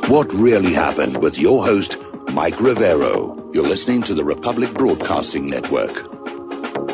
What really happened with your host, Mike Rivero. You're listening to the Republic Broadcasting Network,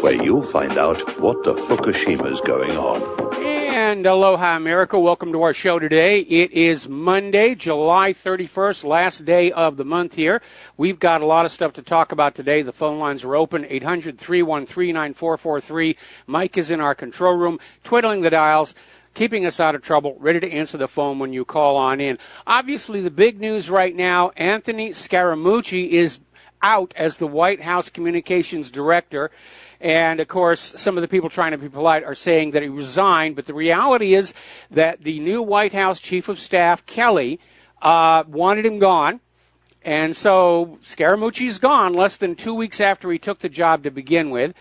where you'll find out what the Fukushima's going on. And aloha, America. Welcome to our show today. It is Monday, July 31st, last day of the month here. We've got a lot of stuff to talk about today. The phone lines are open, 800-313-9443. Mike is in our control room, twiddling the dials, keeping us out of trouble, ready to answer the phone when you call on in. Obviously, the big news right now, Anthony Scaramucci is out as the White House Communications Director. And, of course, some of the people trying to be polite are saying that he resigned. But the reality is that the new White House Chief of Staff, Kelly, wanted him gone. And so Scaramucci's gone less than 2 weeks after he took the job to begin with.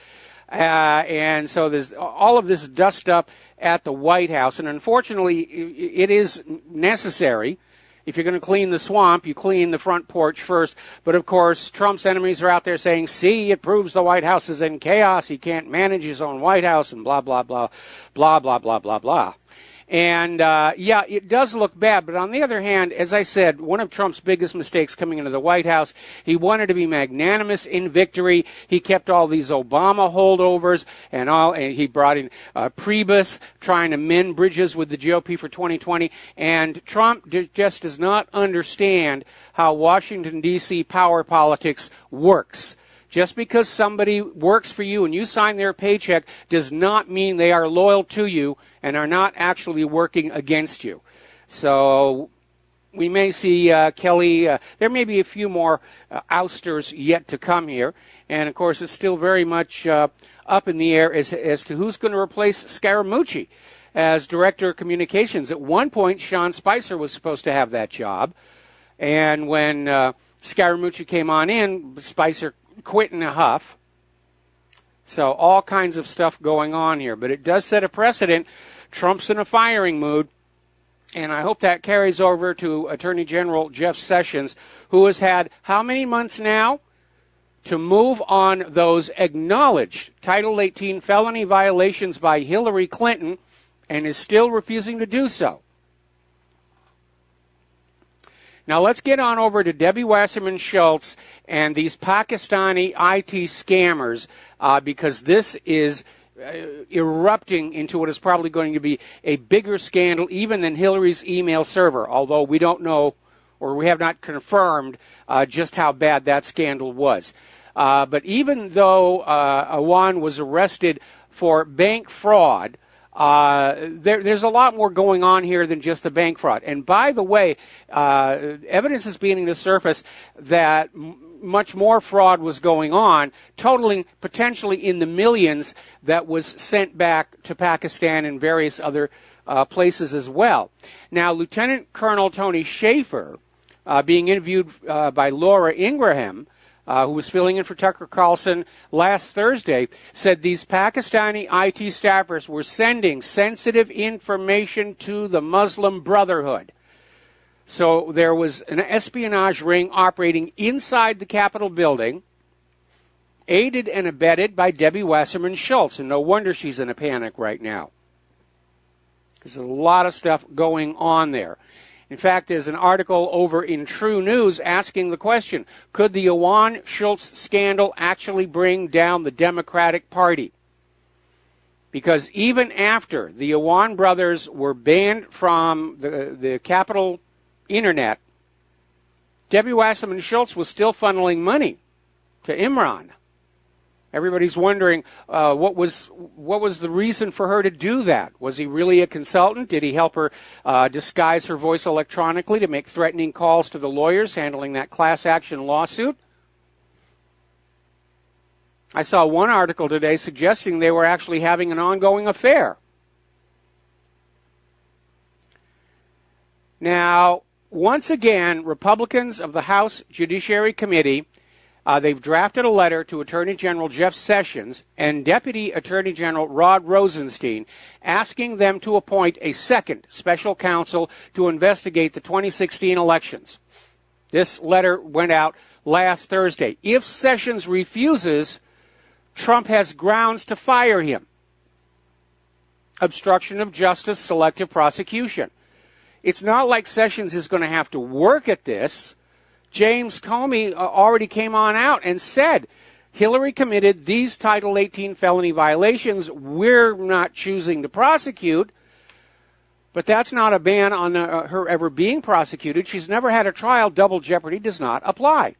And so there's all of this dust up at the White House. And unfortunately, it is necessary. If you're going to clean the swamp, you clean the front porch first. But, of course, Trump's enemies are out there saying, see, it proves the White House is in chaos. He can't manage his own White House and blah, blah, blah, blah, blah, blah, blah, blah. And, yeah, it does look bad. But on the other hand, as I said, one of Trump's biggest mistakes coming into the White House, he wanted to be magnanimous in victory. He kept all these Obama holdovers and he brought in Priebus trying to mend bridges with the GOP for 2020. And Trump just does not understand how Washington, D.C. power politics works. Just because somebody works for you and you sign their paycheck does not mean they are loyal to you and are not actually working against you. So we may see Kelly, there may be a few more ousters yet to come here. And, of course, it's still very much up in the air as to who's going to replace Scaramucci as Director of Communications. At one point, Sean Spicer was supposed to have that job. And when Scaramucci came on in, Spicer quit in a huff. So all kinds of stuff going on here. But it does set a precedent. Trump's in a firing mood. And I hope that carries over to Attorney General Jeff Sessions, who has had how many months now to move on those acknowledged Title 18 felony violations by Hillary Clinton and is still refusing to do so. Now let's get on over to Debbie Wasserman Schultz and these Pakistani IT scammers because this is erupting into what is probably going to be a bigger scandal even than Hillary's email server, although we don't know or we have not confirmed just how bad that scandal was. But even though Awan was arrested for bank fraud, there's a lot more going on here than just the bank fraud. And by the way, evidence is beginning to surface that much more fraud was going on, totaling potentially in the millions that was sent back to Pakistan and various other places as well. Now, Lieutenant Colonel Tony Schaefer, being interviewed by Laura Ingraham, who was filling in for Tucker Carlson last Thursday, said these Pakistani IT staffers were sending sensitive information to the Muslim Brotherhood. So there was an espionage ring operating inside the Capitol building, aided and abetted by Debbie Wasserman Schultz. And no wonder she's in a panic right now. There's a lot of stuff going on there. In fact, there's an article over in True News asking the question, could the Awan Schultz scandal actually bring down the Democratic Party? Because even after the Awan brothers were banned from the Capitol Internet, Debbie Wasserman Schultz was still funneling money to Imran. Everybody's wondering what was the reason for her to do that? Was he really a consultant? Did he help her disguise her voice electronically to make threatening calls to the lawyers handling that class action lawsuit? I saw one article today suggesting they were actually having an ongoing affair. Now, once again, Republicans of the House Judiciary Committee, they've drafted a letter to Attorney General Jeff Sessions and Deputy Attorney General Rod Rosenstein asking them to appoint a second special counsel to investigate the 2016 elections. This letter went out last Thursday. If Sessions refuses, Trump has grounds to fire him. Obstruction of justice, selective prosecution. It's not like Sessions is going to have to work at this. James Comey already came on out and said, Hillary committed these Title 18 felony violations. We're not choosing to prosecute. But that's not a ban on her ever being prosecuted. She's never had a trial. Double jeopardy does not apply.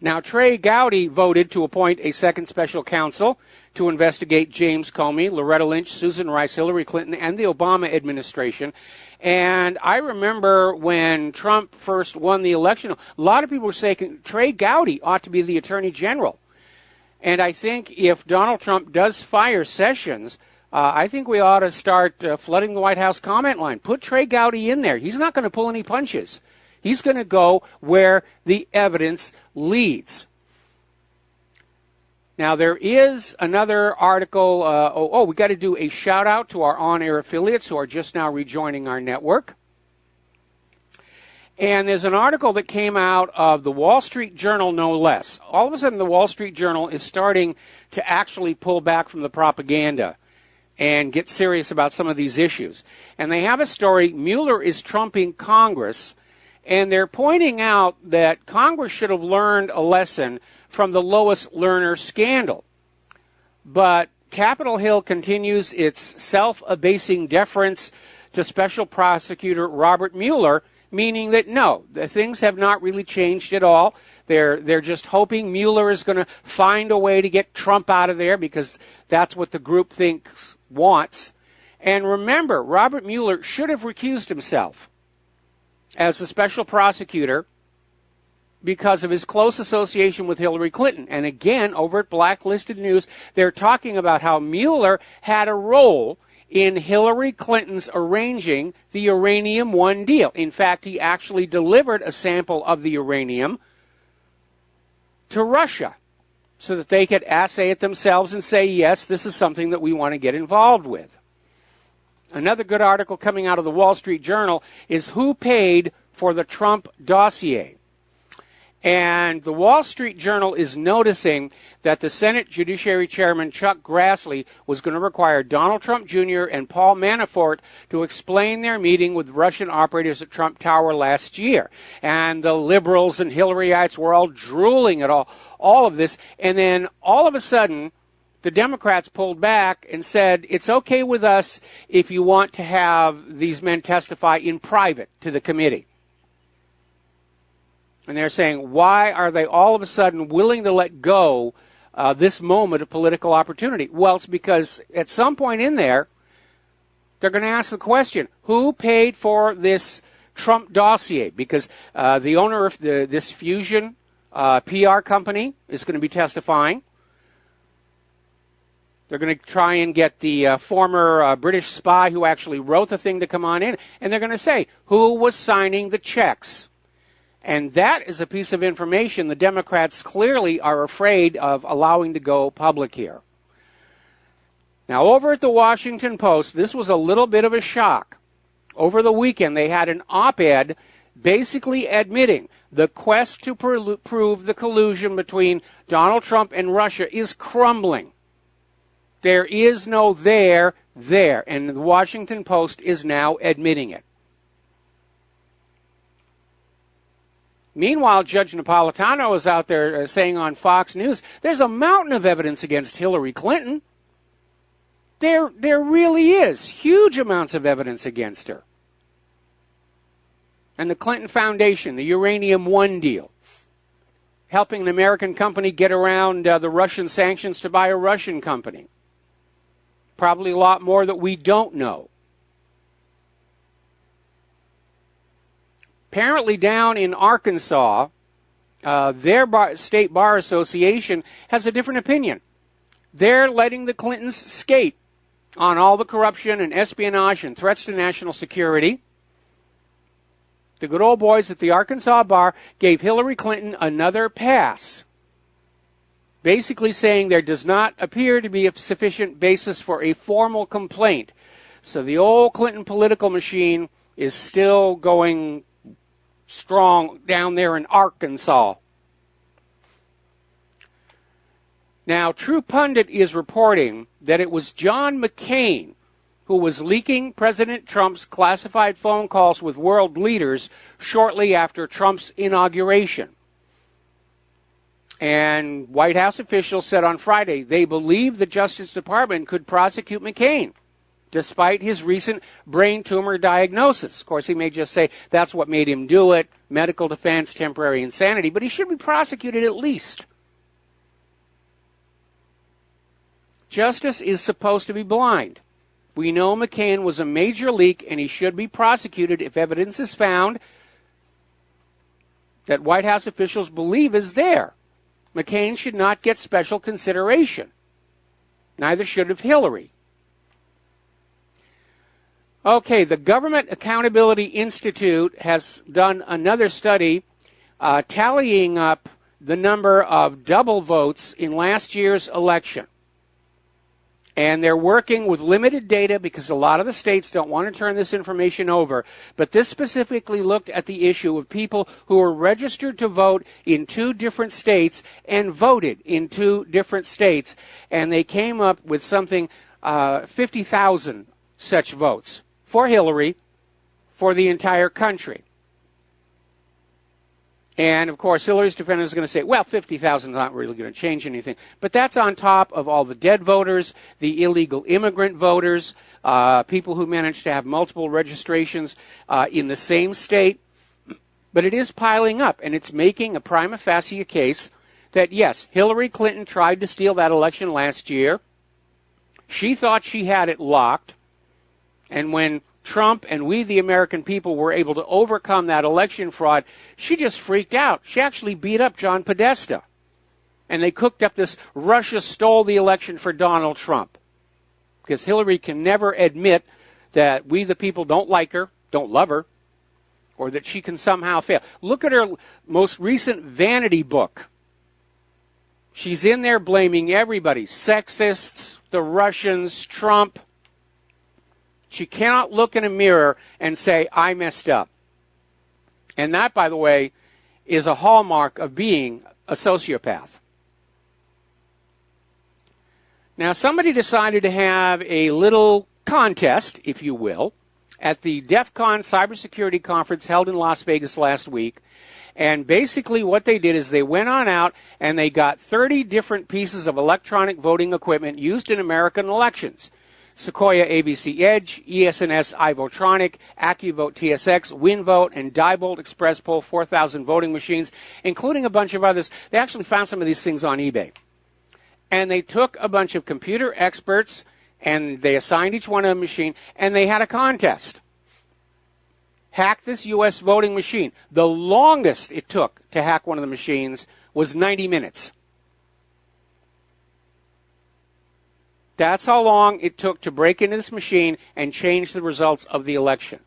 Now, Trey Gowdy voted to appoint a second special counsel to investigate James Comey, Loretta Lynch, Susan Rice, Hillary Clinton, and the Obama administration. And I remember when Trump first won the election, a lot of people were saying Trey Gowdy ought to be the Attorney General. And I think if Donald Trump does fire Sessions, I think we ought to start flooding the White House comment line. Put Trey Gowdy in there. He's not going to pull any punches. He's going to go where the evidence leads. Now, there is another article. We got to do a shout-out to our on-air affiliates who are just now rejoining our network. And there's an article that came out of the Wall Street Journal, no less. All of a sudden, the Wall Street Journal is starting to actually pull back from the propaganda and get serious about some of these issues. And they have a story, Mueller is trumping Congress, and they're pointing out that Congress should have learned a lesson from the Lois Lerner scandal. But Capitol Hill continues its self-abasing deference to Special Prosecutor Robert Mueller, meaning that no, the things have not really changed at all. They're just hoping Mueller is going to find a way to get Trump out of there because that's what the group thinks wants. And remember, Robert Mueller should have recused himself as a special prosecutor because of his close association with Hillary Clinton. And again, over at Blacklisted News, they're talking about how Mueller had a role in Hillary Clinton's arranging the Uranium One deal. In fact, he actually delivered a sample of the uranium to Russia so that they could assay it themselves and say, yes, this is something that we want to get involved with. Another good article coming out of the Wall Street Journal is who paid for the Trump dossier. And the Wall Street Journal is noticing that the Senate Judiciary Chairman Chuck Grassley was going to require Donald Trump Jr. and Paul Manafort to explain their meeting with Russian operators at Trump Tower last year. And the liberals and Hillaryites were all drooling at all of this. And then all of a sudden, the Democrats pulled back and said, it's okay with us if you want to have these men testify in private to the committee. And they're saying, why are they all of a sudden willing to let go this moment of political opportunity? Well, it's because at some point in there, they're going to ask the question, who paid for this Trump dossier? Because the owner of this Fusion PR company is going to be testifying. They're going to try and get the former British spy who actually wrote the thing to come on in. And they're going to say, who was signing the checks? And that is a piece of information the Democrats clearly are afraid of allowing to go public here. Now, over at the Washington Post, this was a little bit of a shock. Over the weekend, they had an op-ed basically admitting the quest to prove the collusion between Donald Trump and Russia is crumbling. There is no there, and the Washington Post is now admitting it. Meanwhile, Judge Napolitano is out there saying on Fox News, there's a mountain of evidence against Hillary Clinton. There really is huge amounts of evidence against her. And the Clinton Foundation, the Uranium One deal, helping an American company get around the Russian sanctions to buy a Russian company. Probably a lot more that we don't know. Apparently down in Arkansas, their state bar association has a different opinion. They're letting the Clintons skate on all the corruption and espionage and threats to national security. The good old boys at the Arkansas bar gave Hillary Clinton another pass, basically saying there does not appear to be a sufficient basis for a formal complaint. So the old Clinton political machine is still going strong down there in Arkansas. Now, True Pundit is reporting that it was John McCain who was leaking President Trump's classified phone calls with world leaders shortly after Trump's inauguration. And White House officials said on Friday they believe the Justice Department could prosecute McCain, despite his recent brain tumor diagnosis. Of course, he may just say that's what made him do it, medical defense, temporary insanity, but he should be prosecuted at least. Justice is supposed to be blind. We know McCain was a major leak, and he should be prosecuted if evidence is found that White House officials believe is there. McCain should not get special consideration. Neither should have Hillary. Okay, the Government Accountability Institute has done another study tallying up the number of double votes in last year's election. And they're working with limited data because a lot of the states don't want to turn this information over. But this specifically looked at the issue of people who were registered to vote in 2 different states and voted in 2 different states. And they came up with something, 50,000 such votes for Hillary for the entire country. And, of course, Hillary's defender is going to say, well, 50,000 is not really going to change anything. But that's on top of all the dead voters, the illegal immigrant voters, people who managed to have multiple registrations in the same state. But it is piling up, and it's making a prima facie case that, yes, Hillary Clinton tried to steal that election last year. She thought she had it locked. And when Trump and we, the American people, were able to overcome that election fraud, she just freaked out. She actually beat up John Podesta. And they cooked up this Russia stole the election for Donald Trump. Because Hillary can never admit that we, the people, don't like her, don't love her, or that she can somehow fail. Look at her most recent vanity book. She's in there blaming everybody, sexists, the Russians, Trump. She cannot look in a mirror and say, I messed up. And that, by the way, is a hallmark of being a sociopath. Now, somebody decided to have a little contest, if you will, at the DEF CON cybersecurity conference held in Las Vegas last week. And basically what they did is they went on out and they got 30 different pieces of electronic voting equipment used in American elections. Sequoia AVC Edge, ESNS iVotronic, AccuVote TSX, WinVote, and Diebold Express Poll 4,000 voting machines, including a bunch of others. They actually found some of these things on eBay. And they took a bunch of computer experts, and they assigned each one a machine, and they had a contest. Hack this U.S. voting machine. The longest it took to hack one of the machines was 90 minutes. That's how long it took to break into this machine and change the results of the election.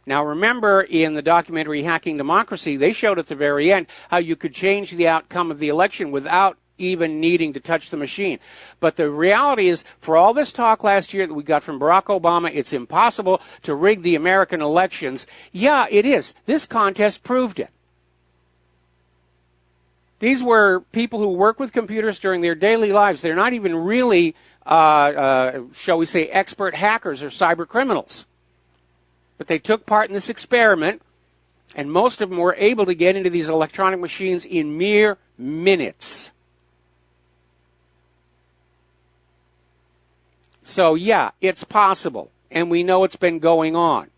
Now remember, in the documentary Hacking Democracy, they showed at the very end how you could change the outcome of the election without even needing to touch the machine. But the reality is, for all this talk last year that we got from Barack Obama, it's impossible to rig the American elections. Yeah, it is. This contest proved it. These were people who work with computers during their daily lives. They're not even really, shall we say, expert hackers or cyber criminals. But they took part in this experiment, and most of them were able to get into these electronic machines in mere minutes. So, yeah, it's possible, and we know it's been going on.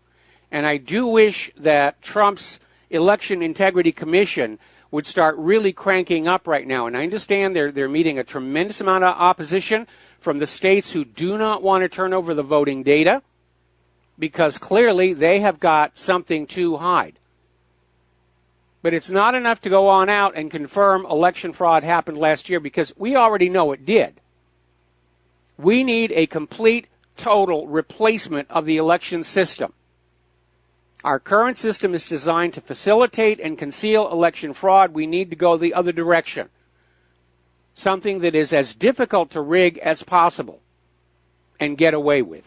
And I do wish that Trump's Election Integrity Commission would start really cranking up right now. And I understand they're meeting a tremendous amount of opposition from the states who do not want to turn over the voting data because clearly they have got something to hide. But it's not enough to go on out and confirm election fraud happened last year because we already know it did. We need a complete, total replacement of the election system. Our current system is designed to facilitate and conceal election fraud. We need to go the other direction. Something that is as difficult to rig as possible and get away with.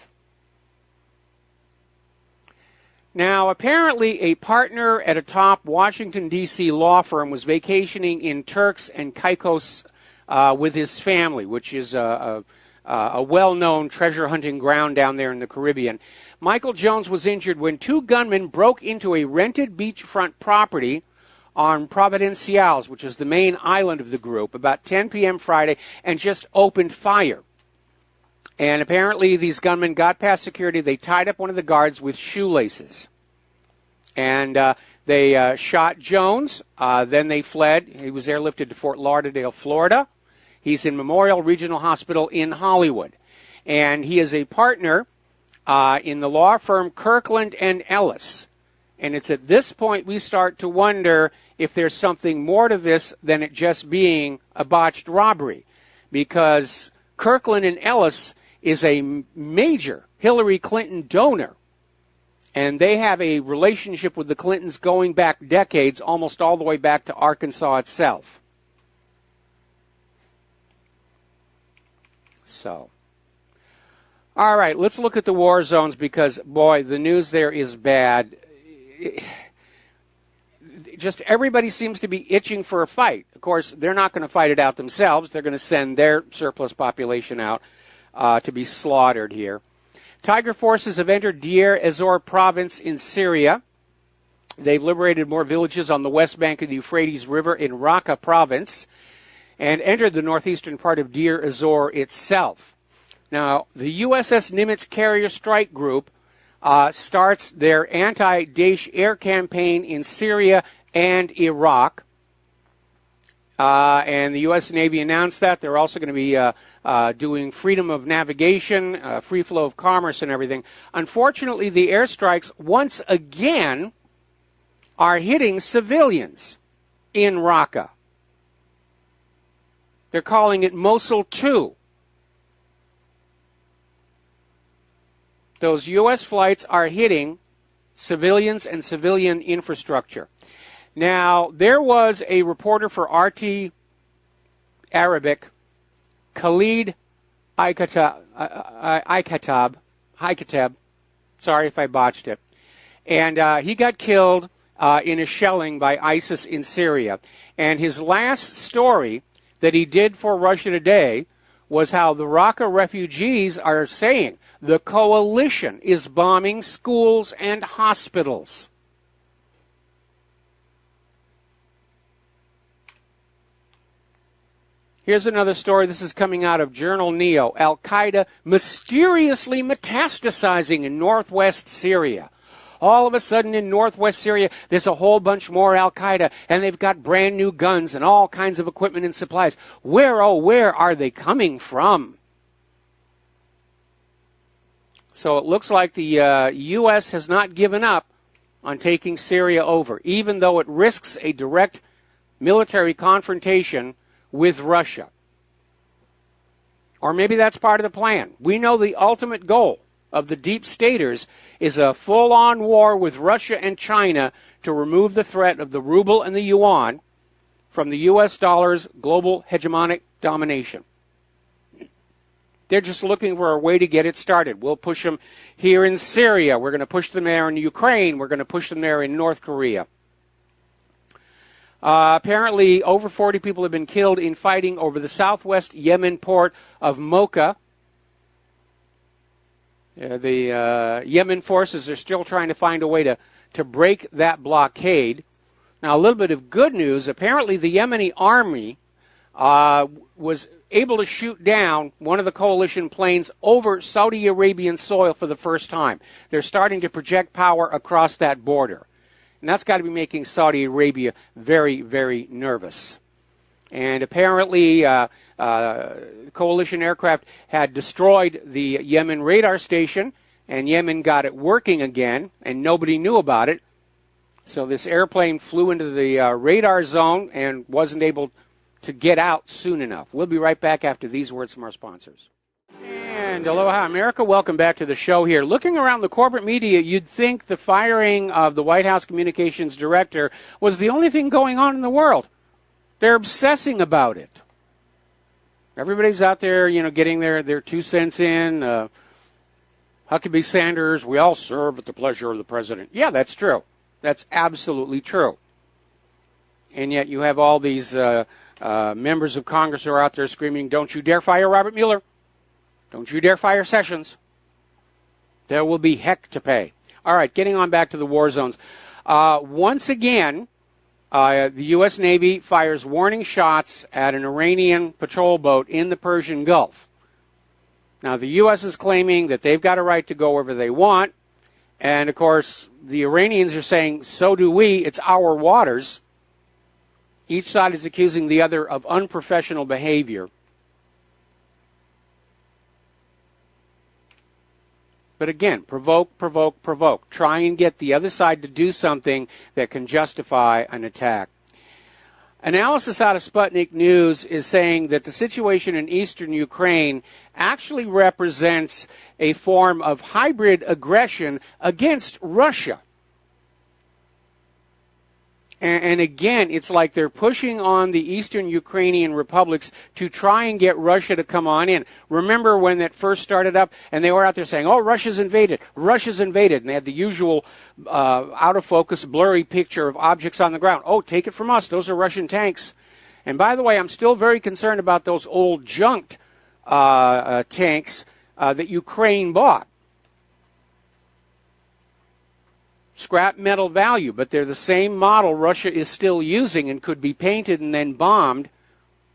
Now, apparently a partner at a top Washington, D.C. law firm was vacationing in Turks and Caicos with his family, which is a well-known treasure hunting ground down there in the Caribbean. Michael Jones was injured when two gunmen broke into a rented beachfront property on Providenciales, which is the main island of the group, about 10 p.m. Friday, and just opened fire. And apparently these gunmen got past security. They tied up one of the guards with shoelaces. And they shot Jones. Then they fled. He was airlifted to Fort Lauderdale, Florida. He's in Memorial Regional Hospital in Hollywood. And he is a partner in the law firm Kirkland and Ellis. And it's at this point we start to wonder if there's something more to this than it just being a botched robbery. Because Kirkland and Ellis is a major Hillary Clinton donor. And they have a relationship with the Clintons going back decades, almost all the way back to Arkansas itself. So, all right, let's look at the war zones because, boy, the news there is bad. Just everybody seems to be itching for a fight. Of course, they're not going to fight it out themselves. They're going to send their surplus population out to be slaughtered here. Tiger forces have entered Deir ez-Zor province in Syria. They've liberated more villages on the west bank of the Euphrates River in Raqqa province and entered the northeastern part of Deir ez-Zor itself. Now, the USS Nimitz Carrier Strike Group starts their anti-Daesh air campaign in Syria and Iraq. And the U.S. Navy announced that. They're also going to be doing freedom of navigation, free flow of commerce and everything. Unfortunately, the airstrikes once again are hitting civilians in Raqqa. They're calling it Mosul 2. Those U.S. flights are hitting civilians and civilian infrastructure. Now, there was a reporter for RT Arabic, Khalid Aikatab, sorry if I botched it, and he got killed in a shelling by ISIS in Syria. And his last story that he did for Russia Today was how the Raqqa refugees are saying the coalition is bombing schools and hospitals. Here's another story. This is coming out of Journal Neo. Al-Qaeda mysteriously metastasizing in northwest Syria. All of a sudden in northwest Syria, there's a whole bunch more Al-Qaeda, and they've got brand new guns and all kinds of equipment and supplies. Where, oh, where are they coming from? So it looks like the U.S. has not given up on taking Syria over, even though it risks a direct military confrontation with Russia. Or maybe that's part of the plan. We know the ultimate goal of the deep staters is a full-on war with Russia and China to remove the threat of the ruble and the yuan from the U.S. dollar's global hegemonic domination. They're just looking for a way to get it started. We'll push them here in Syria. We're going to push them there in Ukraine. We're going to push them there in North Korea. Apparently, over 40 people have been killed in fighting over the southwest Yemen port of Mocha. The Yemen forces are still trying to find a way to break that blockade. Now, a little bit of good news. Apparently, the Yemeni army was able to shoot down one of the coalition planes over Saudi Arabian soil for the first time. They're starting to project power across that border. And that's got to be making Saudi Arabia very, very nervous. And apparently, coalition aircraft had destroyed the Yemen radar station, and Yemen got it working again, and nobody knew about it. So this airplane flew into the radar zone and wasn't able to get out soon enough. We'll be right back after these words from our sponsors. And aloha, America. Welcome back to the show here. Looking around the corporate media, you'd think the firing of the White House communications director was the only thing going on in the world. They're obsessing about it. Everybody's out there, getting their 2 cents in. Huckabee Sanders, we all serve at the pleasure of the president. Yeah, that's true. That's absolutely true. And yet you have all these members of Congress who are out there screaming, don't you dare fire Robert Mueller. Don't you dare fire Sessions. There will be heck to pay. All right, getting on back to the war zones. Once again, the U.S. Navy fires warning shots at an Iranian patrol boat in the Persian Gulf. Now, the U.S. is claiming that they've got a right to go wherever they want. And, of course, the Iranians are saying, so do we. It's our waters. Each side is accusing the other of unprofessional behavior. But again, provoke, provoke, provoke. Try and get the other side to do something that can justify an attack. Analysis out of Sputnik News is saying that the situation in eastern Ukraine actually represents a form of hybrid aggression against Russia. And again, it's like they're pushing on the eastern Ukrainian republics to try and get Russia to come on in. Remember when that first started up and they were out there saying, oh, Russia's invaded, Russia's invaded. And they had the usual out of focus, blurry picture of objects on the ground. Oh, take it from us, those are Russian tanks. And by the way, I'm still very concerned about those old junked tanks that Ukraine bought. Scrap metal value, but they're the same model Russia is still using and could be painted and then bombed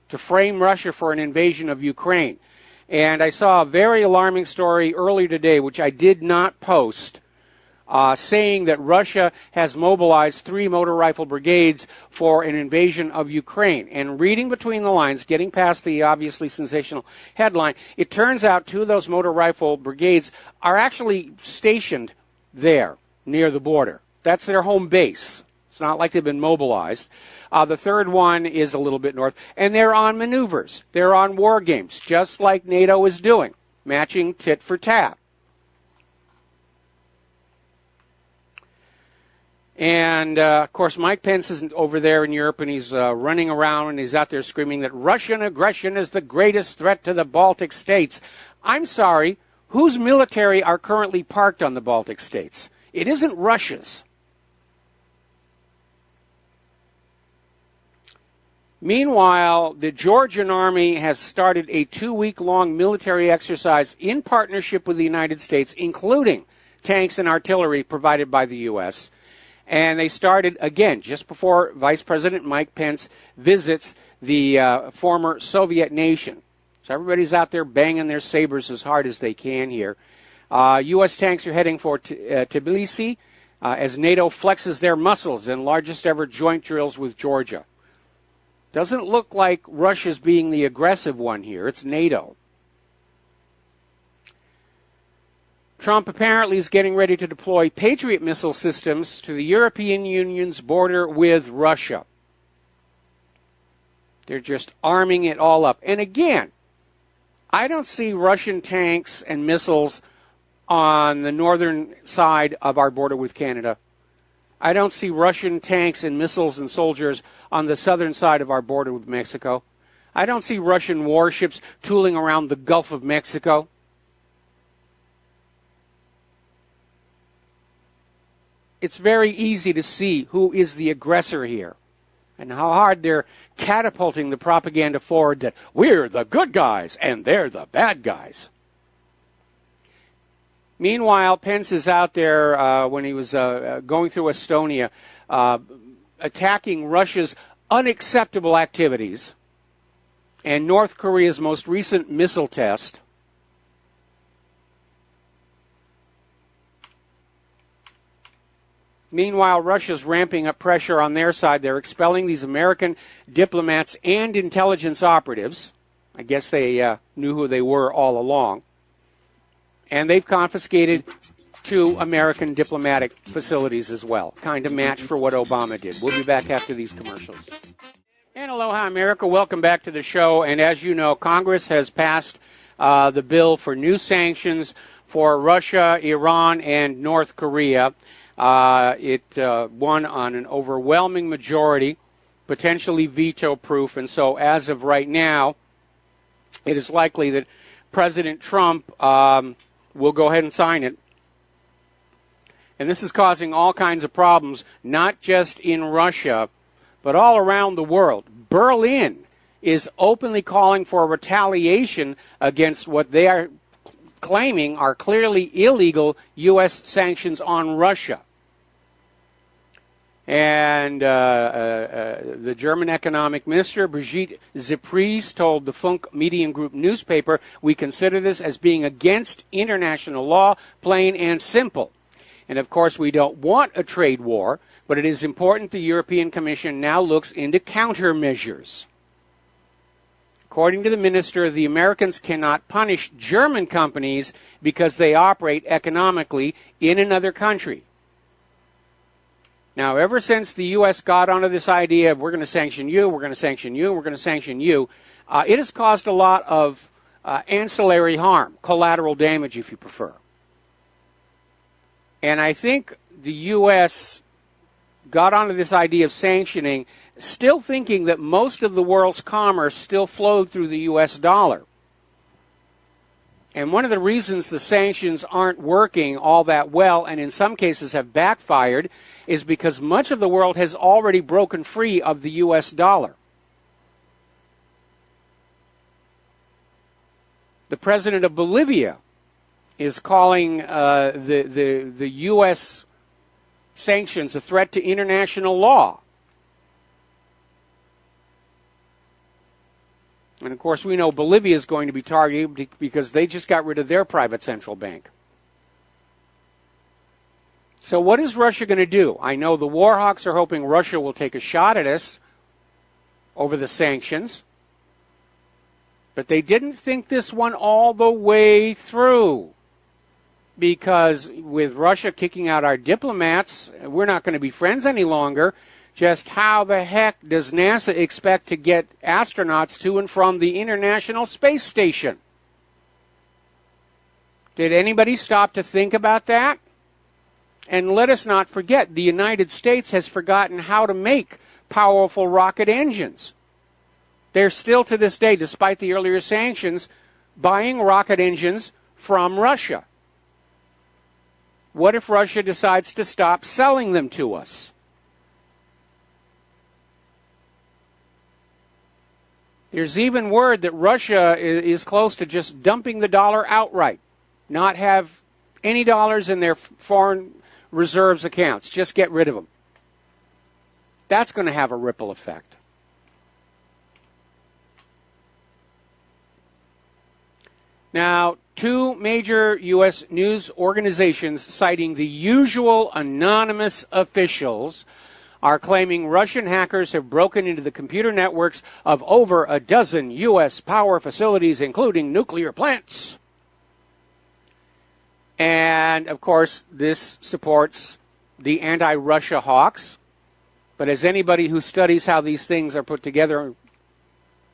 to frame Russia for an invasion of Ukraine. And I saw a very alarming story earlier today, which I did not post, saying that Russia has mobilized 3 motor rifle brigades for an invasion of Ukraine. And reading between the lines, getting past the obviously sensational headline, it turns out 2 of those motor rifle brigades are actually stationed there near the border. That's their home base. It's not like they've been mobilized. The third one is a little bit north, and they're on maneuvers. They're on war games, just like NATO is doing, matching tit for tat. And, of course, Mike Pence is over there in Europe, and he's running around, and he's out there screaming that Russian aggression is the greatest threat to the Baltic states. I'm sorry, whose military are currently parked on the Baltic states? It isn't Russia's. Meanwhile, the Georgian army has started a 2-week-long military exercise in partnership with the United States, including tanks and artillery provided by the U.S., and they started, again, just before Vice President Mike Pence visits the former Soviet nation. So everybody's out there banging their sabers as hard as they can here. U.S. tanks are heading for Tbilisi as NATO flexes their muscles in largest ever joint drills with Georgia. Doesn't look like Russia's being the aggressive one here. It's NATO. Trump apparently is getting ready to deploy Patriot missile systems to the European Union's border with Russia. They're just arming it all up. And again, I don't see Russian tanks and missiles on the northern side of our border with Canada. I don't see Russian tanks and missiles and soldiers on the southern side of our border with Mexico. I don't see Russian warships tooling around the Gulf of Mexico. It's very easy to see who is the aggressor here and how hard they're catapulting the propaganda forward that we're the good guys and they're the bad guys. Meanwhile, Pence is out there when he was going through Estonia, attacking Russia's unacceptable activities and North Korea's most recent missile test. Meanwhile, Russia's ramping up pressure on their side. They're expelling these American diplomats and intelligence operatives. I guess they knew who they were all along. And they've confiscated 2 American diplomatic facilities as well. Kind of match for what Obama did. We'll be back after these commercials. And aloha, America. Welcome back to the show. And as you know, Congress has passed the bill for new sanctions for Russia, Iran, and North Korea. It won on an overwhelming majority, potentially veto-proof. And so as of right now, it is likely that President Trump will go ahead and sign it. And this is causing all kinds of problems, not just in Russia, but all around the world. Berlin is openly calling for retaliation against what they are claiming are clearly illegal U.S. sanctions on Russia. And the German economic minister, Brigitte Zipries, told the Funk Median Group newspaper, "We consider this as being against international law, plain and simple. And of course, we don't want a trade war, but it is important the European Commission now looks into countermeasures." According to the minister, the Americans cannot punish German companies because they operate economically in another country. Now, ever since the U.S. got onto this idea of we're going to sanction you, we're going to sanction you, we're going to sanction you, it has caused a lot of ancillary harm, collateral damage if you prefer. And I think the U.S. got onto this idea of sanctioning, still thinking that most of the world's commerce still flowed through the U.S. dollar. And one of the reasons the sanctions aren't working all that well, and in some cases have backfired, is because much of the world has already broken free of the U.S. dollar. The president of Bolivia is calling the U.S. sanctions a threat to international law. And of course, we know Bolivia is going to be targeted because they just got rid of their private central bank. So what is Russia going to do? I know the war hawks are hoping Russia will take a shot at us over the sanctions. But they didn't think this one all the way through. Because with Russia kicking out our diplomats, we're not going to be friends any longer. Just how the heck does NASA expect to get astronauts to and from the International Space Station? Did anybody stop to think about that? And let us not forget, the United States has forgotten how to make powerful rocket engines. They're still to this day, despite the earlier sanctions, buying rocket engines from Russia. What if Russia decides to stop selling them to us? There's even word that Russia is close to just dumping the dollar outright, not have any dollars in their foreign reserves accounts, just get rid of them. That's going to have a ripple effect. Now, two major U.S. news organizations citing the usual anonymous officials are claiming Russian hackers have broken into the computer networks of over a dozen U.S. power facilities, including nuclear plants. And, of course, this supports the anti-Russia hawks. But as anybody who studies how these things are put together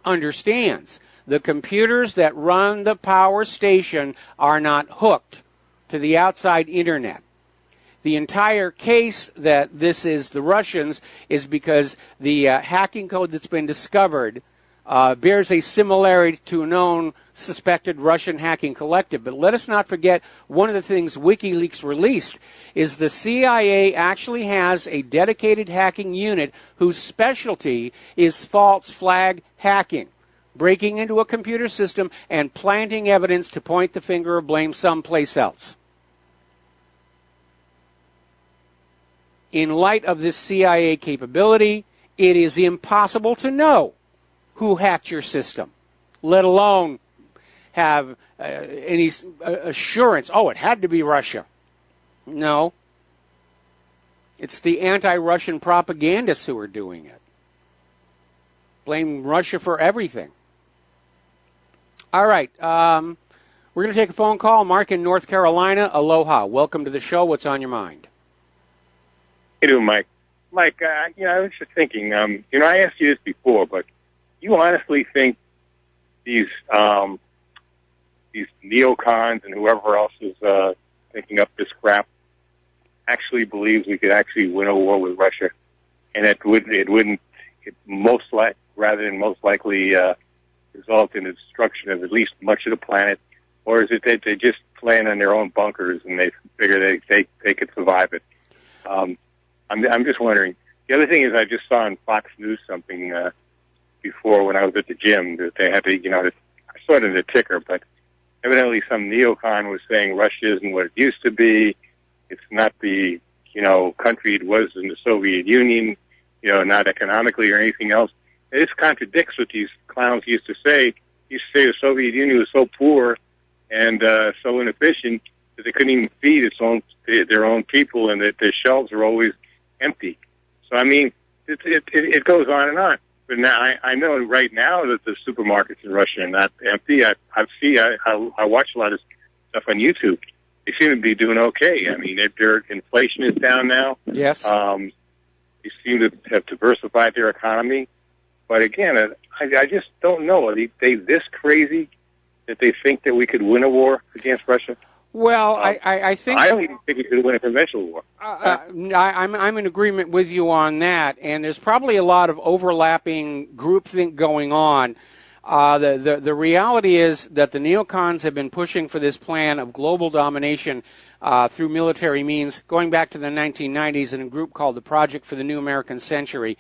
understands, the computers that run the power station are not hooked to the outside internet. The entire case that this is the Russians is because the hacking code that's been discovered bears a similarity to a known suspected Russian hacking collective. But let us not forget, one of the things WikiLeaks released is the CIA actually has a dedicated hacking unit whose specialty is false flag hacking, breaking into a computer system and planting evidence to point the finger of blame someplace else. In light of this CIA capability, it is impossible to know who hacked your system, let alone have any assurance, oh, it had to be Russia. No. It's the anti-Russian propagandists who are doing it. Blame Russia for everything. All right. We're going to take a phone call. Mark in North Carolina. Aloha. Welcome to the show. What's on your mind? How you doing, Mike? Mike, I was just thinking, I asked you this before, but you honestly think these neocons and whoever else is thinking up this crap actually believes we could actually win a war with Russia, and it wouldn't rather than most likely result in the destruction of at least much of the planet, or is it that they just plan on their own bunkers and they figure they could survive it? I'm just wondering. The other thing is, I just saw on Fox News something before when I was at the gym that they had to, I saw it in the ticker, but evidently some neocon was saying Russia isn't what it used to be. It's not the, country it was in the Soviet Union, not economically or anything else. This contradicts what these clowns used to say. They used to say the Soviet Union was so poor and so inefficient that they couldn't even feed their own people, and that their shelves are always empty. So, I mean, it goes on and on. But now I know right now that the supermarkets in Russia are not empty. I watch a lot of stuff on YouTube. They seem to be doing okay. I mean, their inflation is down now. Yes. They seem to have diversified their economy. But again, I just don't know. Are they this crazy that they think that we could win a war against Russia? Well, I think I don't even think we could win a conventional war. I'm in agreement with you on that, and there's probably a lot of overlapping groupthink going on. The reality is that the neocons have been pushing for this plan of global domination through military means going back to the 1990s in a group called the Project for the New American Century.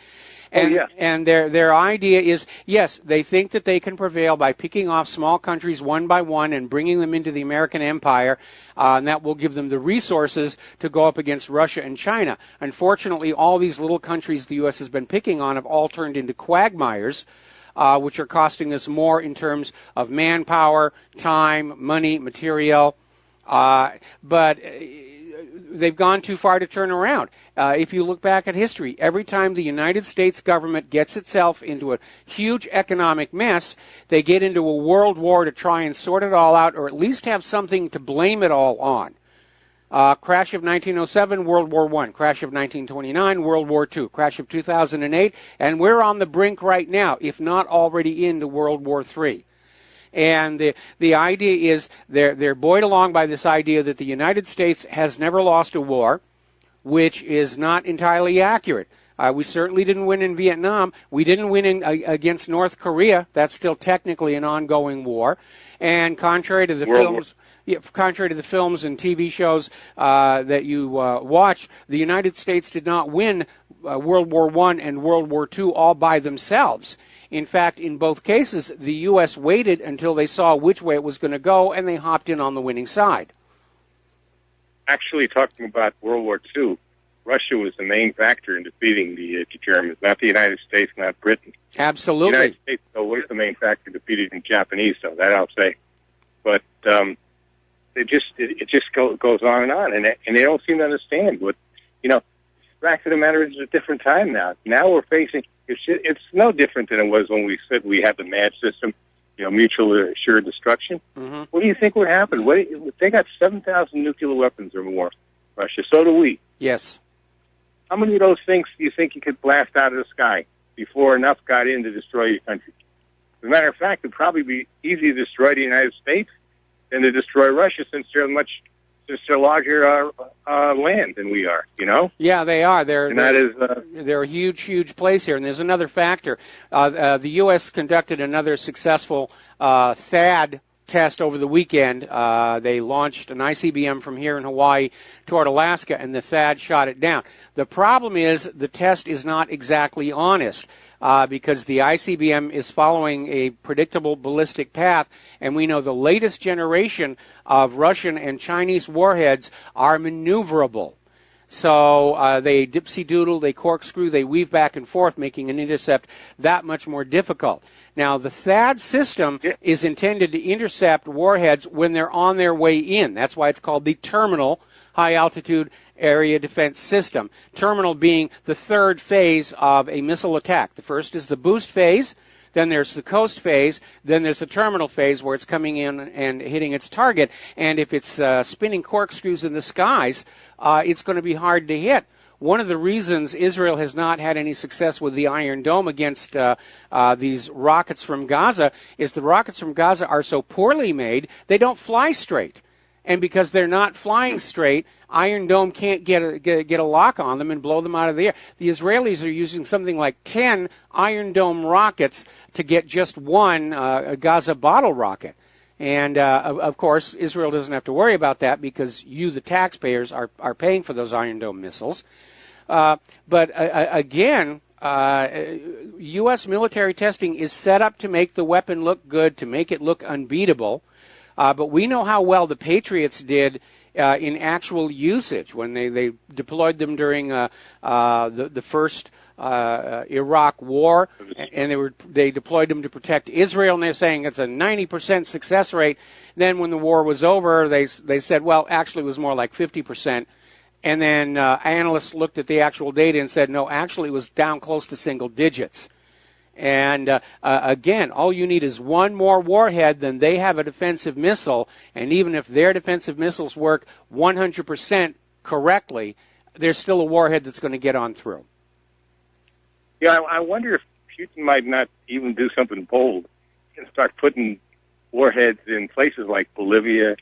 And their idea is, yes, they think that they can prevail by picking off small countries one by one and bringing them into the American empire, and that will give them the resources to go up against Russia and China. Unfortunately, all these little countries the U.S. has been picking on have all turned into quagmires, which are costing us more in terms of manpower, time, money, material. But they've gone too far to turn around. If you look back at history, every time the United States government gets itself into a huge economic mess, they get into a world war to try and sort it all out, or at least have something to blame it all on. Crash of 1907, World War I. Crash of 1929, World War II. Crash of 2008, and we're on the brink right now, if not already into World War III. And the idea is they're buoyed along by this idea that the United States has never lost a war, which is not entirely accurate. We certainly didn't win in Vietnam. We didn't win against North Korea. That's still technically an ongoing war. And contrary to the films and TV shows that you watch, the United States did not win World War I and World War II all by themselves. In fact, in both cases, the U.S. waited until they saw which way it was going to go, and they hopped in on the winning side. Actually, talking about World War II, Russia was the main factor in defeating the Germans, not the United States, not Britain. Absolutely. The United States, though, was the main factor in defeating the Japanese, though, that I'll say. But it just goes on, and they don't seem to understand what, the fact of the matter is, it's a different time now. Now we're facing, it's no different than it was when we said we had the MAD system, mutual assured destruction. Mm-hmm. What do you think would happen? They got 7,000 nuclear weapons or more, Russia. So do we. Yes. How many of those things do you think you could blast out of the sky before enough got in to destroy your country? As a matter of fact, it'd probably be easier to destroy the United States than to destroy Russia, since they're larger land than we are. Yeah, they are. They're a huge place here. And there's another factor. The U.S. conducted another successful THAAD test over the weekend. They launched an ICBM from here in Hawaii toward Alaska, and the THAAD shot it down. The problem is the test is not exactly honest. Because the ICBM is following a predictable ballistic path, and we know the latest generation of Russian and Chinese warheads are maneuverable. So they dipsy-doodle, they corkscrew, they weave back and forth, making an intercept that much more difficult. Now, the THAAD system is intended to intercept warheads when they're on their way in. That's why it's called the Terminal High-Altitude Area Defense System. Terminal being the third phase of a missile attack. The first is the boost phase, then there's the coast phase, then there's the terminal phase where it's coming in and hitting its target. And if it's spinning corkscrews in the skies, it's going to be hard to hit. One of the reasons Israel has not had any success with the Iron Dome against these rockets from Gaza is the rockets from Gaza are so poorly made, they don't fly straight. And because they're not flying straight, Iron Dome can't get a lock on them and blow them out of the air. The Israelis are using something like 10 Iron Dome rockets to get just one Gaza bottle rocket. And, of course, Israel doesn't have to worry about that because you, the taxpayers, are paying for those Iron Dome missiles. But again, U.S. military testing is set up to make the weapon look good, to make it look unbeatable. But we know how well the Patriots did in actual usage when they deployed them during the first Iraq War, and they deployed them to protect Israel, and they're saying it's a 90% success rate. Then when the war was over, they said, well, actually it was more like 50%. And then analysts looked at the actual data and said, no, actually it was down close to single digits. And again, all you need is one more warhead, then they have a defensive missile, and even if their defensive missiles work 100% correctly, there's still a warhead that's going to get on through. Yeah, I wonder if Putin might not even do something bold and start putting warheads in places like Bolivia,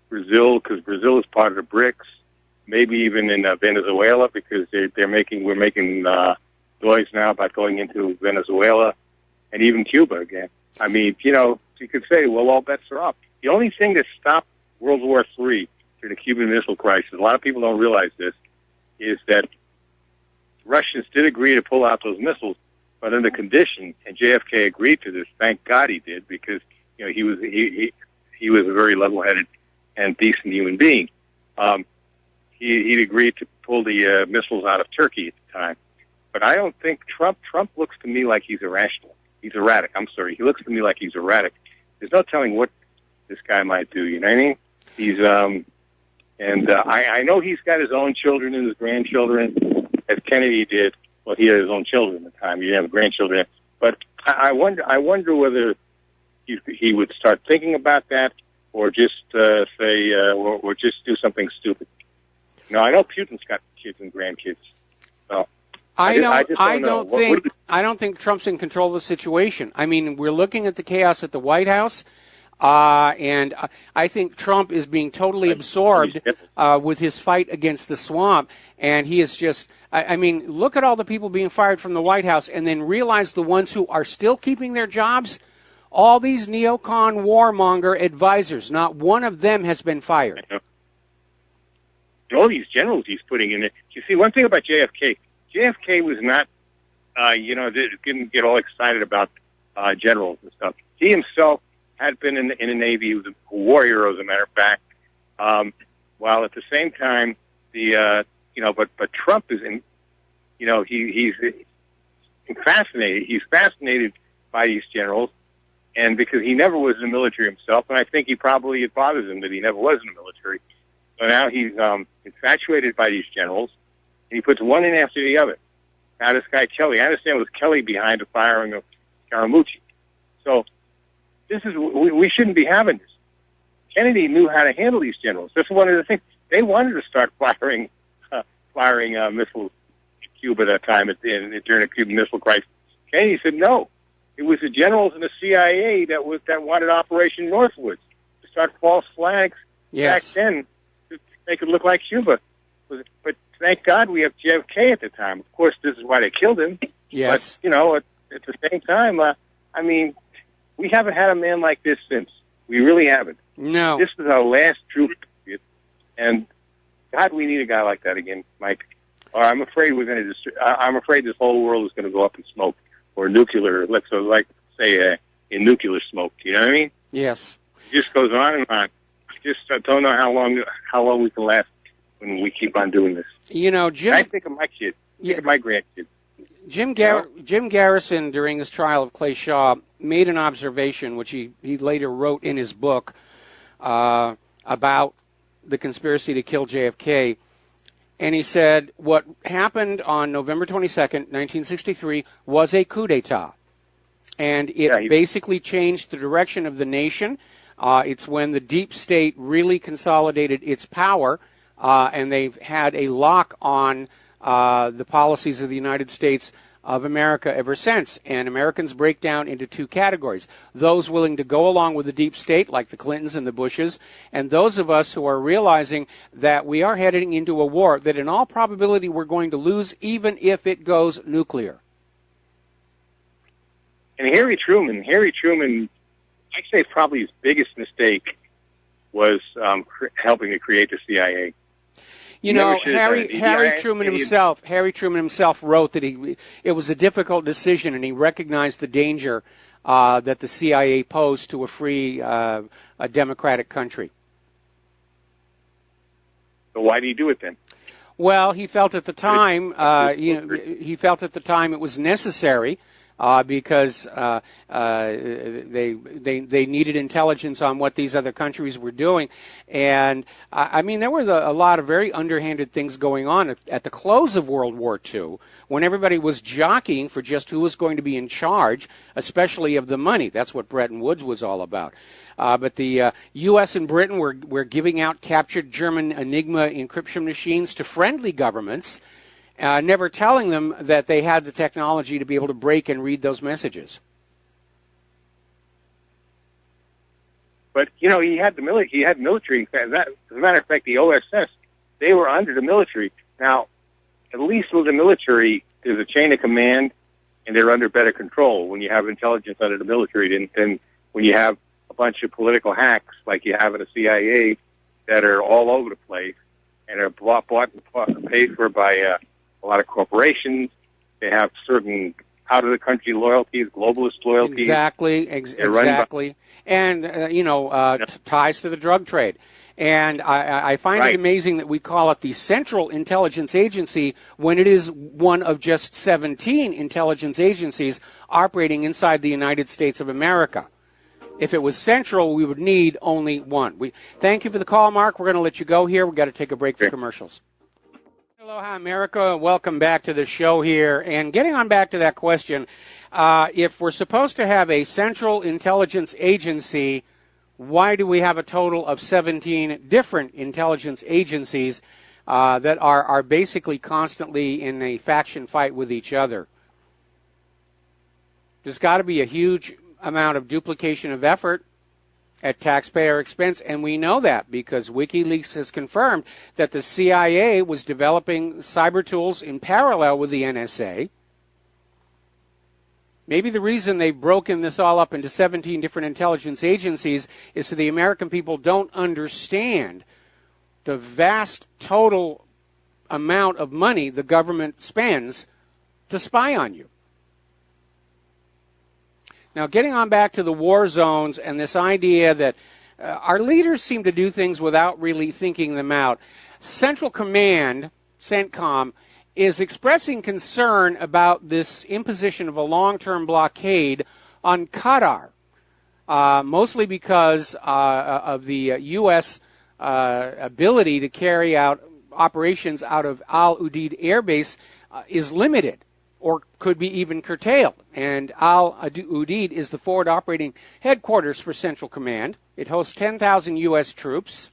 Brazil, because Brazil is part of the BRICS, maybe even in Venezuela, because we're making noise now about going into Venezuela, and even Cuba again. I mean, you could say, well, all bets are off. The only thing that stopped World War III during the Cuban Missile Crisis, a lot of people don't realize this, is that Russians did agree to pull out those missiles, but under condition, and JFK agreed to this. Thank God he did, because he was a very level-headed and decent human being. He'd agreed to pull the missiles out of Turkey at the time. But I don't think Trump looks to me like he's irrational. He's erratic. I'm sorry. He looks to me like he's erratic. There's no telling what this guy might do. You know what I mean? He's I know he's got his own children and his grandchildren, as Kennedy did. Well, he had his own children at the time. He didn't have grandchildren. But I wonder whether he would start thinking about that, or just say, or just do something stupid. No, I know Putin's got kids and grandkids. So I don't think Trump's in control of the situation. I mean, we're looking at the chaos at the White House, and I think Trump is being totally absorbed with his fight against the swamp. And he is just, I mean, look at all the people being fired from the White House, and then realize the ones who are still keeping their jobs, all these neocon warmonger advisors, not one of them has been fired. All these generals he's putting in it. You see, one thing about JFK was not, didn't get all excited about generals and stuff. He himself had been in the Navy. He was a warrior, as a matter of fact. While at the same time, but Trump is in, he's fascinated. He's fascinated by these generals, and because he never was in the military himself, and I think it bothers him that he never was in the military. So now he's infatuated by these generals, and he puts one in after the other. Now this guy Kelly, I understand it was Kelly behind the firing of Scaramucci. So we shouldn't be having this. Kennedy knew how to handle these generals. That's one of the things. They wanted to start firing missiles to Cuba at that time during the Cuban Missile Crisis. Kennedy said no. It was the generals in the CIA that wanted Operation Northwoods to start false flags back then to make it look like Cuba. But thank God we have JFK at the time. Of course, this is why they killed him. Yes. But at the same time, I mean, we haven't had a man like this since. We really haven't. No. This is our last true period, and God, we need a guy like that again, Mike. Or I'm afraid I'm afraid this whole world is going to go up in smoke, or nuclear. In nuclear smoke. You know what I mean? Yes. It just goes on and on. I just don't know how long we can last when we keep on doing this. Jim. I think of my kids. Think of my grandkids. Jim Garrison, during his trial of Clay Shaw, made an observation, which he later wrote in his book, about the conspiracy to kill JFK. And he said what happened on November 22nd, 1963, was a coup d'etat. And it basically changed the direction of the nation. It's when the deep state really consolidated its power, and they've had a lock on the policies of the United States of America ever since. And Americans break down into two categories: those willing to go along with the deep state, like the Clintons and the Bushes, and those of us who are realizing that we are heading into a war that in all probability we're going to lose, even if it goes nuclear. And Harry Truman, I'd say probably his biggest mistake was helping to create the CIA. Harry Truman himself wrote that it was a difficult decision, and he recognized the danger that the CIA posed to a free, a democratic country. So why do you do it then? Well, he felt at the time, he felt at the time it was necessary because they needed intelligence on what these other countries were doing, and I mean there was a lot of very underhanded things going on at the close of World War II, when everybody was jockeying for just who was going to be in charge, especially of the money. That's what Bretton Woods was all about. But the U.S. and Britain were giving out captured German Enigma encryption machines to friendly governments, never telling them that they had the technology to be able to break and read those messages. But, you know, he had military. As a matter of fact, the OSS, they were under the military. Now, at least with the military, there's a chain of command, and they're under better control when you have intelligence under the military than when you have a bunch of political hacks like you have in the CIA that are all over the place and are bought and paid for by a lot of corporations. They have certain out-of-the-country loyalties, globalist loyalties. Exactly. And, ties to the drug trade. And I find it amazing that we call it the Central Intelligence Agency when it is one of just 17 intelligence agencies operating inside the United States of America. If it was central, we would need only one. Thank you for the call, Mark. We're going to let you go here. We've got to take a break for commercials. Aloha, America. Welcome back to the show here. And getting on back to that question, if we're supposed to have a central intelligence agency, why do we have a total of 17 different intelligence agencies that are basically constantly in a faction fight with each other? There's got to be a huge amount of duplication of effort at taxpayer expense, and we know that because WikiLeaks has confirmed that the CIA was developing cyber tools in parallel with the NSA. Maybe the reason they've broken this all up into 17 different intelligence agencies is so the American people don't understand the vast total amount of money the government spends to spy on you. Now, getting on back to the war zones and this idea that our leaders seem to do things without really thinking them out. Central Command, CENTCOM, is expressing concern about this imposition of a long-term blockade on Qatar, mostly because of the U.S. Ability to carry out operations out of Al Udeid Air Base is limited, or could be even curtailed. And Al Udeid is the forward operating headquarters for Central Command. It hosts 10,000 U.S. troops,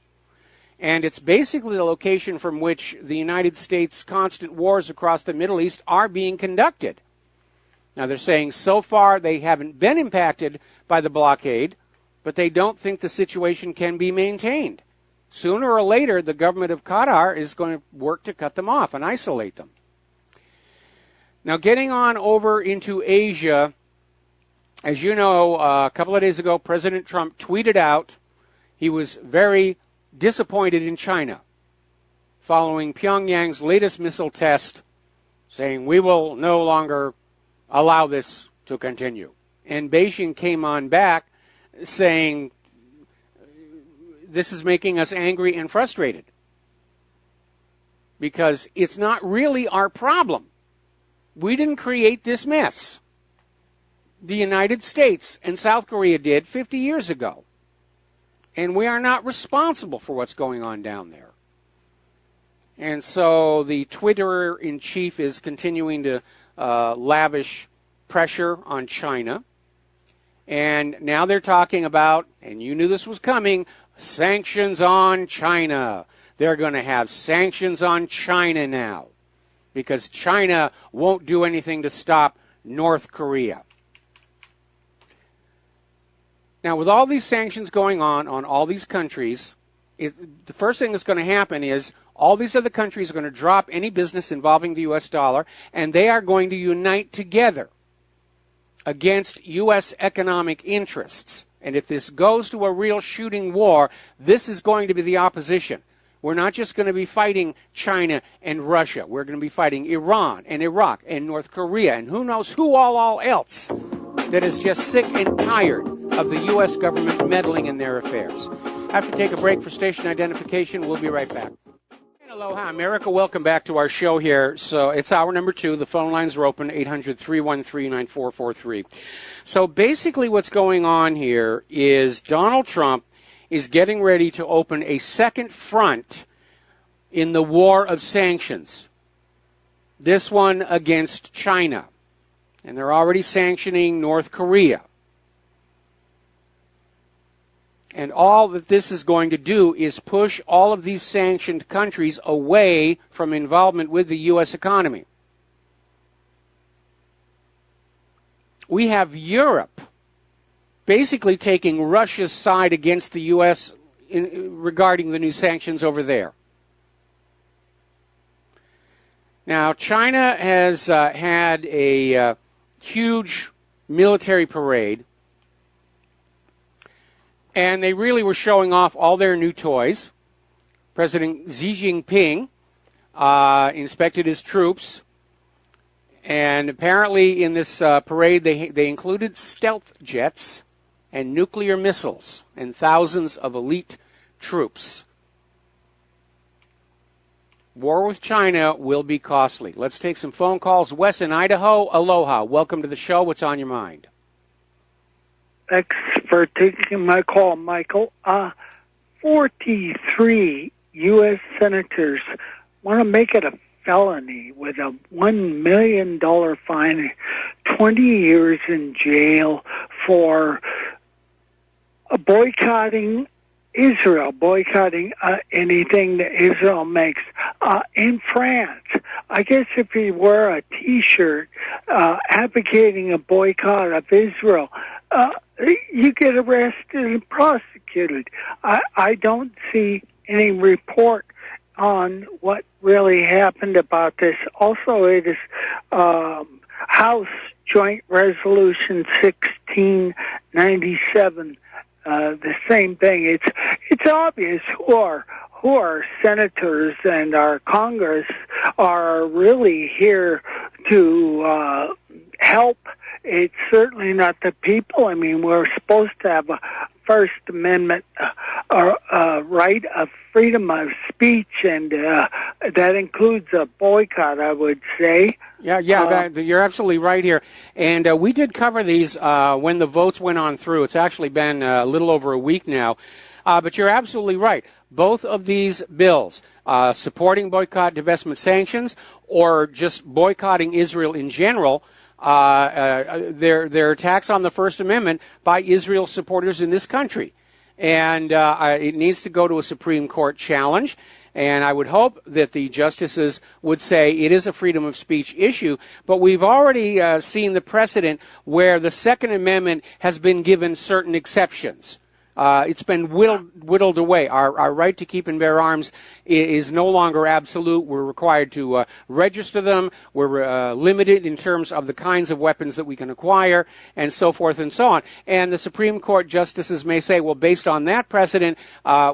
and it's basically the location from which the United States' constant wars across the Middle East are being conducted. Now, they're saying so far they haven't been impacted by the blockade, but they don't think the situation can be maintained. Sooner or later, the government of Qatar is going to work to cut them off and isolate them. Now, getting on over into Asia, as you know, a couple of days ago, President Trump tweeted out he was very disappointed in China following Pyongyang's latest missile test, saying we will no longer allow this to continue. And Beijing came on back saying this is making us angry and frustrated because it's not really our problem. We didn't create this mess. The United States and South Korea did 50 years ago. And we are not responsible for what's going on down there. And so the Twitterer-in-chief is continuing to lavish pressure on China. And now they're talking about, and you knew this was coming, sanctions on China. They're going to have sanctions on China now, because China won't do anything to stop North Korea. Now, with all these sanctions going on all these countries, the first thing that's going to happen is all these other countries are going to drop any business involving the U.S. dollar, and they are going to unite together against U.S. economic interests. And if this goes to a real shooting war, this is going to be the opposition. We're not just going to be fighting China and Russia. We're going to be fighting Iran and Iraq and North Korea and who knows who all else. that is just sick and tired of the U.S. government meddling in their affairs. I have to take a break for station identification. We'll be right back. Aloha, America. Welcome back to our show here. So it's hour number 2. The phone lines are open, 800-313-9443. So basically what's going on here is Donald Trump is getting ready to open a second front in the war of sanctions. This one against China. And they're already sanctioning North Korea. And all that this is going to do is push all of these sanctioned countries away from involvement with the U.S. economy. We have Europe basically taking Russia's side against the U.S. regarding the new sanctions over there. Now, China has had a huge military parade. And they really were showing off all their new toys. President Xi Jinping inspected his troops. And apparently in this parade, they included stealth jets and nuclear missiles and thousands of elite troops. War with China will be costly. Let's take some phone calls. Wes in Idaho, aloha. Welcome to the show. What's on your mind? Thanks for taking my call, Michael. 43 U.S. senators want to make it a felony with a $1 million fine, 20 years in jail for boycotting Israel, boycotting anything that Israel makes. In France, I guess if you wear a T-shirt advocating a boycott of Israel, you get arrested and prosecuted. I don't see any report on what really happened about this. Also, it is House Joint Resolution 1697. The same thing. It's obvious who our senators and our Congress are really here to help. It's certainly not the people. I mean, we're supposed to have a First Amendment right of freedom of speech, and that includes a boycott, I would say. Yeah, you're absolutely right here. And we did cover these when the votes went on through. It's actually been a little over a week now. But you're absolutely right. Both of these bills, supporting boycott, divestment sanctions, or just boycotting Israel in general, they're attacks on the First Amendment by Israel supporters in this country. And it needs to go to a Supreme Court challenge. And I would hope that the justices would say it is a freedom of speech issue. But we've already seen the precedent where the Second Amendment has been given certain exceptions. It's been whittled away. Our right to keep and bear arms is no longer absolute. We're required to register them. We're limited in terms of the kinds of weapons that we can acquire, and so forth and so on. And the Supreme Court justices may say, well, based on that precedent,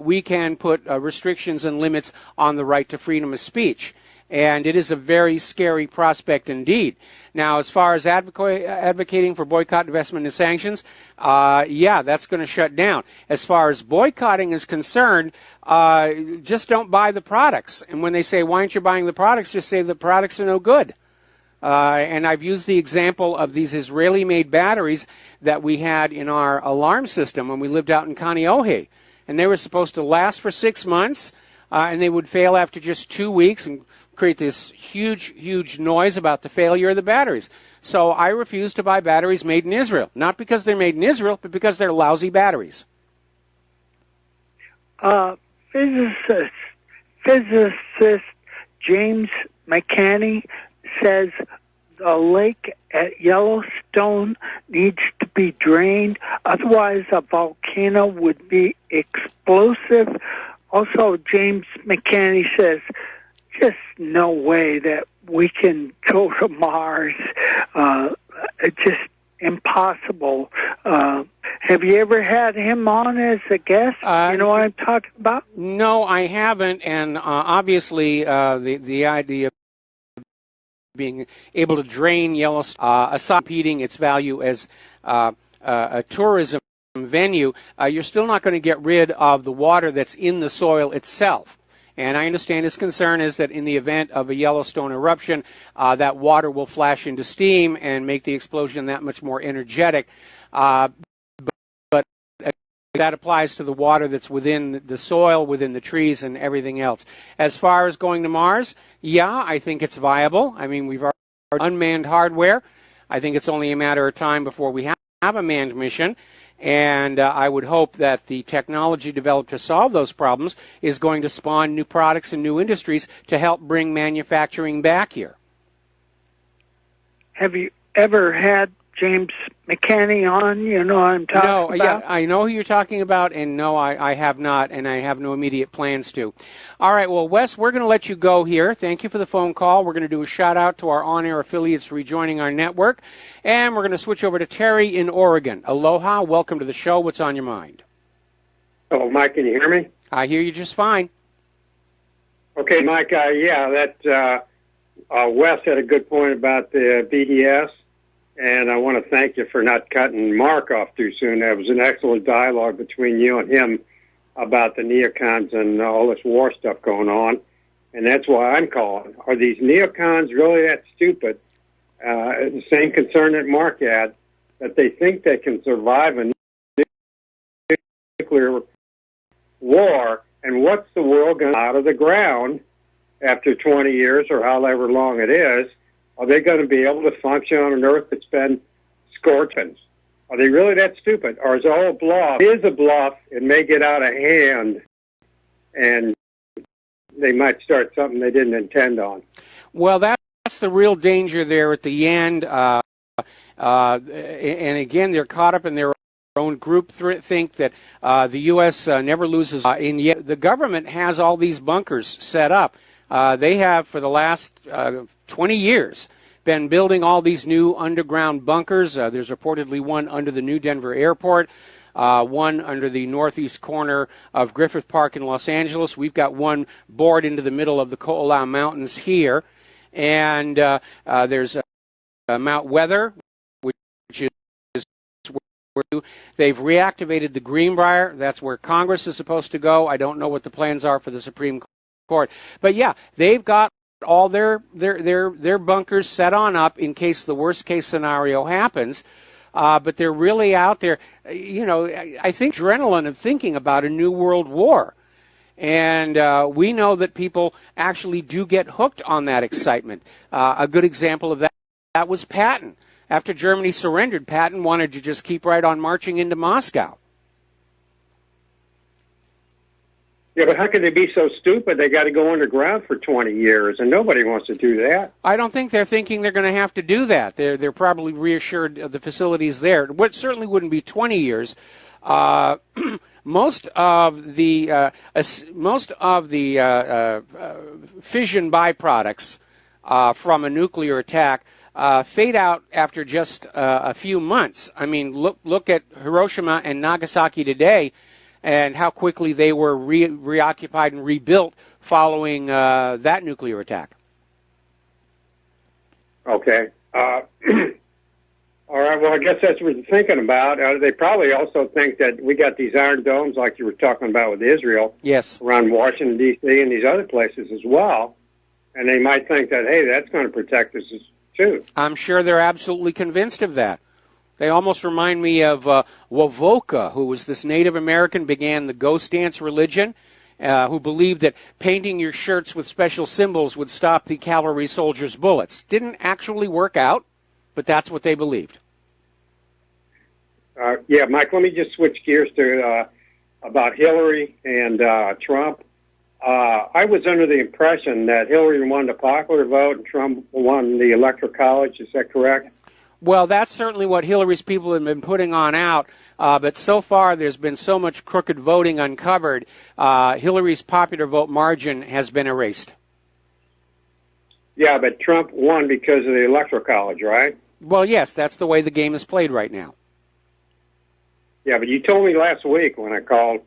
we can put restrictions and limits on the right to freedom of speech. And it is a very scary prospect indeed. Now, as far as advocating for boycott, divestment, and sanctions, that's going to shut down. As far as boycotting is concerned, just don't buy the products. And when they say, why aren't you buying the products, just say the products are no good. And I've used the example of these Israeli-made batteries that we had in our alarm system when we lived out in Kaonohi. And they were supposed to last for 6 months, and they would fail after just 2 weeks and create this huge noise about the failure of the batteries. So I refuse to buy batteries made in Israel, not because they're made in Israel, but because they're lousy batteries. Physicist James McCanney says the lake at Yellowstone needs to be drained, otherwise a volcano would be explosive. Also, James McCanney says just no way that we can go to Mars. It's just impossible. Have you ever had him on as a guest? You know what I'm talking about? No, I haven't. And obviously, the idea being able to drain Yellowstone, aside competing its value as a tourism venue, you're still not going to get rid of the water that's in the soil itself. And I understand his concern is that in the event of a Yellowstone eruption, that water will flash into steam and make the explosion that much more energetic. But that applies to the water that's within the soil, within the trees, and everything else. As far as going to Mars, yeah, I think it's viable. I mean, we've already unmanned hardware. I think it's only a matter of time before we have a manned mission. And I would hope that the technology developed to solve those problems is going to spawn new products and new industries to help bring manufacturing back here. Have you ever had James McCanney on? You know what I'm talking about? No, yeah, I know who you're talking about, and no, I have not, and I have no immediate plans to. All right, well, Wes, we're going to let you go here. Thank you for the phone call. We're going to do a shout-out to our on-air affiliates rejoining our network, and we're going to switch over to Terry in Oregon. Aloha, welcome to the show. What's on your mind? Oh, Mike, can you hear me? I hear you just fine. Okay, Mike, Wes had a good point about the BDS. And I want to thank you for not cutting Mark off too soon. There was an excellent dialogue between you and him about the neocons and all this war stuff going on. And that's why I'm calling. Are these neocons really that stupid? The same concern that Mark had, that they think they can survive a nuclear war. And what's the world going to out of the ground after 20 years or however long it is? Are they going to be able to function on an Earth that's been scorched? Are they really that stupid? Or is it all a bluff? It is a bluff. It may get out of hand, and they might start something they didn't intend on. Well, that's the real danger there at the end. And again, they're caught up in their own group think that the U.S. Never loses. And yet the government has all these bunkers set up. They have, for the last 20 years, been building all these new underground bunkers. There's reportedly one under the new Denver airport, one under the northeast corner of Griffith Park in Los Angeles. We've got one bored into the middle of the Ko'olau Mountains here. And there's Mount Weather, which is where they've reactivated the Greenbrier. That's where Congress is supposed to go. I don't know what the plans are for the Supreme Court. But yeah, they've got all their bunkers set on up in case the worst case scenario happens. But they're really out there, you know, I think adrenaline of thinking about a new world war. And we know that people actually do get hooked on that excitement. A good example of that was Patton. After Germany surrendered, Patton wanted to just keep right on marching into Moscow. Yeah, but how can they be so stupid? They got to go underground for 20 years, and nobody wants to do that. I don't think they're thinking they're going to have to do that. They're probably reassured of the facilities there. What certainly wouldn't be 20 years. Most of the fission byproducts from a nuclear attack fade out after just a few months. I mean, look at Hiroshima and Nagasaki today, and how quickly they were reoccupied and rebuilt following that nuclear attack. Okay. All right, well, I guess that's what they're thinking about. They probably also think that we got these iron domes like you were talking about with Israel. Yes. Around Washington, D.C. and these other places as well. And they might think that, hey, that's going to protect us too. I'm sure they're absolutely convinced of that. They almost remind me of Wovoka, who was this Native American, began the ghost dance religion, who believed that painting your shirts with special symbols would stop the cavalry soldiers' bullets. Didn't actually work out, but that's what they believed. Yeah, Mike, let me just switch gears to about Hillary and Trump. I was under the impression that Hillary won the popular vote and Trump won the Electoral College. Is that correct? Well, that's certainly what Hillary's people have been putting on out, but so far there's been so much crooked voting uncovered, Hillary's popular vote margin has been erased. Yeah, but Trump won because of the Electoral College, right? Well, yes, that's the way the game is played right now. Yeah, but you told me last week when I called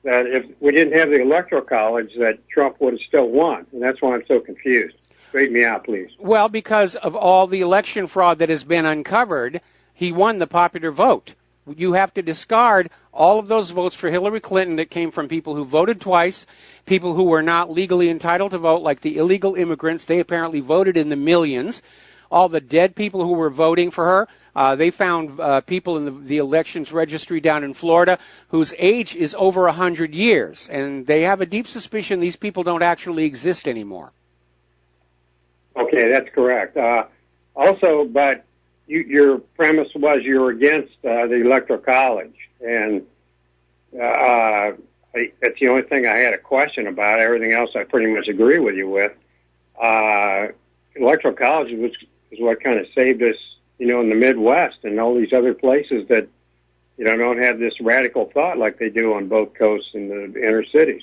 that if we didn't have the Electoral College, that Trump would have still won, and that's why I'm so confused. Straighten me out, please. Well, because of all the election fraud that has been uncovered, he won the popular vote. You have to discard all of those votes for Hillary Clinton that came from people who voted twice, people who were not legally entitled to vote, like the illegal immigrants. They apparently voted in the millions. All the dead people who were voting for her, they found people in the elections registry down in Florida whose age is over 100 years, and they have a deep suspicion these people don't actually exist anymore. Okay, that's correct. Also, but your premise was you were against the Electoral College, and that's the only thing I had a question about. Everything else I pretty much agree with you with. Electoral College is what kind of saved us, in the Midwest and all these other places that, don't have this radical thought like they do on both coasts and the inner cities.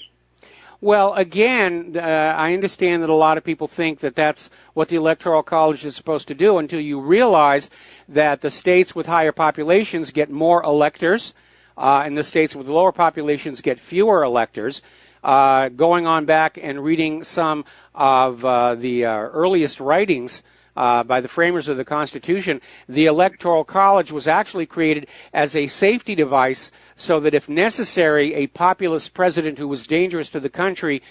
Well, again, I understand that a lot of people think that that's what the Electoral College is supposed to do until you realize that the states with higher populations get more electors, and the states with lower populations get fewer electors. Going on back and reading some of the earliest writings by the framers of the Constitution, the Electoral College was actually created as a safety device so that if necessary, a populist president who was dangerous to the country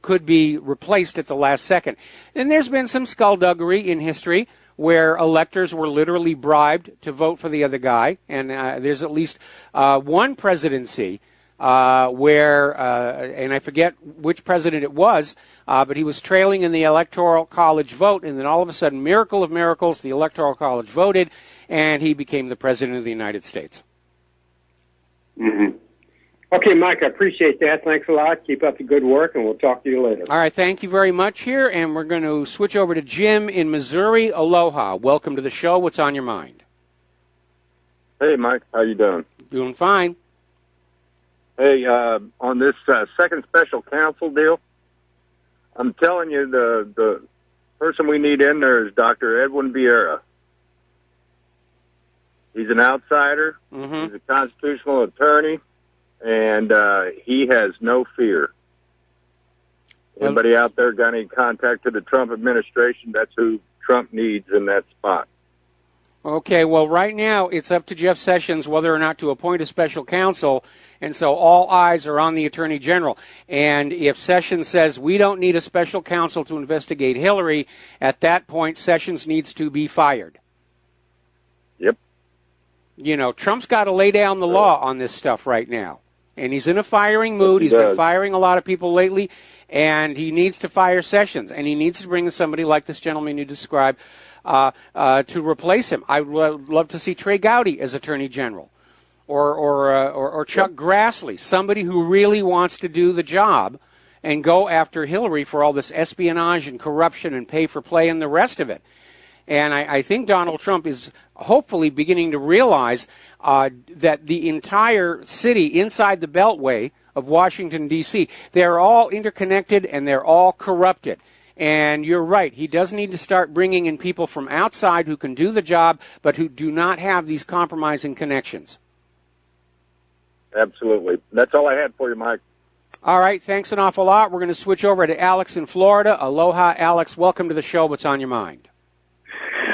could be replaced at the last second. And there's been some skullduggery in history where electors were literally bribed to vote for the other guy, and there's at least one presidency where, and I forget which president it was, but he was trailing in the Electoral College vote, and then all of a sudden, miracle of miracles, the Electoral College voted, and he became the president of the United States. Mm-hmm. Okay, Mike, I appreciate that. Thanks a lot. Keep up the good work, and we'll talk to you later. All right, thank you very much here, and we're going to switch over to Jim in Missouri. Aloha. Welcome to the show. What's on your mind? Hey, Mike. How you doing? Doing fine. Hey, on this second special counsel deal, I'm telling you, the person we need in there is Dr. Edwin Vieira. He's an outsider. Mm-hmm. He's a constitutional attorney, and he has no fear. Anybody out there got any contact to the Trump administration? That's who Trump needs in that spot. Okay, well, right now it's up to Jeff Sessions whether or not to appoint a special counsel, and so all eyes are on the Attorney General. And if Sessions says we don't need a special counsel to investigate Hillary, at that point Sessions needs to be fired. Yep. Trump's got to lay down the law on this stuff right now. And he's in a firing mood. He's been firing a lot of people lately, and he needs to fire Sessions, and he needs to bring in somebody like this gentleman you described to replace him. I would love to see Trey Gowdy as Attorney General, or Chuck Grassley, somebody who really wants to do the job and go after Hillary for all this espionage and corruption and pay for play and the rest of it. And I think Donald Trump is hopefully beginning to realize that the entire city inside the Beltway of Washington, D.C., they're all interconnected and they're all corrupted. And you're right, he does need to start bringing in people from outside who can do the job, but who do not have these compromising connections. Absolutely. That's all I had for you, Mike. All right, thanks an awful lot. We're going to switch over to Alex in Florida. Aloha, Alex. Welcome to the show. What's on your mind?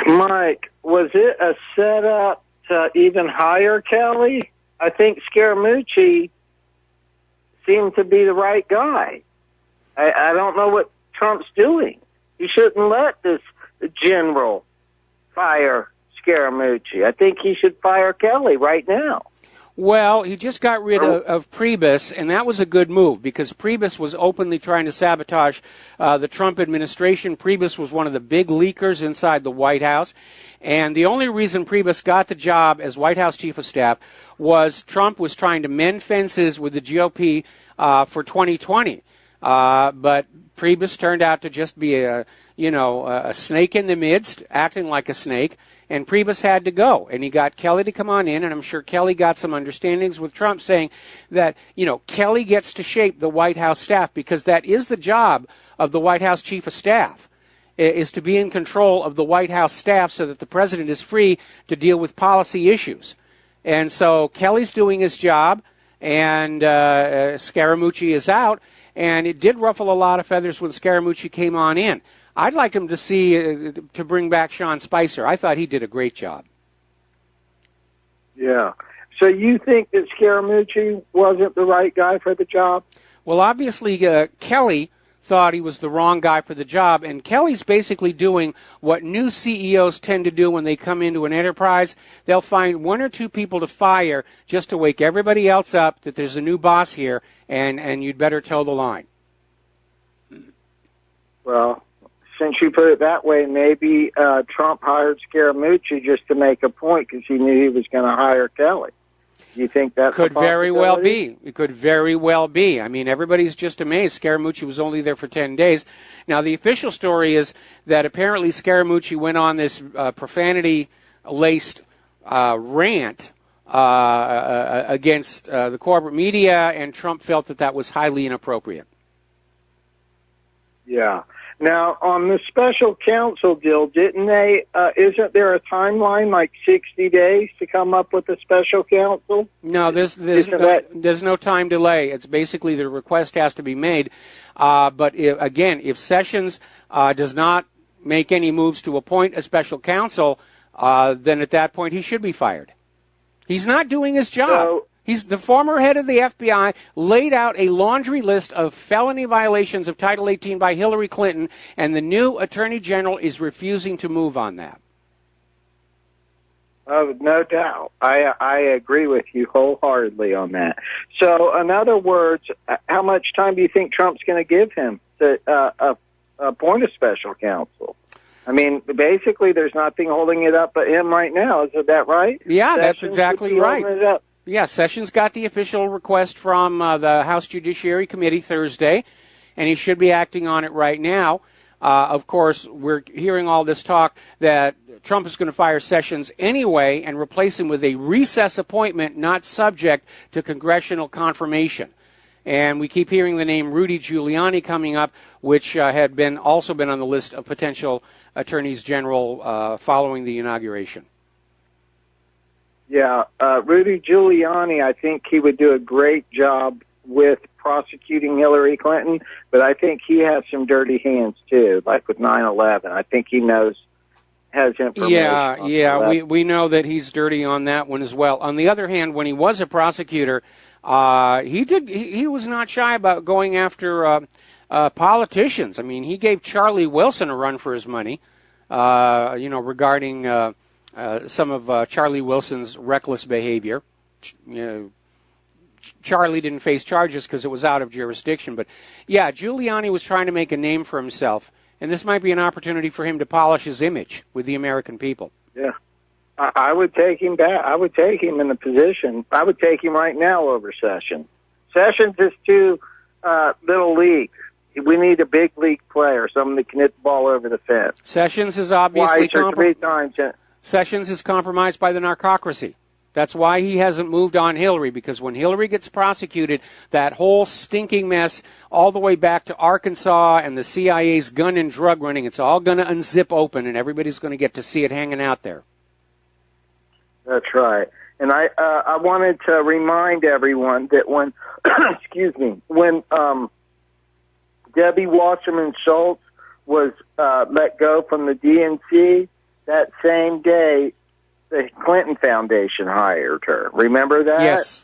Mike, was it a setup to even hire Kelly? I think Scaramucci seemed to be the right guy. I don't know what Trump's doing. He shouldn't let this general fire Scaramucci. I think he should fire Kelly right now. Well, he just got rid of Priebus, and that was a good move because Priebus was openly trying to sabotage the Trump administration. Priebus was one of the big leakers inside the White House, and the only reason Priebus got the job as White House Chief of Staff was Trump was trying to mend fences with the GOP for 2020. But Priebus turned out to just be a snake in the midst, acting like a snake. And Priebus had to go, and he got Kelly to come on in, and I'm sure Kelly got some understandings with Trump saying that, Kelly gets to shape the White House staff because that is the job of the White House Chief of Staff, is to be in control of the White House staff so that the president is free to deal with policy issues. And so Kelly's doing his job, and Scaramucci is out, and it did ruffle a lot of feathers when Scaramucci came on in. I'd like him to see to bring back Sean Spicer. I thought he did a great job. Yeah. So you think that Scaramucci wasn't the right guy for the job? Well, obviously, Kelly thought he was the wrong guy for the job, and Kelly's basically doing what new CEOs tend to do when they come into an enterprise. They'll find one or two people to fire just to wake everybody else up that there's a new boss here, and you'd better toe the line. Well, since you put it that way, maybe Trump hired Scaramucci just to make a point because he knew he was going to hire Kelly. You think that could very well be? It could very well be. I mean, everybody's just amazed. Scaramucci was only there for 10 days. Now, the official story is that apparently Scaramucci went on this profanity-laced rant against the corporate media, and Trump felt that that was highly inappropriate. Yeah. Now, on the special counsel deal, didn't they, isn't there a timeline, like 60 days to come up with a special counsel? No, there's no time delay. It's basically the request has to be made. But if Sessions does not make any moves to appoint a special counsel, then at that point he should be fired. He's not doing his job. He's the former head of the FBI, laid out a laundry list of felony violations of Title 18 by Hillary Clinton, and the new Attorney General is refusing to move on that. Oh, no doubt. I agree with you wholeheartedly on that. So, in other words, how much time do you think Trump's going to give him to appoint a special counsel? I mean, basically, there's nothing holding it up but him right now. Is that right? Yeah, that's exactly right. Yeah, Sessions got the official request from the House Judiciary Committee Thursday, and he should be acting on it right now. Of course, we're hearing all this talk that Trump is going to fire Sessions anyway and replace him with a recess appointment not subject to congressional confirmation. And we keep hearing the name Rudy Giuliani coming up, which had also been on the list of potential attorneys general following the inauguration. Yeah, Rudy Giuliani, I think he would do a great job with prosecuting Hillary Clinton, but I think he has some dirty hands too, like with 9/11. I think he has information. Yeah, we know that he's dirty on that one as well. On the other hand, when he was a prosecutor, he was not shy about going after politicians. I mean, he gave Charlie Wilson a run for his money, regarding some of Charlie Wilson's reckless behavior. Charlie didn't face charges because it was out of jurisdiction. But, yeah, Giuliani was trying to make a name for himself, and this might be an opportunity for him to polish his image with the American people. Yeah. I would take him back. I would take him in the position. I would take him right now over Sessions. Sessions is too little league. We need a big league player, someone that can hit the ball over the fence. Sessions is obviously Sessions is compromised by the narcocracy. That's why he hasn't moved on Hillary, because when Hillary gets prosecuted, that whole stinking mess all the way back to Arkansas and the CIA's gun and drug running, it's all going to unzip open and everybody's going to get to see it hanging out there. That's right. And I wanted to remind everyone that when, when Debbie Wasserman Schultz was let go from the DNC, that same day, the Clinton Foundation hired her. Remember that? Yes.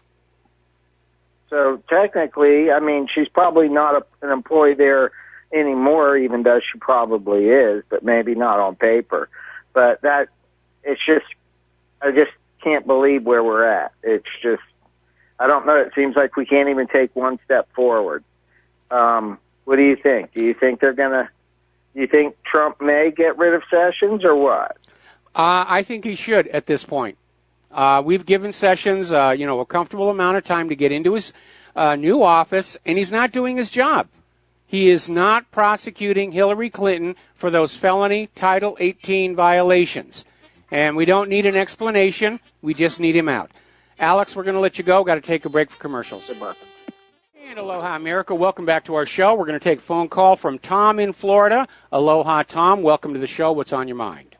So technically, I mean, she's probably not an employee there anymore, even though she probably is, but maybe not on paper. But I just can't believe where we're at. It's just, I don't know. It seems like we can't even take one step forward. What do you think? Do you think do you think Trump may get rid of Sessions or what? I think he should at this point. We've given Sessions, a comfortable amount of time to get into his new office, and he's not doing his job. He is not prosecuting Hillary Clinton for those felony Title 18 violations. And we don't need an explanation. We just need him out. Alex, we're going to let you go. Got to take a break for commercials. Good luck. And aloha, America. Welcome back to our show. We're going to take a phone call from Tom in Florida. Aloha, Tom. Welcome to the show. What's on your mind?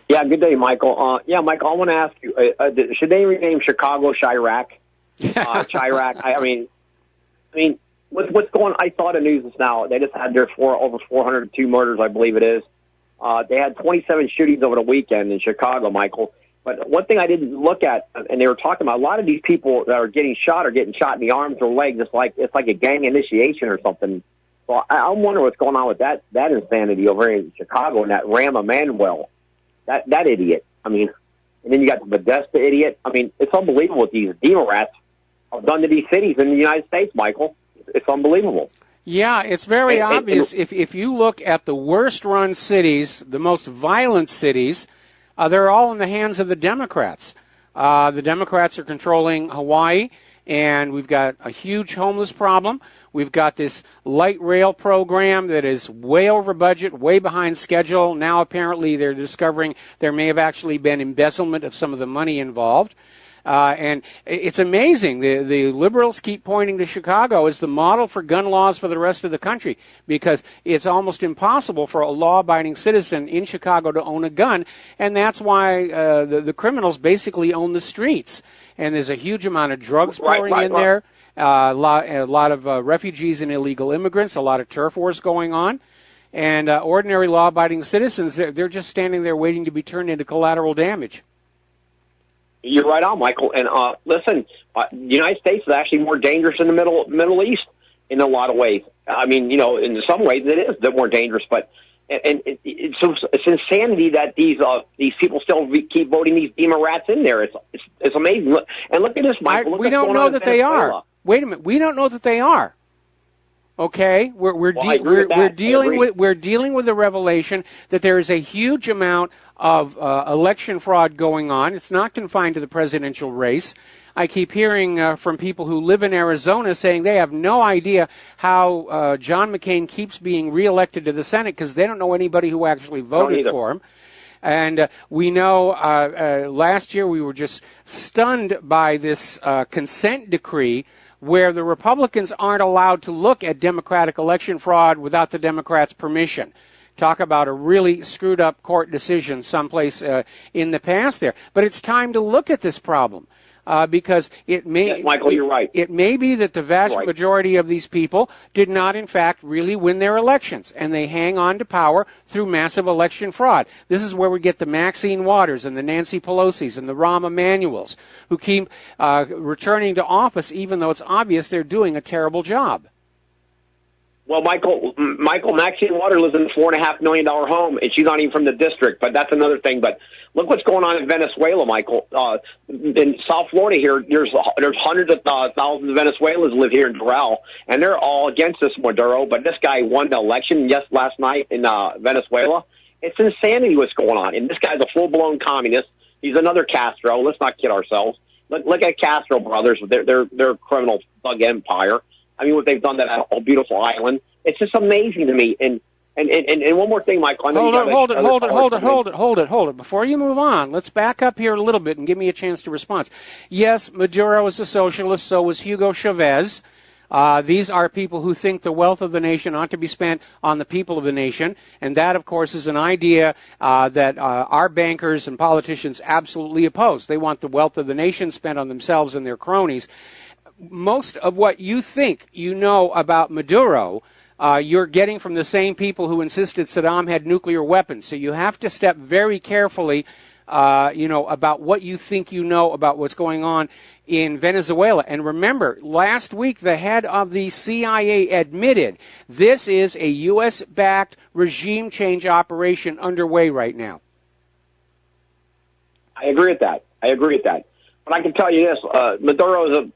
Yeah, good day, Michael. Michael, I want to ask you, should they rename Chicago Chirac? Chirac. I mean, what's going? I saw the news just now. They just had their over 402 murders, I believe it is. They had 27 shootings over the weekend in Chicago, Michael. But one thing I didn't look at, and they were talking about, a lot of these people that are getting shot in the arms or legs. It's like a gang initiation or something. So I'm wondering what's going on with that insanity over here in Chicago and that Ram Emanuel, that idiot. I mean, and then you got the Podesta idiot. I mean, it's unbelievable what these Democrats have done to these cities in the United States, Michael. It's unbelievable. Yeah, it's very obvious. If you look at the worst-run cities, the most violent cities, they're all in the hands of the Democrats. The Democrats are controlling Hawaii, and we've got a huge homeless problem. We've got this light rail program that is way over budget, way behind schedule. Now apparently they're discovering there may have actually been embezzlement of some of the money involved. And it's amazing. The liberals keep pointing to Chicago as the model for gun laws for the rest of the country, because it's almost impossible for a law-abiding citizen in Chicago to own a gun, and that's why the criminals basically own the streets. And there's a huge amount of drugs pouring in there, a lot of refugees and illegal immigrants, a lot of turf wars going on. And ordinary law-abiding citizens, they're just standing there waiting to be turned into collateral damage. You're right on, Michael. And listen, the United States is actually more dangerous in the Middle East in a lot of ways. I mean, you know, in some ways it is. They're more dangerous, but it's insanity that these people still keep voting these Democrats in there. It's amazing. And look at this, Michael. We don't know that they are. Wait a minute. We don't know that they are. Okay, we're dealing with the revelation that there is a huge amount of election fraud going on. It's not confined to the presidential race. I keep hearing from people who live in Arizona saying they have no idea how John McCain keeps being reelected to the Senate because they don't know anybody who actually voted for him. And we know last year we were just stunned by this consent decree where the Republicans aren't allowed to look at Democratic election fraud without the Democrats' permission. Talk about a really screwed up court decision someplace in the past there. But it's time to look at this problem. Because it may, Michael, you're right. It may be that the vast majority of these people did not, in fact, really win their elections, and they hang on to power through massive election fraud. This is where we get the Maxine Waters and the Nancy Pelosi's and the Rahm Emanuels, who keep returning to office, even though it's obvious they're doing a terrible job. Well, Michael, Maxine Waters lives in a $4.5 million home, and she's not even from the district. But that's another thing. But look what's going on in Venezuela, Michael. In South Florida here, there's hundreds of thousands of Venezuelans live here in Doral, and they're all against this Maduro. But this guy won the election last night in Venezuela. It's insanity what's going on. And this guy's a full-blown communist. He's another Castro. Let's not kid ourselves. Look at Castro brothers. They're criminal thug empire. I mean, what they've done to that whole beautiful island. It's just amazing to me. And one more thing, Michael. Hold it. Before you move on, let's back up here a little bit and give me a chance to respond. Yes, Maduro is a socialist, so was Hugo Chavez. These are people who think the wealth of the nation ought to be spent on the people of the nation. And that, of course, is an idea that our bankers and politicians absolutely oppose. They want the wealth of the nation spent on themselves and their cronies. Most of what you think you know about Maduro, you're getting from the same people who insisted Saddam had nuclear weapons. So you have to step very carefully, about what you think you know about what's going on in Venezuela. And remember, last week the head of the CIA admitted this is a U.S.-backed regime change operation underway right now. I agree with that. But I can tell you this: Maduro's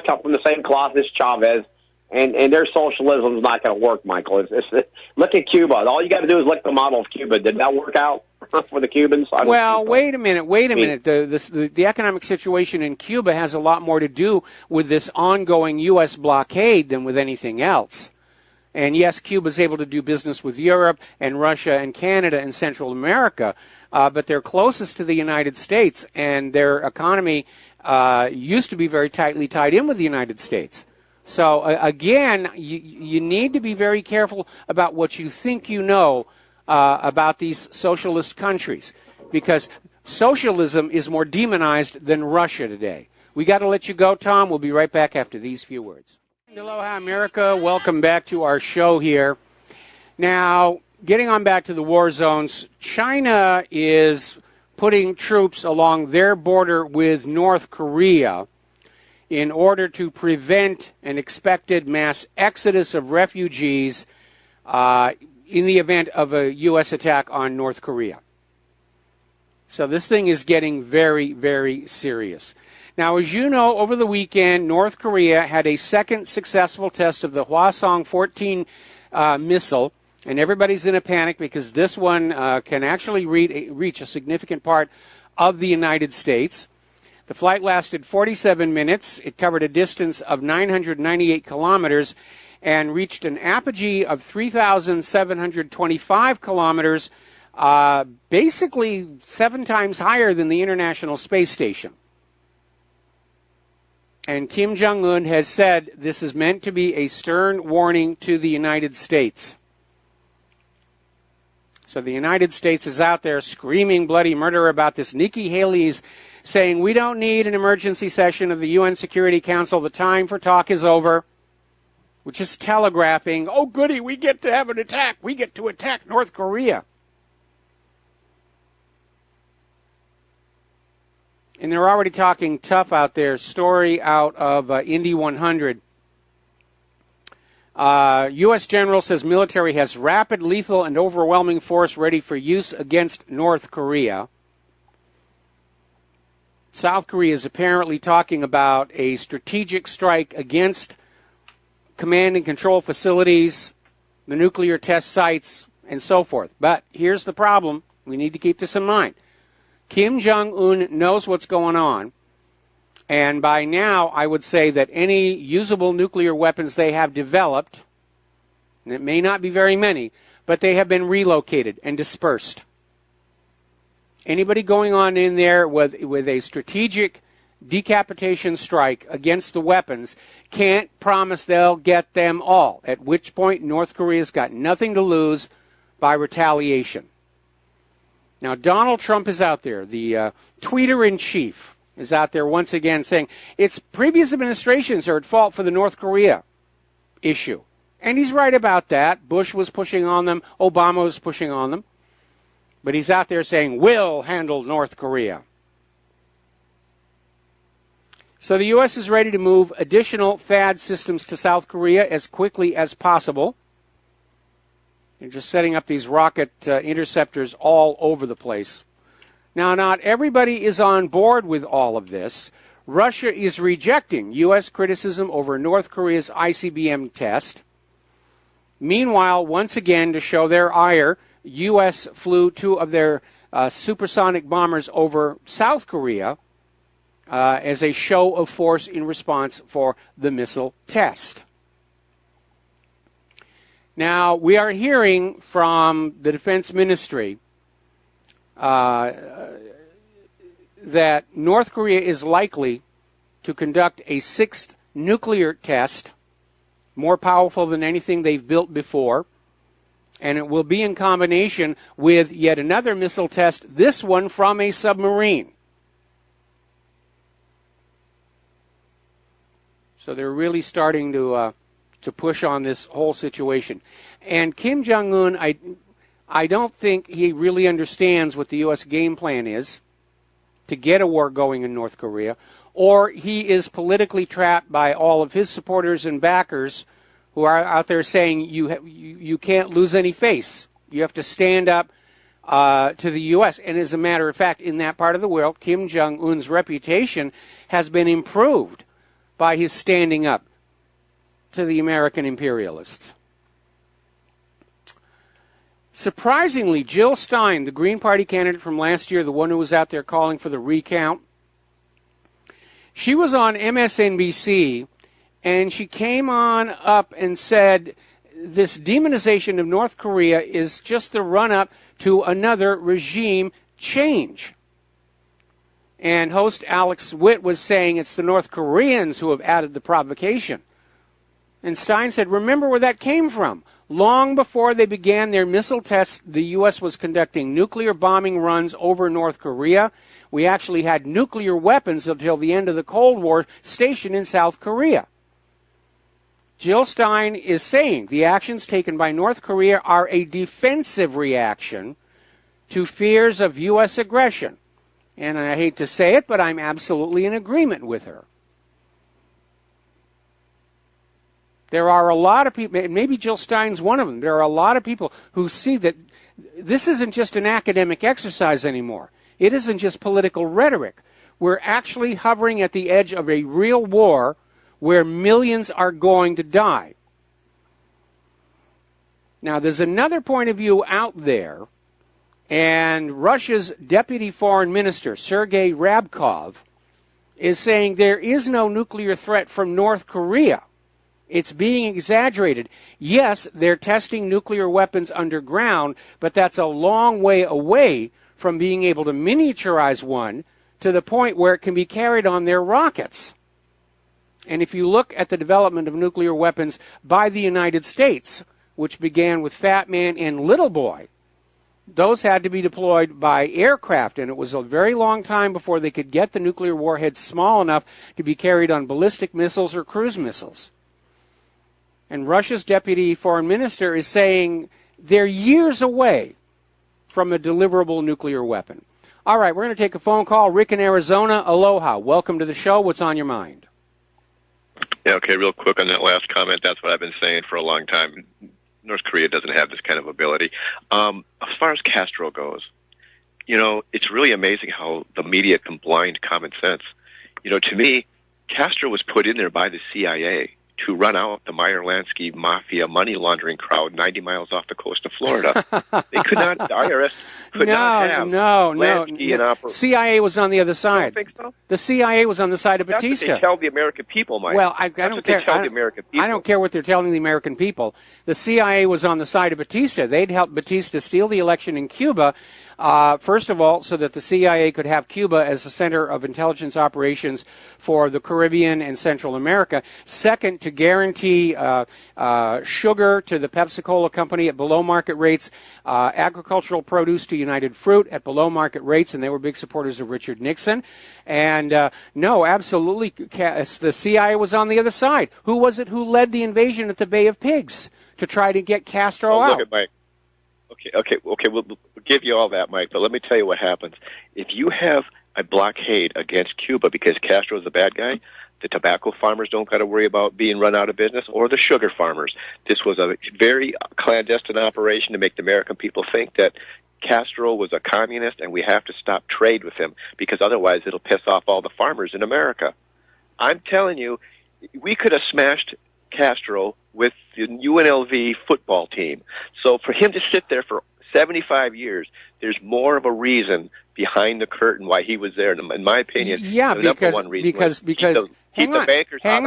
cut from the same cloth as Chavez, and their socialism is not going to work, Michael. Look at Cuba. All you got to do is look at the model of Cuba. Did that work out for the Cubans? Well, wait a minute. The economic situation in Cuba has a lot more to do with this ongoing U.S. blockade than with anything else. And yes, Cuba's able to do business with Europe and Russia and Canada and Central America, but they're closest to the United States, and their economy used to be very tightly tied in with the United States. So, again, you need to be very careful about what you think you know about these socialist countries, because socialism is more demonized than Russia today. We got to let you go, Tom. We'll be right back after these few words. Aloha, America. Welcome back to our show here. Now, getting on back to the war zones, China is putting troops along their border with North Korea in order to prevent an expected mass exodus of refugees in the event of a U.S. attack on North Korea. So this thing is getting very, very serious. Now, as you know, over the weekend, North Korea had a second successful test of the Hwasong-14 missile, and everybody's in a panic because this one can actually reach a significant part of the United States. The flight lasted 47 minutes. It covered a distance of 998 kilometers and reached an apogee of 3,725 kilometers, basically 7 times higher than the International Space Station. And Kim Jong-un has said this is meant to be a stern warning to the United States. So the United States is out there screaming bloody murder about this. Nikki Haley is saying we don't need an emergency session of the UN Security Council. The time for talk is over. Which is telegraphing, oh goody, we get to have an attack. We get to attack North Korea. And they're already talking tough out there. Story out of Indy 100. U.S. general says military has rapid, lethal, and overwhelming force ready for use against North Korea. South Korea is apparently talking about a strategic strike against command and control facilities, the nuclear test sites, and so forth. But here's the problem. We need to keep this in mind. Kim Jong-un knows what's going on, and by now I would say that any usable nuclear weapons they have developed, and it may not be very many, but they have been relocated and dispersed. Anybody going on in there with a strategic decapitation strike against the weapons can't promise they'll get them all, at which point North Korea's got nothing to lose by retaliation. Now, Donald Trump is out there. The tweeter-in-chief is out there once again saying it's previous administrations are at fault for the North Korea issue. And he's right about that. Bush was pushing on them. Obama was pushing on them. But he's out there saying, we'll handle North Korea. So the U.S. is ready to move additional THAAD systems to South Korea as quickly as possible. They're just setting up these rocket interceptors all over the place. Now, not everybody is on board with all of this. Russia is rejecting U.S. criticism over North Korea's ICBM test. Meanwhile, once again, to show their ire, U.S. flew 2 of their supersonic bombers over South Korea as a show of force in response for the missile test. Now, we are hearing from the Defense Ministry that North Korea is likely to conduct a 6th nuclear test, more powerful than anything they've built before, and it will be in combination with yet another missile test, this one from a submarine. So they're really starting to push on this whole situation. And Kim Jong-un, I don't think he really understands what the U.S. game plan is to get a war going in North Korea, or he is politically trapped by all of his supporters and backers who are out there saying you can't lose any face. You have to stand up to the U.S. And as a matter of fact, in that part of the world, Kim Jong-un's reputation has been improved by his standing up to the American imperialists. Surprisingly, Jill Stein, the Green Party candidate from last year, the one who was out there calling for the recount, she was on MSNBC, and she came on up and said this demonization of North Korea is just the run-up to another regime change. And host Alex Witt was saying it's the North Koreans who have added the provocation. And Stein said, remember where that came from. Long before they began their missile tests, the U.S. was conducting nuclear bombing runs over North Korea. We actually had nuclear weapons until the end of the Cold War stationed in South Korea. Jill Stein is saying the actions taken by North Korea are a defensive reaction to fears of U.S. aggression. And I hate to say it, but I'm absolutely in agreement with her. There are a lot of people, maybe Jill Stein's one of them, there are a lot of people who see that this isn't just an academic exercise anymore. It isn't just political rhetoric. We're actually hovering at the edge of a real war where millions are going to die. Now, there's another point of view out there, and Russia's deputy foreign minister, Sergei Ryabkov, is saying there is no nuclear threat from North Korea. It's being exaggerated. Yes, they're testing nuclear weapons underground, but that's a long way away from being able to miniaturize one to the point where it can be carried on their rockets. And if you look at the development of nuclear weapons by the United States, which began with Fat Man and Little Boy, those had to be deployed by aircraft, and it was a very long time before they could get the nuclear warheads small enough to be carried on ballistic missiles or cruise missiles. And Russia's deputy foreign minister is saying they're years away from a deliverable nuclear weapon. All right, we're going to take a phone call. Rick in Arizona, aloha. Welcome to the show. What's on your mind? Yeah, okay, real quick on that last comment. That's what I've been saying for a long time. North Korea doesn't have this kind of ability. As far as Castro goes, it's really amazing how the media can blind common sense. To me, Castro was put in there by the CIA to run out the Meyer Lansky mafia money laundering crowd 90 miles off the coast of Florida. They could not, the IRS could not have Lansky in operation. CIA was on the other side. You don't think so? The CIA was on the side of Batista. That's what they tell the American people, Mike. Well, I don't care. I don't care what they're telling the American people. The CIA was on the side of Batista. They'd helped Batista steal the election in Cuba, first of all, so that the CIA could have Cuba as the center of intelligence operations for the Caribbean and Central America. Second, to guarantee sugar to the Pepsi-Cola company at below market rates, agricultural produce to United Fruit at below market rates, and they were big supporters of Richard Nixon. And no, absolutely, the CIA was on the other side. Who was it who led the invasion at the Bay of Pigs to try to get Castro out? Look at Mike. Okay, we'll give you all that, Mike, but let me tell you what happens. If you have a blockade against Cuba because Castro is the bad guy, the tobacco farmers don't got to worry about being run out of business, or the sugar farmers. This was a very clandestine operation to make the American people think that Castro was a communist and we have to stop trade with him because otherwise it'll piss off all the farmers in America. I'm telling you, we could have smashed Castro with the UNLV football team. So for him to sit there for 75 years, there's more of a reason behind the curtain why he was there. In my opinion, yeah, the number one reason because keep the bankers hang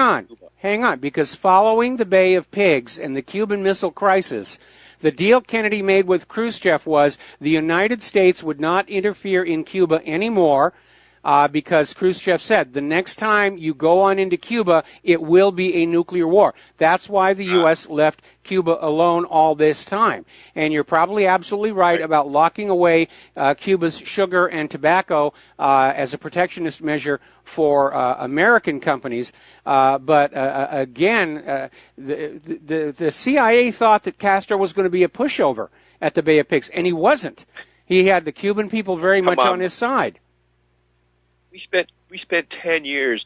on, because following the Bay of Pigs and the Cuban Missile Crisis, the deal Kennedy made with Khrushchev was the United States would not interfere in Cuba anymore. Because Khrushchev said, the next time you go on into Cuba, it will be a nuclear war. That's why the U.S. left Cuba alone all this time. And you're probably absolutely right about locking away Cuba's sugar and tobacco as a protectionist measure for American companies. But again, the CIA thought that Castro was going to be a pushover at the Bay of Pigs, and he wasn't. He had the Cuban people very much on his side. We spent 10 years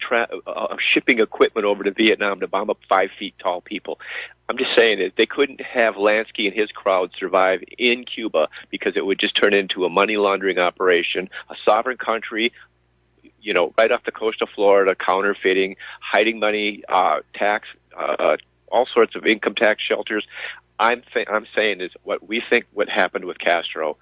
shipping equipment over to Vietnam to bomb up 5 feet tall people. I'm just saying that they couldn't have Lansky and his crowd survive in Cuba because it would just turn into a money laundering operation, a sovereign country, right off the coast of Florida, counterfeiting, hiding money, tax, all sorts of income tax shelters. I'm saying is what we think what happened with Castro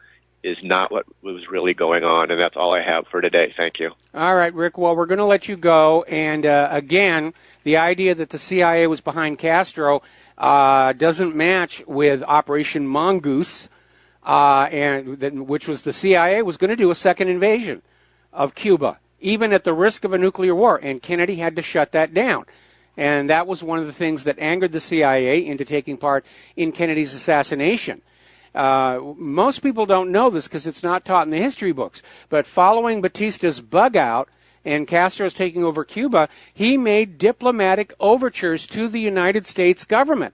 is not what was really going on, and that's all I have for today. Thank you. All right, Rick. Well, we're going to let you go. And again, the idea that the CIA was behind Castro doesn't match with Operation Mongoose, which was the CIA was going to do a second invasion of Cuba, even at the risk of a nuclear war, and Kennedy had to shut that down. And that was one of the things that angered the CIA into taking part in Kennedy's assassination. Most people don't know this because it's not taught in the history books, but following Batista's bug out and Castro's taking over Cuba, he made diplomatic overtures to the United States government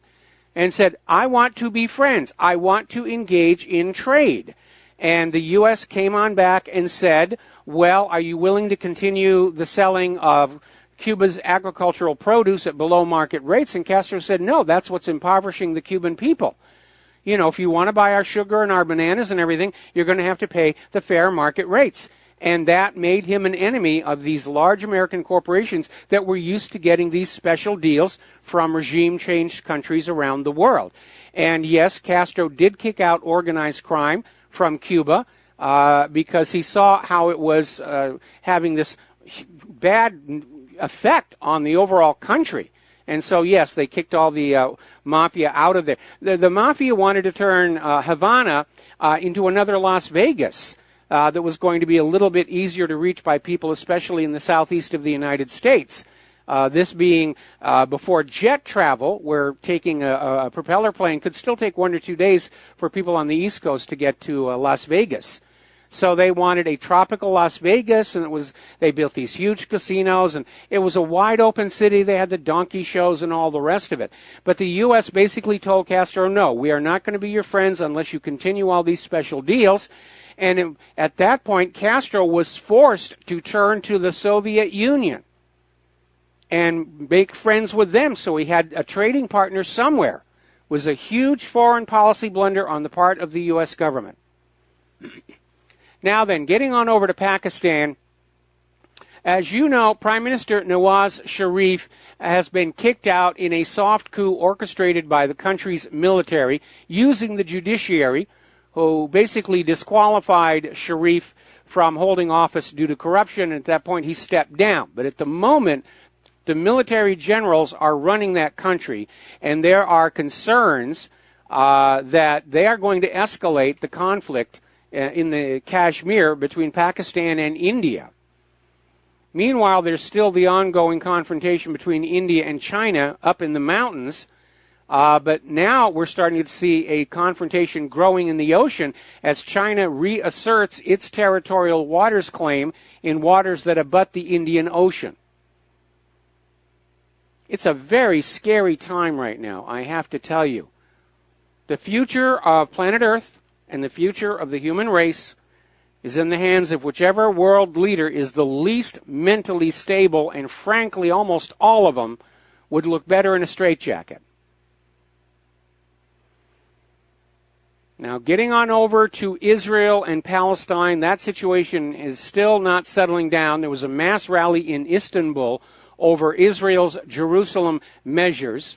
and said, I want to be friends. I want to engage in trade. And the U.S. came on back and said, well, are you willing to continue the selling of Cuba's agricultural produce at below market rates? And Castro said, no, that's what's impoverishing the Cuban people. You know, if you want to buy our sugar and our bananas and everything, you're going to have to pay the fair market rates. And that made him an enemy of these large American corporations that were used to getting these special deals from regime-changed countries around the world. And yes, Castro did kick out organized crime from Cuba because he saw how it was having this bad effect on the overall country. And so, yes, they kicked all the mafia out of there. The mafia wanted to turn Havana into another Las Vegas that was going to be a little bit easier to reach by people, especially in the southeast of the United States. This being before jet travel, where taking a propeller plane could still take 1 or 2 days for people on the East Coast to get to Las Vegas. So they wanted a tropical Las Vegas, and they built these huge casinos, and it was a wide open city. They had the donkey shows and all the rest of it. But the U.S. basically told Castro, no, we are not going to be your friends unless you continue all these special deals. And at that point, Castro was forced to turn to the Soviet Union and make friends with them. So he had a trading partner somewhere. It was a huge foreign policy blunder on the part of the U.S. government. Now then, getting on over to Pakistan, as you know, Prime Minister Nawaz Sharif has been kicked out in a soft coup orchestrated by the country's military using the judiciary, who basically disqualified Sharif from holding office due to corruption. At that point, he stepped down. But at the moment, the military generals are running that country, and there are concerns that they are going to escalate the conflict in the Kashmir between Pakistan and India. Meanwhile, there's still the ongoing confrontation between India and China up in the mountains, but now we're starting to see a confrontation growing in the ocean as China reasserts its territorial waters claim in waters that abut the Indian Ocean. It's a very scary time right now, I have to tell you. The future of planet Earth and the future of the human race is in the hands of whichever world leader is the least mentally stable, and frankly, almost all of them would look better in a straitjacket. Now, getting on over to Israel and Palestine, that situation is still not settling down. There was a mass rally in Istanbul over Israel's Jerusalem measures.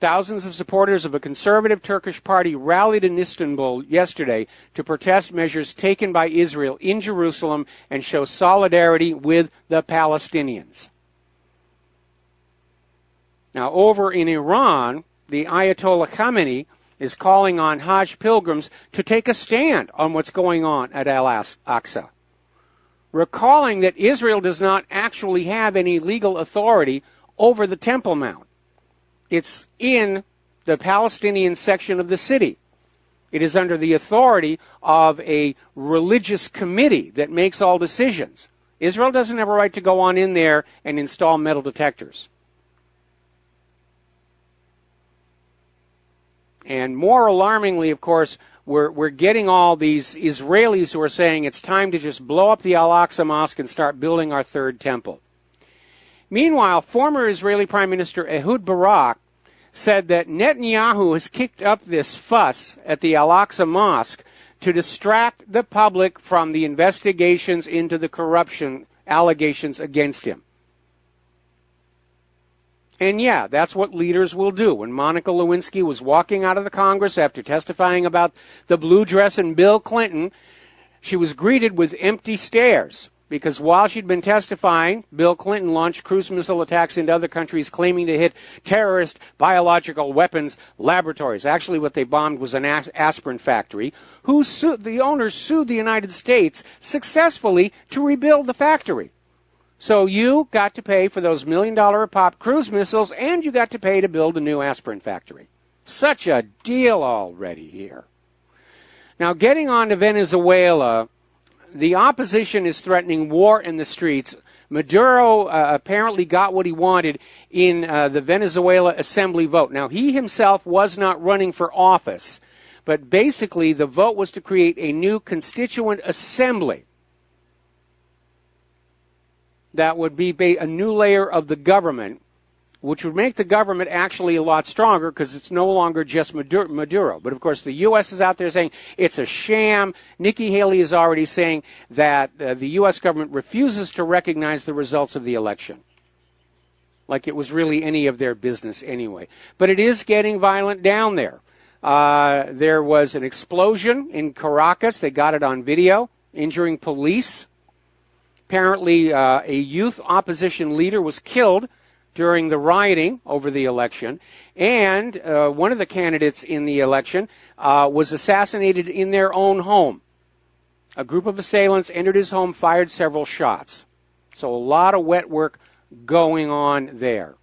Thousands of supporters of a conservative Turkish party rallied in Istanbul yesterday to protest measures taken by Israel in Jerusalem and show solidarity with the Palestinians. Now, over in Iran, the Ayatollah Khamenei is calling on Hajj pilgrims to take a stand on what's going on at Al-Aqsa, recalling that Israel does not actually have any legal authority over the Temple Mount. It's in the Palestinian section of the city. It is under the authority of a religious committee that makes all decisions. Israel doesn't have a right to go on in there and install metal detectors. And more alarmingly, of course, we're getting all these Israelis who are saying it's time to just blow up the Al-Aqsa Mosque and start building our third temple. Meanwhile, former Israeli Prime Minister Ehud Barak said that Netanyahu has kicked up this fuss at the Al-Aqsa Mosque to distract the public from the investigations into the corruption allegations against him. And yeah, that's what leaders will do. When Monica Lewinsky was walking out of the Congress after testifying about the blue dress and Bill Clinton, she was greeted with empty stares. Because while she'd been testifying, Bill Clinton launched cruise missile attacks into other countries claiming to hit terrorist biological weapons laboratories. Actually, what they bombed was an aspirin factory. The owners sued the United States successfully to rebuild the factory. So you got to pay for those $1 million a pop cruise missiles, and you got to pay to build a new aspirin factory. Such a deal already here. Now, getting on to Venezuela, the opposition is threatening war in the streets. Maduro apparently got what he wanted in the Venezuela Assembly vote. Now, he himself was not running for office, but basically the vote was to create a new constituent assembly that would be a new layer of the government, which would make the government actually a lot stronger because it's no longer just Maduro. But, of course, the U.S. is out there saying it's a sham. Nikki Haley is already saying that the U.S. government refuses to recognize the results of the election, like it was really any of their business anyway. But it is getting violent down there. There was an explosion in Caracas. They got it on video, injuring police. Apparently, a youth opposition leader was killed during the rioting over the election, and one of the candidates in the election was assassinated in their own home. A group of assailants entered his home, fired several shots. So a lot of wet work going on there.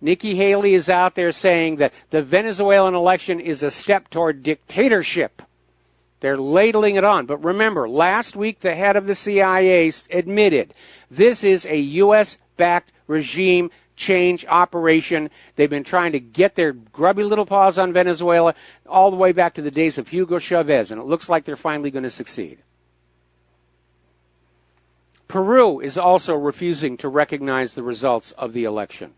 Nikki Haley is out there saying that the Venezuelan election is a step toward dictatorship. They're ladling it on. But remember, last week the head of the CIA admitted this is a U.S.-backed regime change operation. They've been trying to get their grubby little paws on Venezuela all the way back to the days of Hugo Chavez, and it looks like they're finally going to succeed. Peru is also refusing to recognize the results of the election.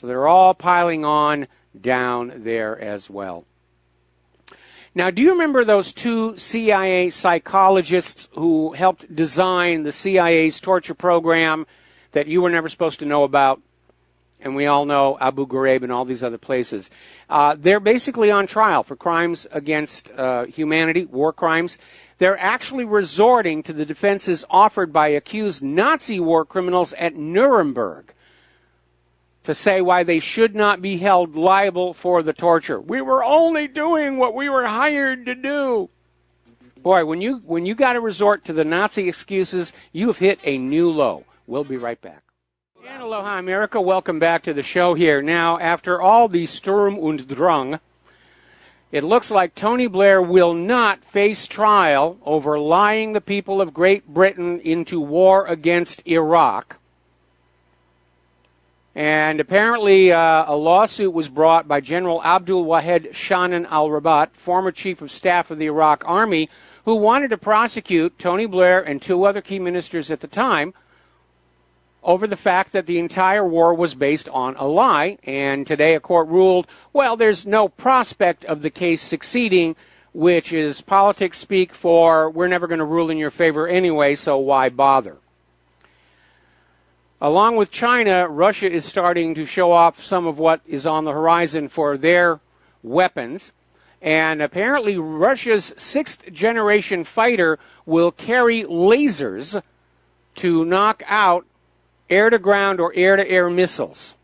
So they're all piling on down there as well. Now, do you remember those two CIA psychologists who helped design the CIA's torture program that you were never supposed to know about? And we all know Abu Ghraib and all these other places. They're basically on trial for crimes against humanity, war crimes. They're actually resorting to the defenses offered by accused Nazi war criminals at Nuremberg to say why they should not be held liable for the torture. We were only doing what we were hired to do. Boy, when you got to resort to the Nazi excuses, you have hit a new low. We'll be right back. And aloha, America. Welcome back to the show here. Now, after all the Sturm und Drang, it looks like Tony Blair will not face trial over lying the people of Great Britain into war against Iraq. And apparently a lawsuit was brought by General Abdul Wahed Shanan al-Rabat, former chief of staff of the Iraq Army, who wanted to prosecute Tony Blair and two other key ministers at the time over the fact that the entire war was based on a lie. And today a court ruled, well, there's no prospect of the case succeeding, which is politics speak for we're never going to rule in your favor anyway, so why bother? Along with China, Russia is starting to show off some of what is on the horizon for their weapons. And apparently Russia's sixth-generation fighter will carry lasers to knock out air-to-ground or air-to-air missiles.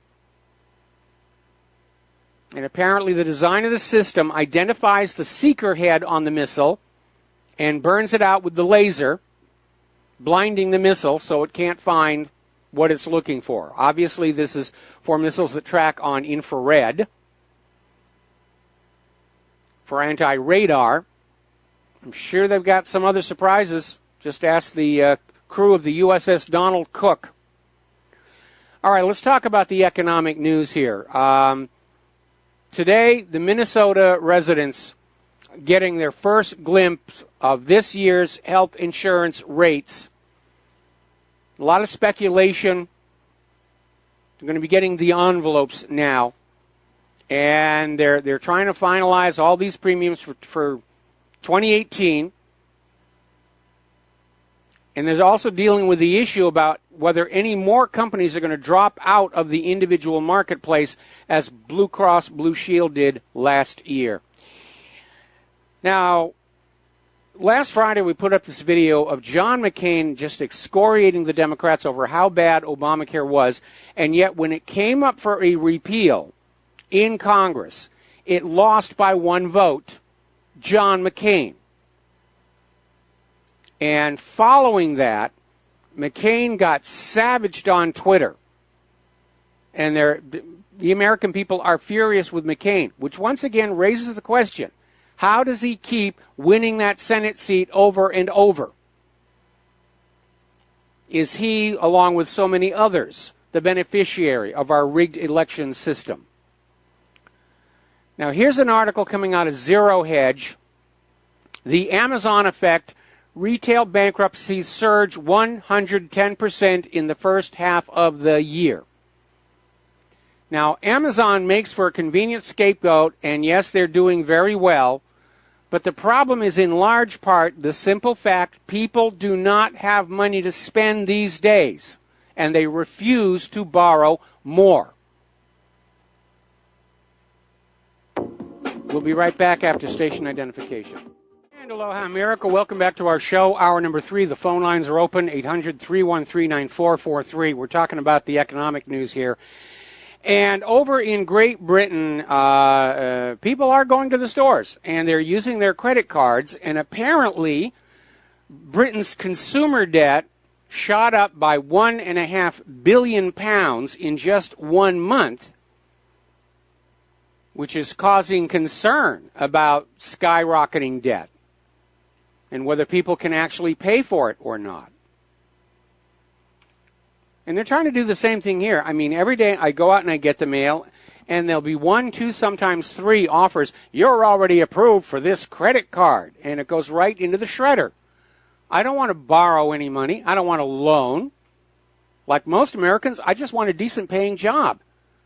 And apparently the design of the system identifies the seeker head on the missile and burns it out with the laser, blinding the missile so it can't find what it's looking for. Obviously, this is for missiles that track on infrared. For anti-radar, I'm sure they've got some other surprises. Just ask the crew of the USS Donald Cook. All right, let's talk about the economic news here. Today, the Minnesota residents getting their first glimpse of this year's health insurance rates. A lot of speculation. They're going to be getting the envelopes now. And they're trying to finalize all these premiums for 2018. And there's also dealing with the issue about whether any more companies are going to drop out of the individual marketplace as Blue Cross Blue Shield did last year. Now, last Friday we put up this video of John McCain just excoriating the Democrats over how bad Obamacare was, and yet when it came up for a repeal in Congress, it lost by one vote, John McCain. And following that, McCain got savaged on Twitter. And the American people are furious with McCain, which once again raises the question, how does he keep winning that Senate seat over and over? is he, along with so many others, the beneficiary of our rigged election system. Now, here's an article coming out of Zero Hedge. The Amazon effect, retail bankruptcies surge 110% in the first half of the year. Now, Amazon makes for a convenient scapegoat, and yes, they're doing very well, but the problem is in large part the simple fact people do not have money to spend these days, and they refuse to borrow more. We'll be right back after station identification. And aloha, America. Welcome back to our show, hour number 3. The phone lines are open, 800-313-9443. We're talking about the economic news here. And over in Great Britain, people are going to the stores, and they're using their credit cards, and apparently Britain's consumer debt shot up by £1.5 billion in just 1 month, which is causing concern about skyrocketing debt and whether people can actually pay for it or not. And they're trying to do the same thing here. I mean, every day I go out and I get the mail, and there'll be 1, 2, sometimes 3 offers. You're already approved for this credit card, and it goes right into the shredder. I don't want to borrow any money. I don't want a loan. Like most Americans, I just want a decent paying job.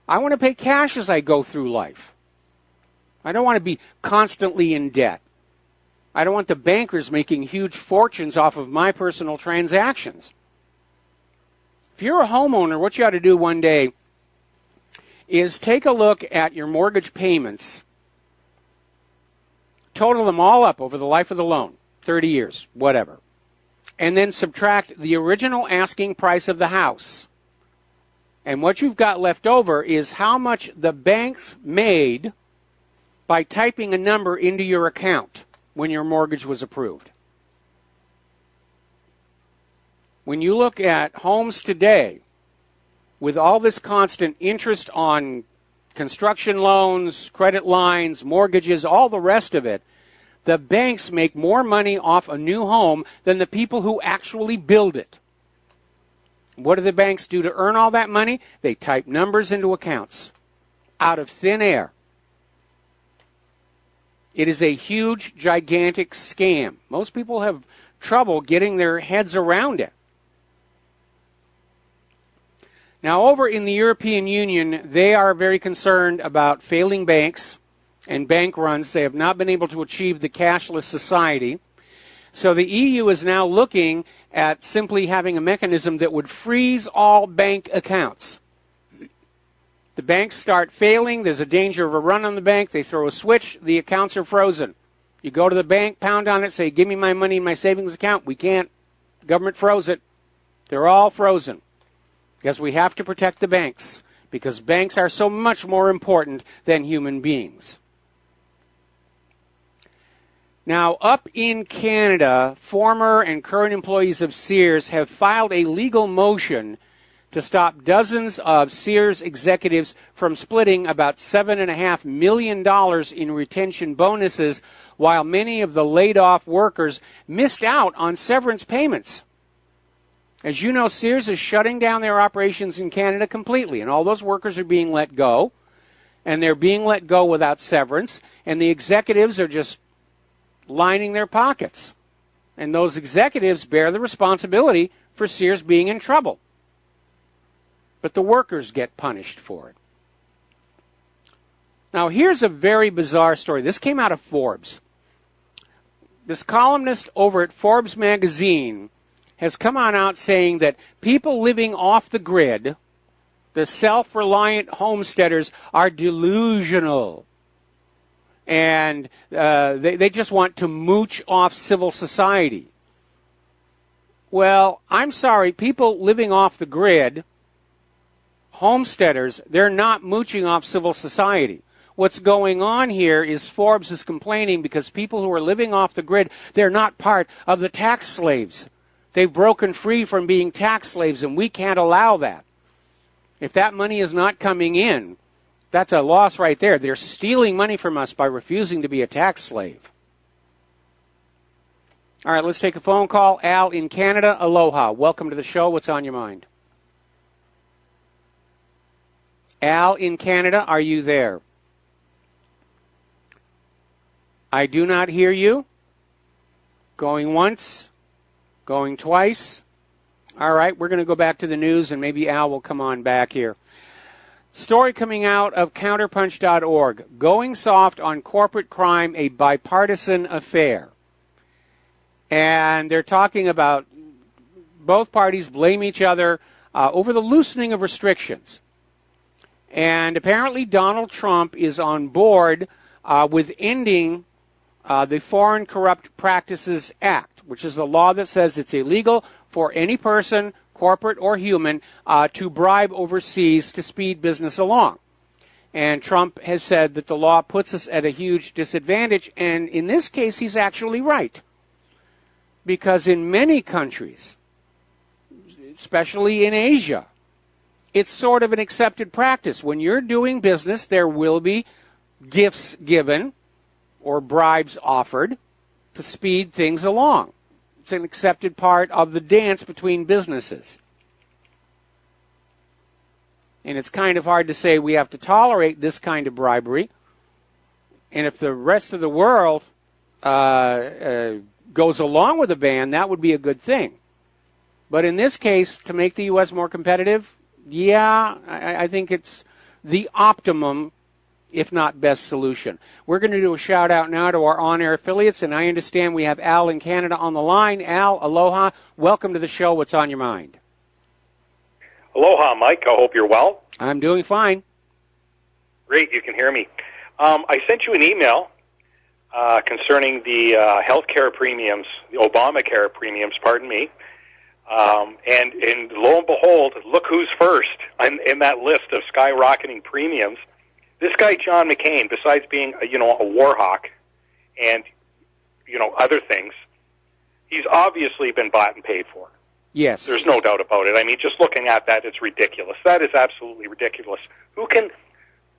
I want to pay cash as I go through life. I don't want to be constantly in debt. I don't want the bankers making huge fortunes off of my personal transactions. If you're a homeowner, what you ought to do one day is take a look at your mortgage payments, total them all up over the life of the loan, 30 years, whatever, and then subtract the original asking price of the house. And what you've got left over is how much the banks made by typing a number into your account when your mortgage was approved. When you look at homes today, with all this constant interest on construction loans, credit lines, mortgages, all the rest of it, the banks make more money off a new home than the people who actually build it. What do the banks do to earn all that money? They type numbers into accounts out of thin air. It is a huge, gigantic scam. Most people have trouble getting their heads around it. Now, over in the European Union, they are very concerned about failing banks and bank runs. They have not been able to achieve the cashless society. So the EU is now looking at simply having a mechanism that would freeze all bank accounts. The banks start failing. There's a danger of a run on the bank. They throw a switch. The accounts are frozen. You go to the bank, pound on it, say, give me my money in my savings account. We can't. The government froze it. They're all frozen. Because we have to protect the banks. Because banks are so much more important than human beings. Now, up in Canada, former and current employees of Sears have filed a legal motion to stop dozens of Sears executives from splitting about $7.5 million in retention bonuses, while many of the laid-off workers missed out on severance payments. As you know, Sears is shutting down their operations in Canada completely, and all those workers are being let go, and they're being let go without severance, and the executives are just lining their pockets. And those executives bear the responsibility for Sears being in trouble. But the workers get punished for it. Now, here's a very bizarre story. This came out of Forbes. This columnist over at Forbes magazine has come on out saying that people living off the grid, the self-reliant homesteaders, are delusional. And they just want to mooch off civil society. Well, I'm sorry, people living off the grid, homesteaders, they're not mooching off civil society. What's going on here is Forbes is complaining because people who are living off the grid, they're not part of the tax slaves. They've broken free from being tax slaves, and we can't allow that. If that money is not coming in, that's a loss right there. They're stealing money from us by refusing to be a tax slave. All right, let's take a phone call. Al in Canada, aloha. Welcome to the show. What's on your mind? Al in Canada, are you there? I do not hear you. Going once, going twice. All right, we're going to go back to the news, and maybe Al will come on back here. Story coming out of counterpunch.org. Going soft on corporate crime, a bipartisan affair. And they're talking about both parties blame each other over the loosening of restrictions. And apparently Donald Trump is on board with ending the Foreign Corrupt Practices Act, which is the law that says it's illegal for any person, corporate or human, to bribe overseas to speed business along. And Trump has said that the law puts us at a huge disadvantage, and in this case he's actually right. Because in many countries, especially in Asia, it's sort of an accepted practice. When you're doing business, there will be gifts given or bribes offered to speed things along. It's an accepted part of the dance between businesses. And it's kind of hard to say we have to tolerate this kind of bribery. And if the rest of the world goes along with a ban, that would be a good thing. But in this case, to make the U.S. more competitive, yeah, I think it's the optimum, if not best solution. We're going to do a shout out now to our on-air affiliates, and I understand we have Al in Canada on the line. Al, aloha. Welcome to the show. What's on your mind? Aloha, Mike. I hope you're well. I'm doing fine. Great, you can hear me. I sent you an email concerning the health care premiums, the Obamacare premiums, pardon me. And lo and behold, look who's first in that list of skyrocketing premiums. This guy, John McCain, besides being, a war hawk and, other things, he's obviously been bought and paid for. Yes. There's no doubt about it. I mean, just looking at that, it's ridiculous. That is absolutely ridiculous. Who can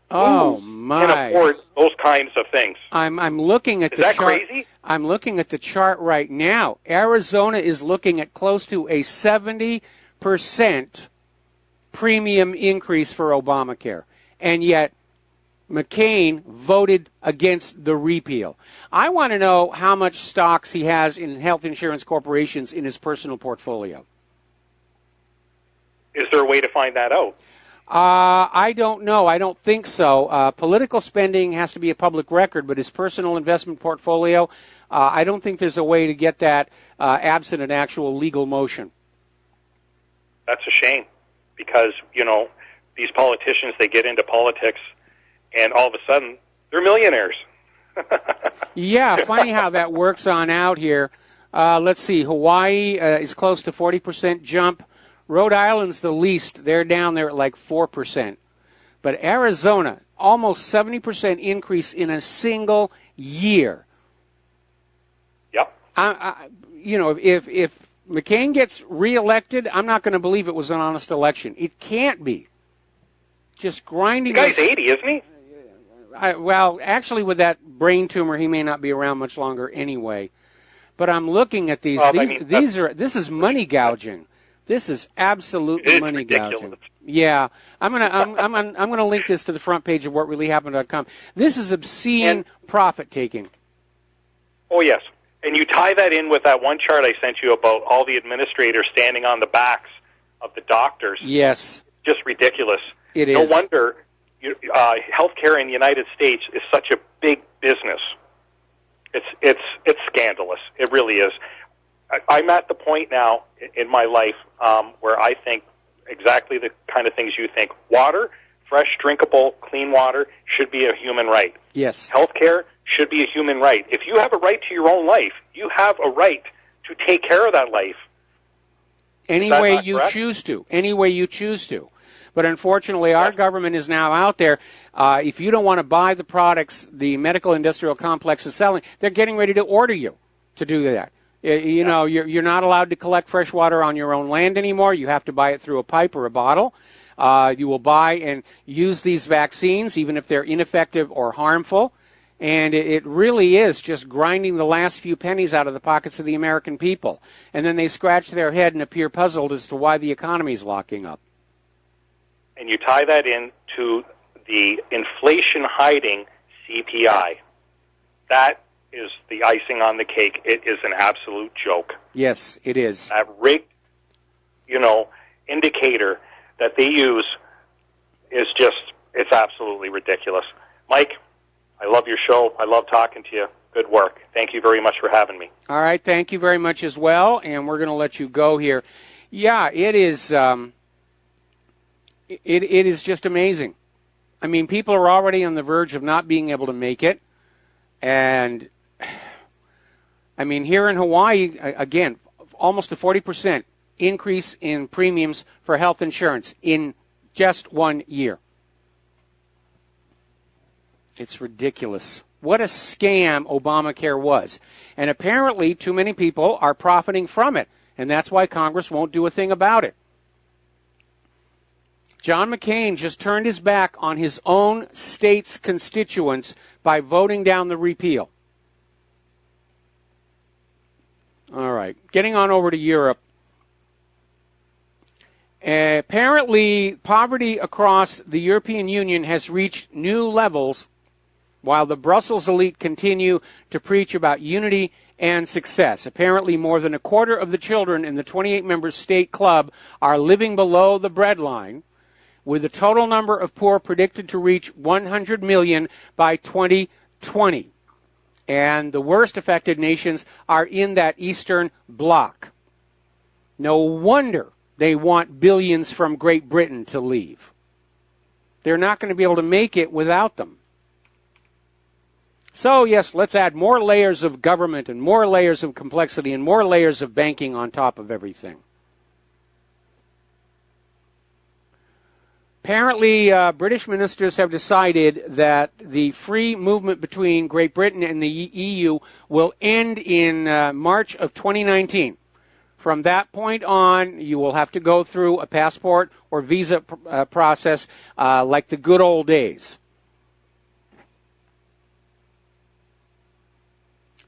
afford those kinds of things? I'm looking at is the that chart. Crazy? I'm looking at the chart right now. Arizona is looking at close to a 70% premium increase for Obamacare. And yet McCain voted against the repeal. I want to know how much stocks he has in health insurance corporations in his personal portfolio. Is there a way to find that out? I don't know. I don't think so. Political spending has to be a public record, but his personal investment portfolio, I don't think there's a way to get that absent an actual legal motion. That's a shame because, these politicians, they get into politics and all of a sudden they're millionaires. Yeah, funny how that works on out here. Let's see. Hawaii is close to 40% jump. Rhode Island's the least. They're down there at like 4%. But Arizona, almost 70% increase in a single year. Yep. If McCain gets reelected, I'm not going to believe it was an honest election. It can't be. Just grinding. The guy's 80, isn't he? Well, actually, with that brain tumor, he may not be around much longer anyway. But I'm looking at these. This is money gouging. This is absolutely money gouging. Yeah, I'm gonna link this to the front page of whatreallyhappened.com. This is obscene profit taking. Oh yes, and you tie that in with that one chart I sent you about all the administrators standing on the backs of the doctors. Yes, just ridiculous. It is. No wonder healthcare in the United States is such a big business. It's scandalous. It really is. I'm at the point now in my life where I think exactly the kind of things you think. Water, fresh, drinkable, clean water should be a human right. Yes. Healthcare should be a human right. If you have a right to your own life, you have a right to take care of that life. Any way you choose to. Any way you choose to. But unfortunately, our government is now out there. If you don't want to buy the products the medical industrial complex is selling, they're getting ready to order you to do that. You're not allowed to collect fresh water on your own land anymore. You have to buy it through a pipe or a bottle. You will buy and use these vaccines, even if they're ineffective or harmful. And it really is just grinding the last few pennies out of the pockets of the American people. And then they scratch their head and appear puzzled as to why the economy is locking up. And you tie that into the inflation-hiding CPI. That is the icing on the cake. It is an absolute joke. Yes, it is. That rigged, indicator that they use is just, it's absolutely ridiculous. Mike, I love your show. I love talking to you. Good work. Thank you very much for having me. All right, thank you very much as well, and we're going to let you go here. Yeah, it is it is just amazing. I mean, people are already on the verge of not being able to make it, and I mean, here in Hawaii, again, almost a 40% increase in premiums for health insurance in just 1 year. It's ridiculous. What a scam Obamacare was. And apparently too many people are profiting from it, and that's why Congress won't do a thing about it. John McCain just turned his back on his own state's constituents by voting down the repeal. All right, getting on over to Europe. Apparently, poverty across the European Union has reached new levels while the Brussels elite continue to preach about unity and success. Apparently, more than a quarter of the children in the 28-member state club are living below the breadline, with the total number of poor predicted to reach 100 million by 2020. And the worst affected nations are in that Eastern Bloc. No wonder they want billions from Great Britain to leave. They're not going to be able to make it without them. So, yes, let's add more layers of government and more layers of complexity and more layers of banking on top of everything. Apparently, British ministers have decided that the free movement between Great Britain and the EU will end in March of 2019. From that point on, you will have to go through a passport or visa process like the good old days.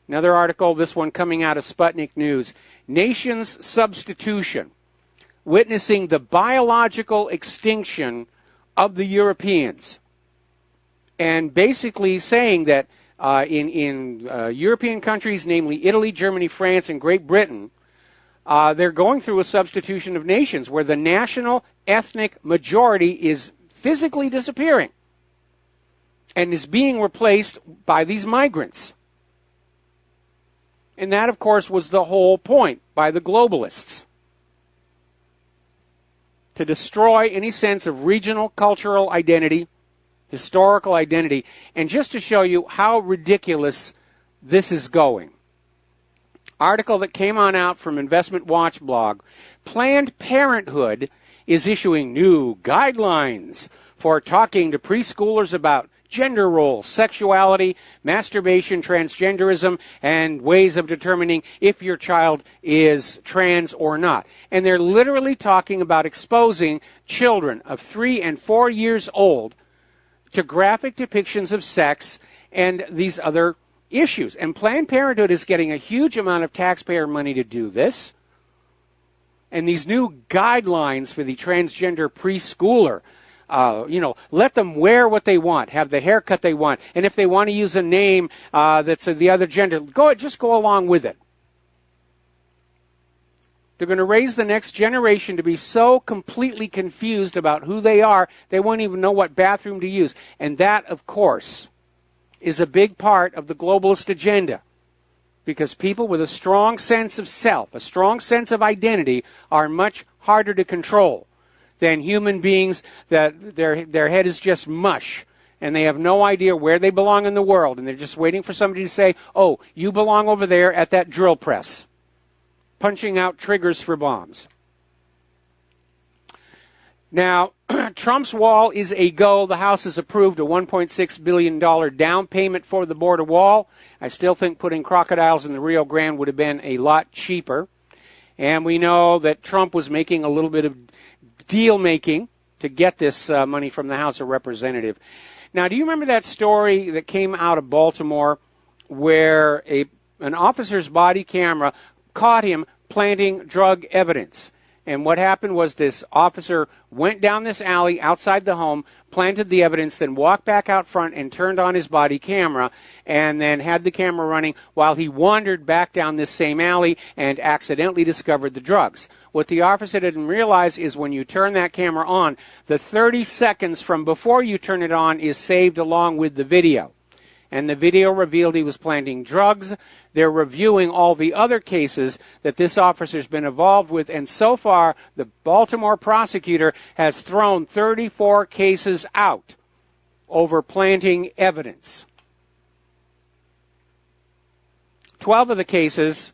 Another article, this one coming out of Sputnik News. Nations substitution, witnessing the biological extinction of the Europeans. And basically saying that in European countries, namely Italy, Germany, France, and Great Britain, they're going through a substitution of nations where the national ethnic majority is physically disappearing and is being replaced by these migrants. And that, of course, was the whole point by the globalists. To destroy any sense of regional cultural identity, historical identity, and just to show you how ridiculous this is going. Article that came on out from Investment Watch blog. Planned Parenthood is issuing new guidelines for talking to preschoolers about gender roles, sexuality, masturbation, transgenderism, and ways of determining if your child is trans or not. And they're literally talking about exposing children of 3 and 4 years old to graphic depictions of sex and these other issues. And Planned Parenthood is getting a huge amount of taxpayer money to do this. And these new guidelines for the transgender preschooler, let them wear what they want, have the haircut they want, and if they want to use a name that's of the other gender, just go along with it. They're going to raise the next generation to be so completely confused about who they are, they won't even know what bathroom to use. And that, of course, is a big part of the globalist agenda. Because people with a strong sense of self, a strong sense of identity, are much harder to control than human beings that their head is just mush and they have no idea where they belong in the world, and they're just waiting for somebody to say, oh, you belong over there at that drill press, punching out triggers for bombs. Now, Trump's wall is a go. The House has approved a $1.6 billion down payment for the border wall. I still think putting crocodiles in the Rio Grande would have been a lot cheaper. And we know that Trump was making a little bit of deal making to get this money from the House of Representatives. Now, do you remember that story that came out of Baltimore where an officer's body camera caught him planting drug evidence? And what happened was this officer went down this alley outside the home, planted the evidence, then walked back out front and turned on his body camera, and then had the camera running while he wandered back down this same alley and accidentally discovered the drugs. What the officer didn't realize is when you turn that camera on, the 30 seconds from before you turn it on is saved along with the video. And the video revealed he was planting drugs. They're reviewing all the other cases that this officer's been involved with, and so far the Baltimore prosecutor has thrown 34 cases out over planting evidence. 12 of the cases,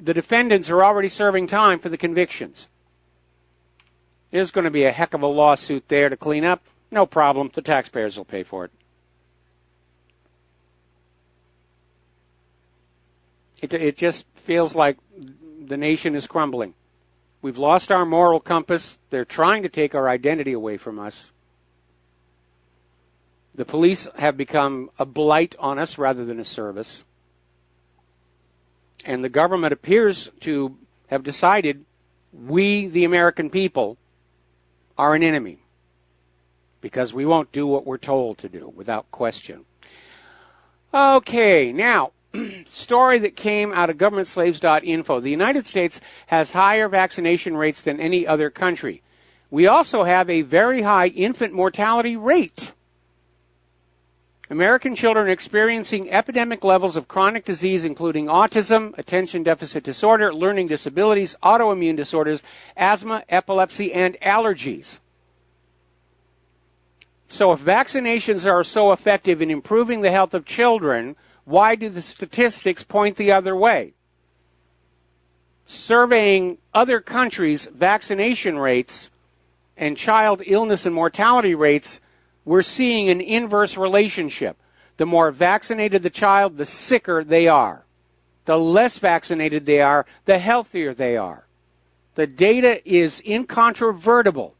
the defendants are already serving time for the convictions. There's going to be a heck of a lawsuit there to clean up. No problem. The taxpayers will pay for it. It just feels like the nation is crumbling. We've lost our moral compass. They're trying to take our identity away from us. The police have become a blight on us rather than a service. And the government appears to have decided we, the American people, are an enemy because we won't do what we're told to do without question. Okay, now, story that came out of governmentslaves.info. The United States has higher vaccination rates than any other country. We also have a very high infant mortality rate. American children are experiencing epidemic levels of chronic disease, including autism, attention deficit disorder, learning disabilities, autoimmune disorders, asthma, epilepsy, and allergies. So if vaccinations are so effective in improving the health of children, why do the statistics point the other way? Surveying other countries' vaccination rates and child illness and mortality rates, we're seeing an inverse relationship. The more vaccinated the child, the sicker they are. The less vaccinated they are, the healthier they are. The data is incontrovertible.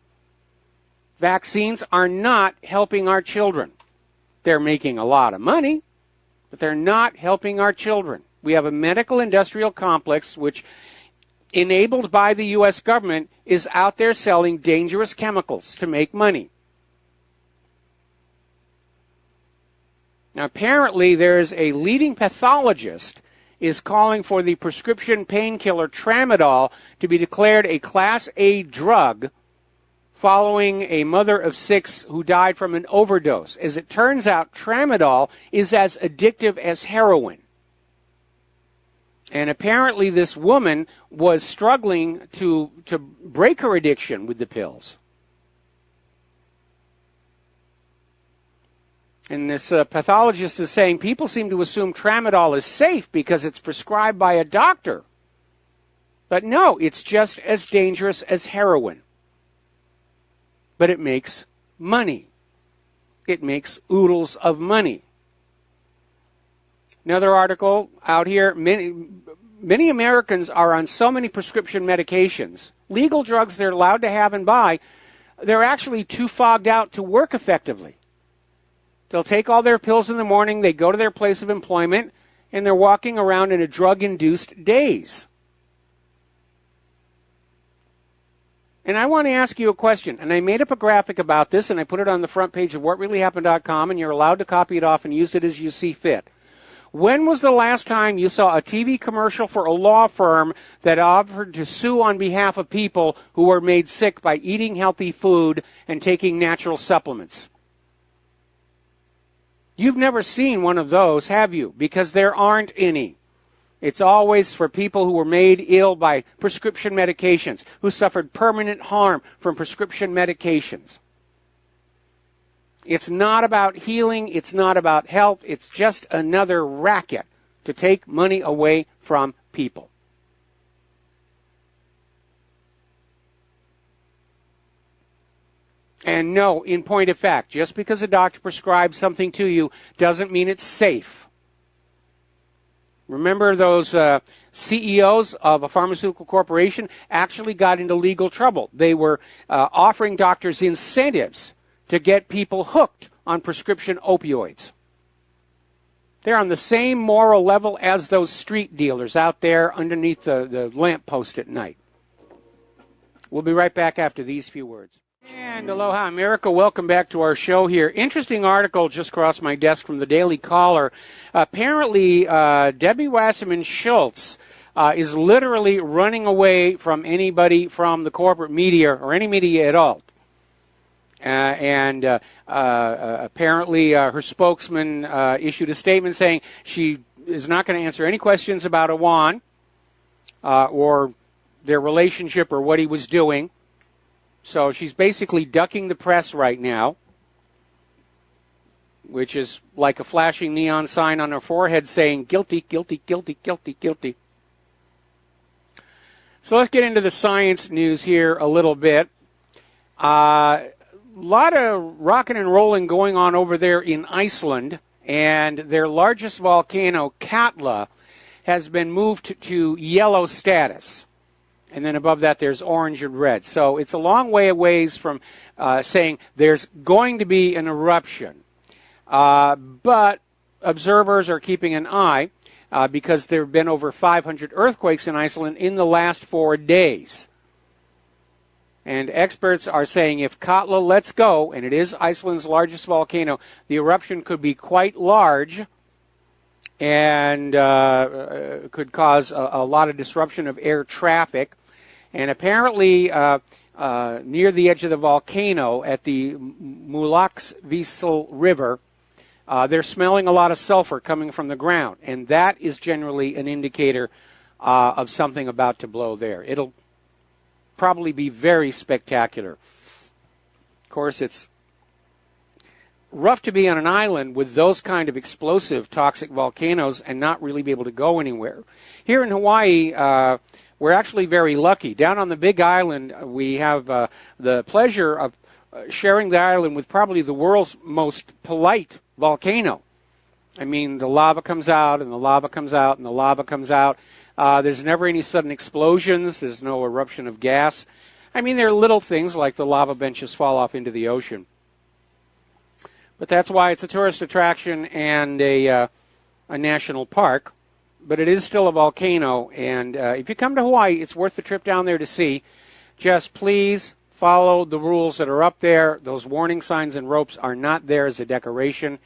Vaccines are not helping our children. They're making a lot of money, but they're not helping our children. We have a medical industrial complex which, enabled by the U.S. government, is out there selling dangerous chemicals to make money. Now, apparently, there's a leading pathologist is calling for the prescription painkiller tramadol to be declared a Class A drug following a mother of 6 who died from an overdose. As it turns out, tramadol is as addictive as heroin. And apparently this woman was struggling to break her addiction with the pills. And this pathologist is saying people seem to assume tramadol is safe because it's prescribed by a doctor. But no, it's just as dangerous as heroin. But it makes money. It makes oodles of money. Another article out here, many Americans are on so many prescription medications, legal drugs they're allowed to have and buy, they're actually too fogged out to work effectively. They'll take all their pills in the morning, they go to their place of employment, and they're walking around in a drug-induced daze. And I want to ask you a question, and I made up a graphic about this, and I put it on the front page of whatreallyhappened.com, and you're allowed to copy it off and use it as you see fit. When was the last time you saw a TV commercial for a law firm that offered to sue on behalf of people who were made sick by eating healthy food and taking natural supplements? You've never seen one of those, have you? Because there aren't any. It's always for people who were made ill by prescription medications, who suffered permanent harm from prescription medications. It's not about healing. It's not about health. It's just another racket to take money away from people. And no, in point of fact, just because a doctor prescribes something to you doesn't mean it's safe. Remember those CEOs of a pharmaceutical corporation actually got into legal trouble. They were offering doctors incentives to get people hooked on prescription opioids. They're on the same moral level as those street dealers out there underneath the lamppost at night. We'll be right back after these few words. And aloha, America. Welcome back to our show here. Interesting article just crossed my desk from the Daily Caller. Apparently, Debbie Wasserman Schultz is literally running away from anybody from the corporate media or any media at all. Apparently her spokesman issued a statement saying she is not going to answer any questions about Iwan or their relationship or what he was doing. So she's basically ducking the press right now, which is like a flashing neon sign on her forehead saying, guilty, guilty, guilty, guilty, guilty. So let's get into the science news here a little bit. A lot of rocking and rolling going on over there in Iceland, and their largest volcano, Katla, has been moved to yellow status. And then above that, there's orange and red. So it's a long way away from saying there's going to be an eruption. But observers are keeping an eye because there have been over 500 earthquakes in Iceland in the last 4 days. And experts are saying if Katla lets go, and it is Iceland's largest volcano, the eruption could be quite large and could cause a lot of disruption of air traffic. And apparently near the edge of the volcano at the Mulaksvisl River, they're smelling a lot of sulfur coming from the ground. And that is generally an indicator of something about to blow there. It'll probably be very spectacular. Of course, it's rough to be on an island with those kind of explosive, toxic volcanoes and not really be able to go anywhere. Here in Hawaii, we're actually very lucky. Down on the Big Island, we have the pleasure of sharing the island with probably the world's most polite volcano. I mean, the lava comes out, and the lava comes out, and the lava comes out. There's never any sudden explosions. There's no eruption of gas. I mean, there are little things like the lava benches fall off into the ocean. But that's why it's a tourist attraction and a national park. But it is still a volcano, and if you come to Hawaii, it's worth the trip down there to see. Just please follow the rules that are up there. Those warning signs and ropes are not there as a decoration.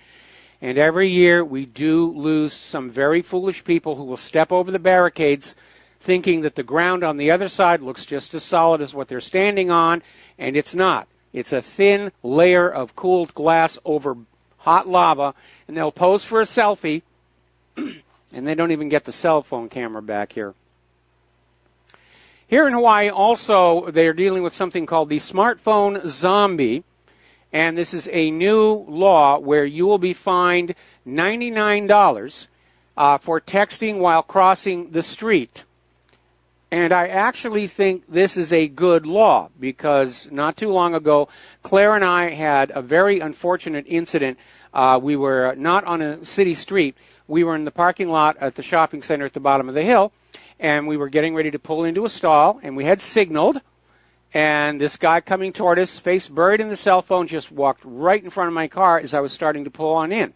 And every year we do lose some very foolish people who will step over the barricades thinking that the ground on the other side looks just as solid as what they're standing on, and it's not. It's a thin layer of cooled glass over hot lava, and they'll pose for a selfie, and they don't even get the cell phone camera back here. Here in Hawaii also, they're dealing with something called the smartphone zombie. And this is a new law where you will be fined $99 for texting while crossing the street. And I actually think this is a good law because not too long ago, Claire and I had a very unfortunate incident. We were not on a city street. We were in the parking lot at the shopping center at the bottom of the hill, and we were getting ready to pull into a stall, and we had signaled. And this guy coming toward us, face buried in the cell phone, just walked right in front of my car as I was starting to pull on in.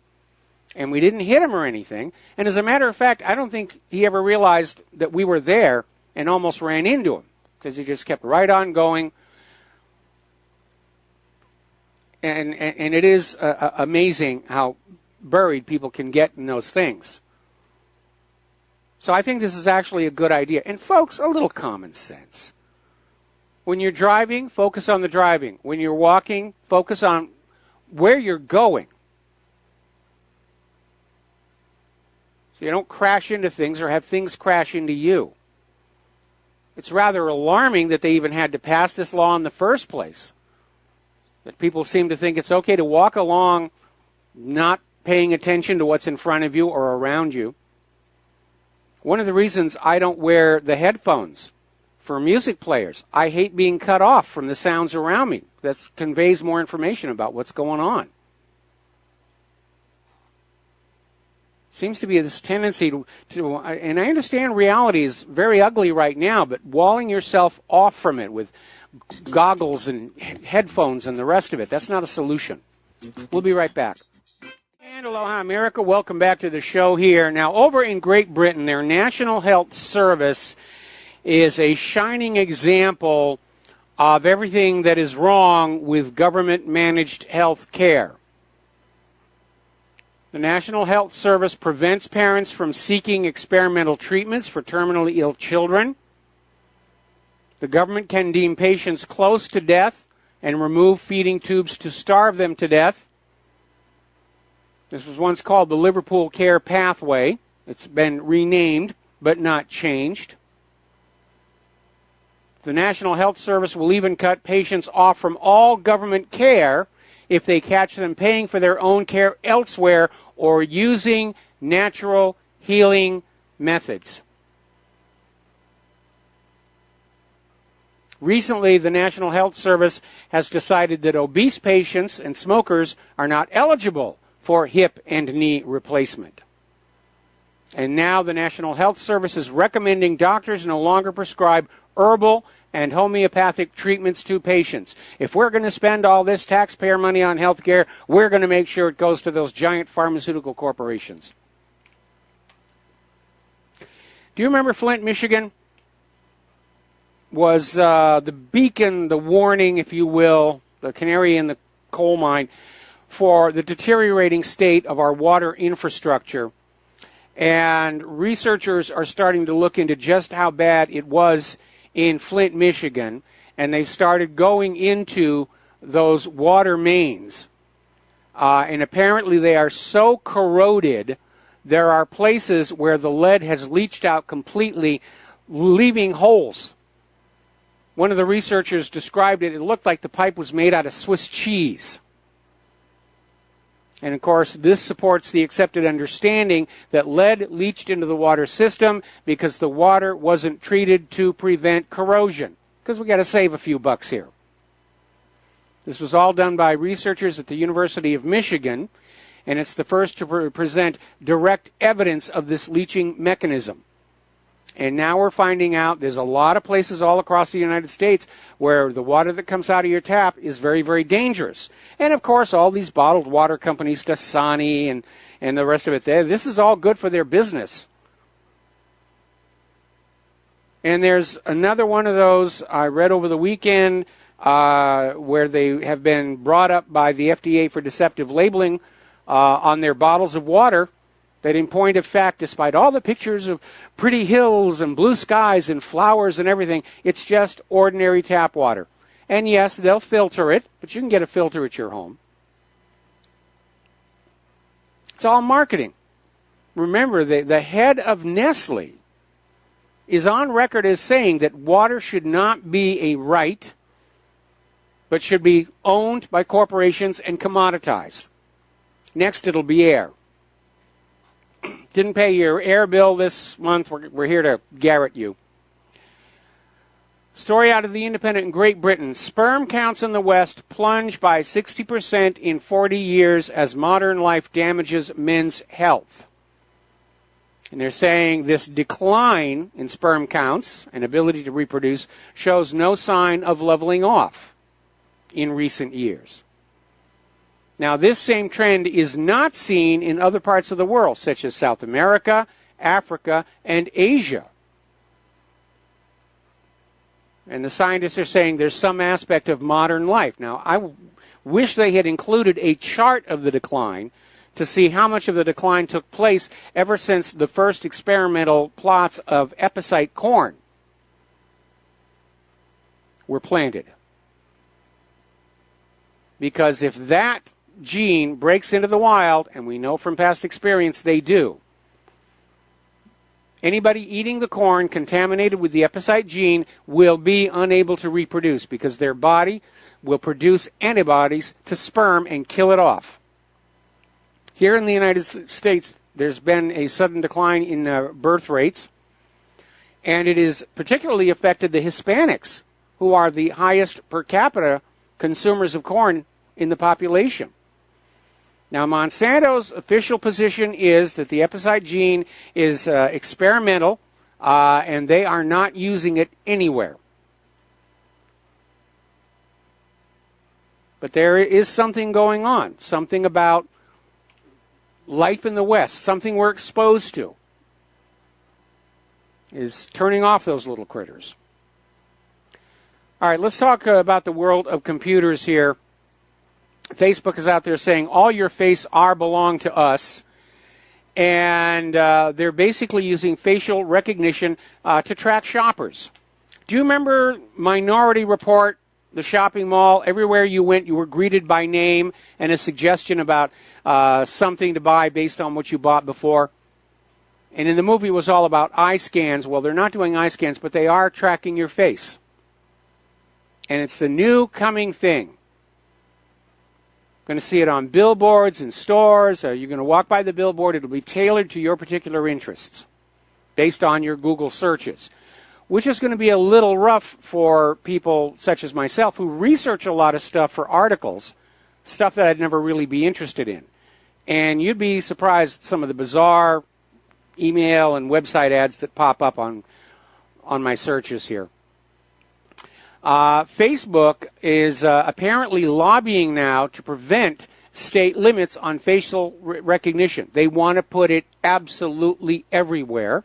And we didn't hit him or anything. And as a matter of fact, I don't think he ever realized that we were there and almost ran into him because he just kept right on going. And it is amazing how buried people can get in those things. So I think this is actually a good idea. And folks, a little common sense. When you're driving, focus on the driving. When you're walking, focus on where you're going. So you don't crash into things or have things crash into you. It's rather alarming that they even had to pass this law in the first place. That people seem to think it's okay to walk along not paying attention to what's in front of you or around you. One of the reasons I don't wear the headphones for music players, I hate being cut off from the sounds around me. That conveys more information about what's going on. Seems to be this tendency to, and I understand reality is very ugly right now, but walling yourself off from it with goggles and headphones and the rest of it, that's not a solution. We'll be right back. And aloha, America. Welcome back to the show here. Now, over in Great Britain, their National Health Service is a shining example of everything that is wrong with government-managed health care. The National Health Service prevents parents from seeking experimental treatments for terminally ill children. The government can deem patients close to death and remove feeding tubes to starve them to death. This was once called the Liverpool Care Pathway. It's been renamed but not changed. The National Health Service will even cut patients off from all government care if they catch them paying for their own care elsewhere or using natural healing methods. Recently, the National Health Service has decided that obese patients and smokers are not eligible for hip and knee replacement. And now the National Health Service is recommending doctors no longer prescribe herbal and homeopathic treatments to patients. If we're going to spend all this taxpayer money on health care, we're going to make sure it goes to those giant pharmaceutical corporations. Do you remember Flint, Michigan? Was the beacon, the warning, if you will, the canary in the coal mine for the deteriorating state of our water infrastructure. And researchers are starting to look into just how bad it was in Flint, Michigan, and they've started going into those water mains. And apparently they are so corroded, there are places where the lead has leached out completely, leaving holes. One of the researchers described it, it looked like the pipe was made out of Swiss cheese. And of course, this supports the accepted understanding that lead leached into the water system because the water wasn't treated to prevent corrosion. Because we got to save a few bucks here. This was all done by researchers at the University of Michigan, and it's the first to present direct evidence of this leaching mechanism. And now we're finding out there's a lot of places all across the United States where the water that comes out of your tap is very, very dangerous. And, of course, all these bottled water companies, Dasani and the rest of it, this is all good for their business. And there's another one of those I read over the weekend where they have been brought up by the FDA for deceptive labeling on their bottles of water. That in point of fact, despite all the pictures of pretty hills and blue skies and flowers and everything, it's just ordinary tap water. And yes, they'll filter it, but you can get a filter at your home. It's all marketing. Remember, the head of Nestle is on record as saying that water should not be a right, but should be owned by corporations and commoditized. Next, it'll be air. Didn't pay your air bill this month. We're here to garrote you. Story out of the Independent in Great Britain. Sperm counts in the West plunge by 60% in 40 years as modern life damages men's health. And they're saying this decline in sperm counts and ability to reproduce shows no sign of leveling off in recent years. Now, this same trend is not seen in other parts of the world, such as South America, Africa, and Asia. And the scientists are saying there's some aspect of modern life. Now, I wish they had included a chart of the decline to see how much of the decline took place ever since the first experimental plots of epicite corn were planted. Because if that gene breaks into the wild, and we know from past experience they do, anybody eating the corn contaminated with the epicite gene will be unable to reproduce because their body will produce antibodies to sperm and kill it off. Here in the United States, there's been a sudden decline in birth rates, and it has particularly affected the Hispanics, who are the highest per capita consumers of corn in the population. Now, Monsanto's official position is that the epicite gene is experimental, and they are not using it anywhere. But there is something going on, something about life in the West, something we're exposed to, is turning off those little critters. All right, let's talk about the world of computers here. Facebook is out there saying all your face are belong to us. And they're basically using facial recognition to track shoppers. Do you remember Minority Report, the shopping mall? Everywhere you went, you were greeted by name and a suggestion about something to buy based on what you bought before. And in the movie, it was all about eye scans. Well, they're not doing eye scans, but they are tracking your face. And it's the new coming thing. Going to see it on billboards in stores. You're going to walk by the billboard. It'll be tailored to your particular interests based on your Google searches, which is going to be a little rough for people such as myself who research a lot of stuff for articles, stuff that I'd never really be interested in. And you'd be surprised some of the bizarre email and website ads that pop up on my searches here. Facebook is apparently lobbying now to prevent state limits on facial recognition. They want to put it absolutely everywhere.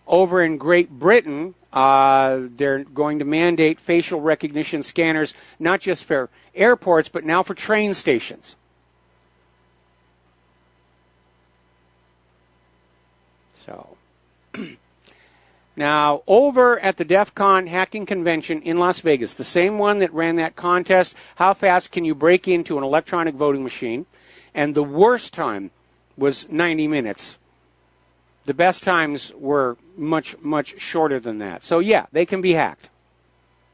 Over in Great Britain, they're going to mandate facial recognition scanners, not just for airports, but now for train stations. So... Now, over at the DEF CON hacking convention in Las Vegas, the same one that ran that contest, how fast can you break into an electronic voting machine? And the worst time was 90 minutes. The best times were much, much shorter than that. So, yeah, they can be hacked.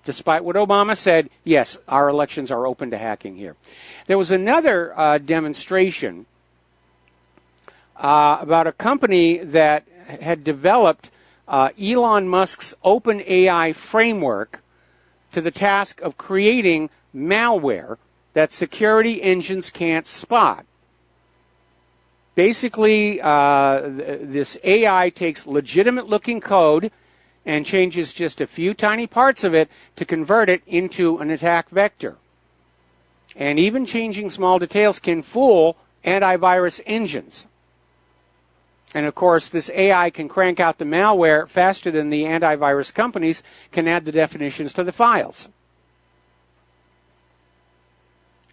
Despite what Obama said, yes, our elections are open to hacking here. There was another demonstration about a company that had developed Elon Musk's OpenAI framework to the task of creating malware that security engines can't spot. Basically, this AI takes legitimate-looking code and changes just a few tiny parts of it to convert it into an attack vector. And even changing small details can fool antivirus engines. And, of course, this AI can crank out the malware faster than the antivirus companies can add the definitions to the files.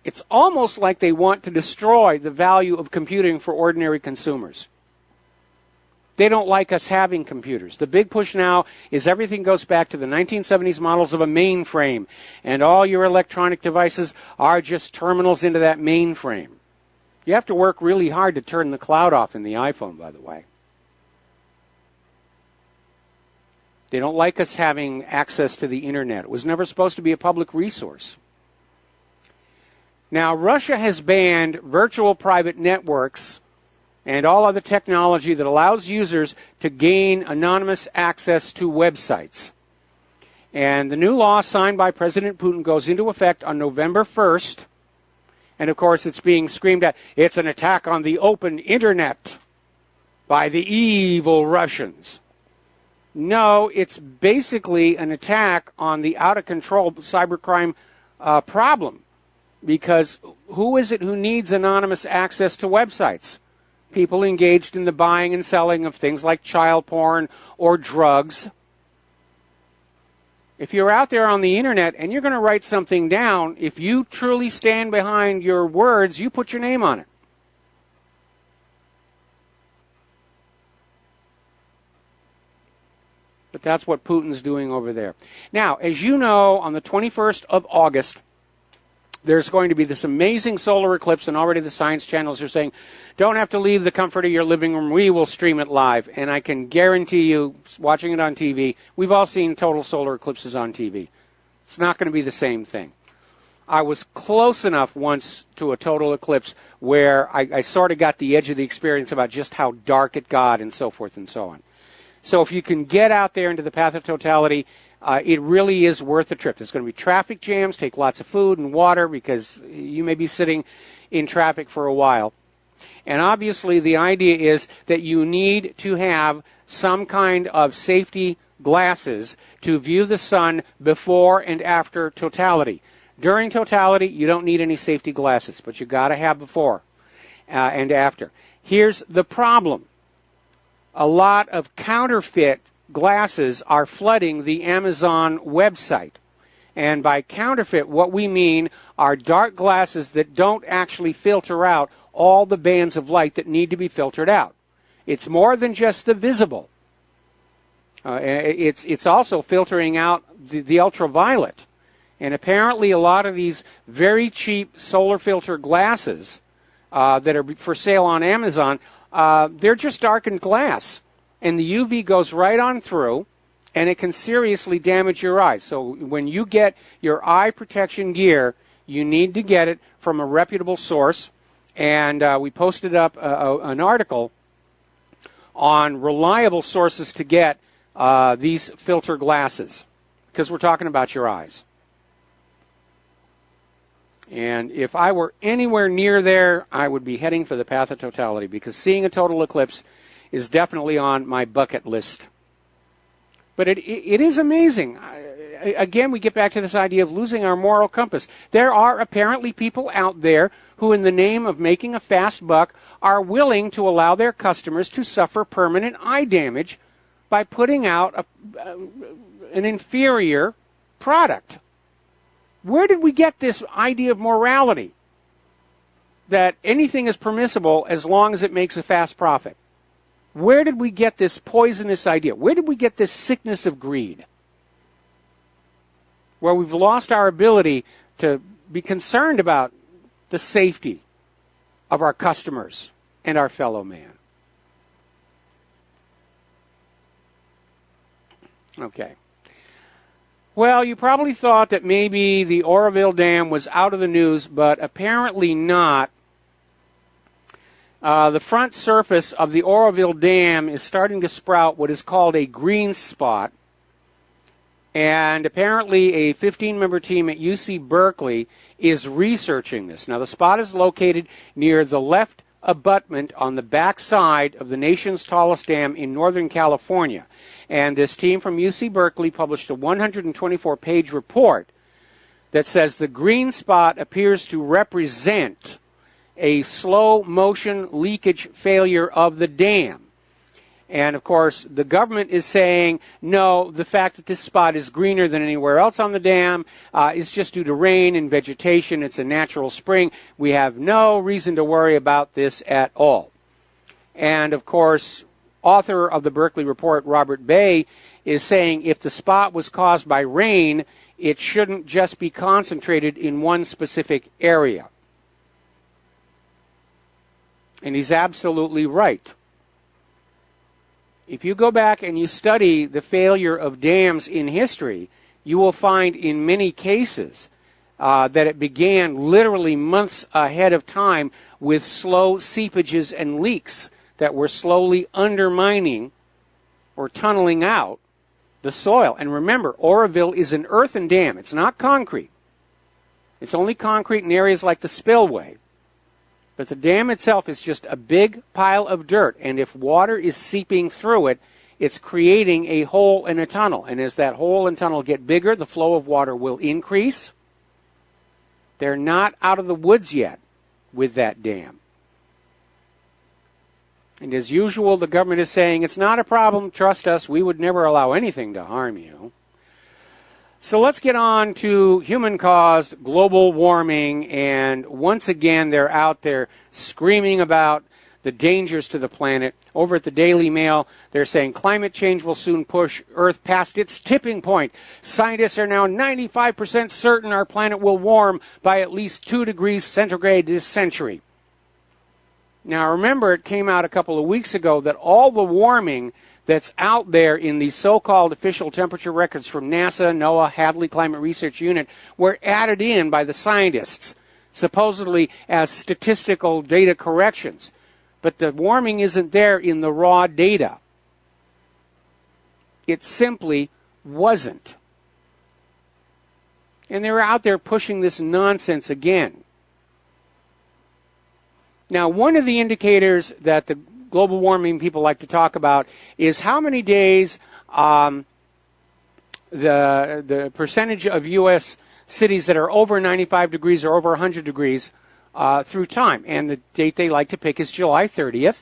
It's almost like they want to destroy the value of computing for ordinary consumers. They don't like us having computers. The big push now is everything goes back to the 1970s models of a mainframe, and all your electronic devices are just terminals into that mainframe. You have to work really hard to turn the cloud off in the iPhone, by the way. They don't like us having access to the internet. It was never supposed to be a public resource. Now, Russia has banned virtual private networks and all other technology that allows users to gain anonymous access to websites. And the new law signed by President Putin goes into effect on November 1st. And, of course, it's being screamed at. It's an attack on the open internet by the evil Russians. No, it's basically an attack on the out-of-control cybercrime problem. Because who is it who needs anonymous access to websites? People engaged in the buying and selling of things like child porn or drugs. If you're out there on the internet and you're going to write something down, if you truly stand behind your words, you put your name on it. But that's what Putin's doing over there. Now, as you know, on the 21st of August, there's going to be this amazing solar eclipse, and already the science channels are saying, don't have to leave the comfort of your living room. We will stream it live. And I can guarantee you, watching it on TV, we've all seen total solar eclipses on TV. It's not going to be the same thing. I was close enough once to a total eclipse where I sort of got the edge of the experience about just how dark it got and so forth and so on. So if you can get out there into the path of totality, it really is worth the trip. There's going to be traffic jams. Take lots of food and water because you may be sitting in traffic for a while. And obviously the idea is that you need to have some kind of safety glasses to view the sun before and after totality. During totality, you don't need any safety glasses, but you got to have before and after. Here's the problem. A lot of counterfeit glasses are flooding the Amazon website. And by counterfeit, what we mean are dark glasses that don't actually filter out all the bands of light that need to be filtered out. It's more than just the visible. It's also filtering out the ultraviolet. And apparently a lot of these very cheap solar filter glasses that are for sale on Amazon, they're just darkened glass. And the UV goes right on through, and it can seriously damage your eyes. So when you get your eye protection gear, you need to get it from a reputable source. And we posted up an article on reliable sources to get these filter glasses, because we're talking about your eyes. And if I were anywhere near there, I would be heading for the path of totality, because seeing a total eclipse is definitely on my bucket list. But it is amazing. Again, we get back to this idea of losing our moral compass. There are apparently people out there who, in the name of making a fast buck, are willing to allow their customers to suffer permanent eye damage by putting out an inferior product. Where did we get this idea of morality? That anything is permissible as long as it makes a fast profit. Where did we get this poisonous idea? Where did we get this sickness of greed? Where we've lost our ability to be concerned about the safety of our customers and our fellow man. Okay. Well, you probably thought that maybe the Oroville Dam was out of the news, but apparently not. The front surface of the Oroville Dam is starting to sprout what is called a green spot. And apparently a 15-member team at UC Berkeley is researching this. Now, the spot is located near the left abutment on the back side of the nation's tallest dam in Northern California. And this team from UC Berkeley published a 124-page report that says the green spot appears to represent a slow motion leakage failure of the dam. And, of course, the government is saying, no, the fact that this spot is greener than anywhere else on the dam is just due to rain and vegetation. It's a natural spring. We have no reason to worry about this at all. And, of course, author of the Berkeley report, Robert Bay, is saying if the spot was caused by rain, it shouldn't just be concentrated in one specific area. And he's absolutely right. If you go back and you study the failure of dams in history, you will find in many cases that it began literally months ahead of time with slow seepages and leaks that were slowly undermining or tunneling out the soil. And remember, Oroville is an earthen dam. It's not concrete. It's only concrete in areas like the spillway. But the dam itself is just a big pile of dirt, and if water is seeping through it, it's creating a hole in a tunnel. And as that hole and tunnel get bigger, the flow of water will increase. They're not out of the woods yet with that dam. And as usual, the government is saying, it's not a problem, trust us, we would never allow anything to harm you. So let's get on to human-caused global warming, and once again they're out there screaming about the dangers to the planet. Over at the Daily Mail, they're saying climate change will soon push Earth past its tipping point. Scientists are now 95% certain our planet will warm by at least 2 degrees centigrade this century. Now remember, it came out a couple of weeks ago that all the warming that's out there in the so-called official temperature records from NASA, NOAA, Hadley Climate Research Unit were added in by the scientists, supposedly as statistical data corrections. But the warming isn't there in the raw data. It simply wasn't. And they were out there pushing this nonsense again. Now, one of the indicators that the global warming people like to talk about is how many days the percentage of U.S. cities that are over 95 degrees or over 100 degrees through time. And the date they like to pick is July 30th.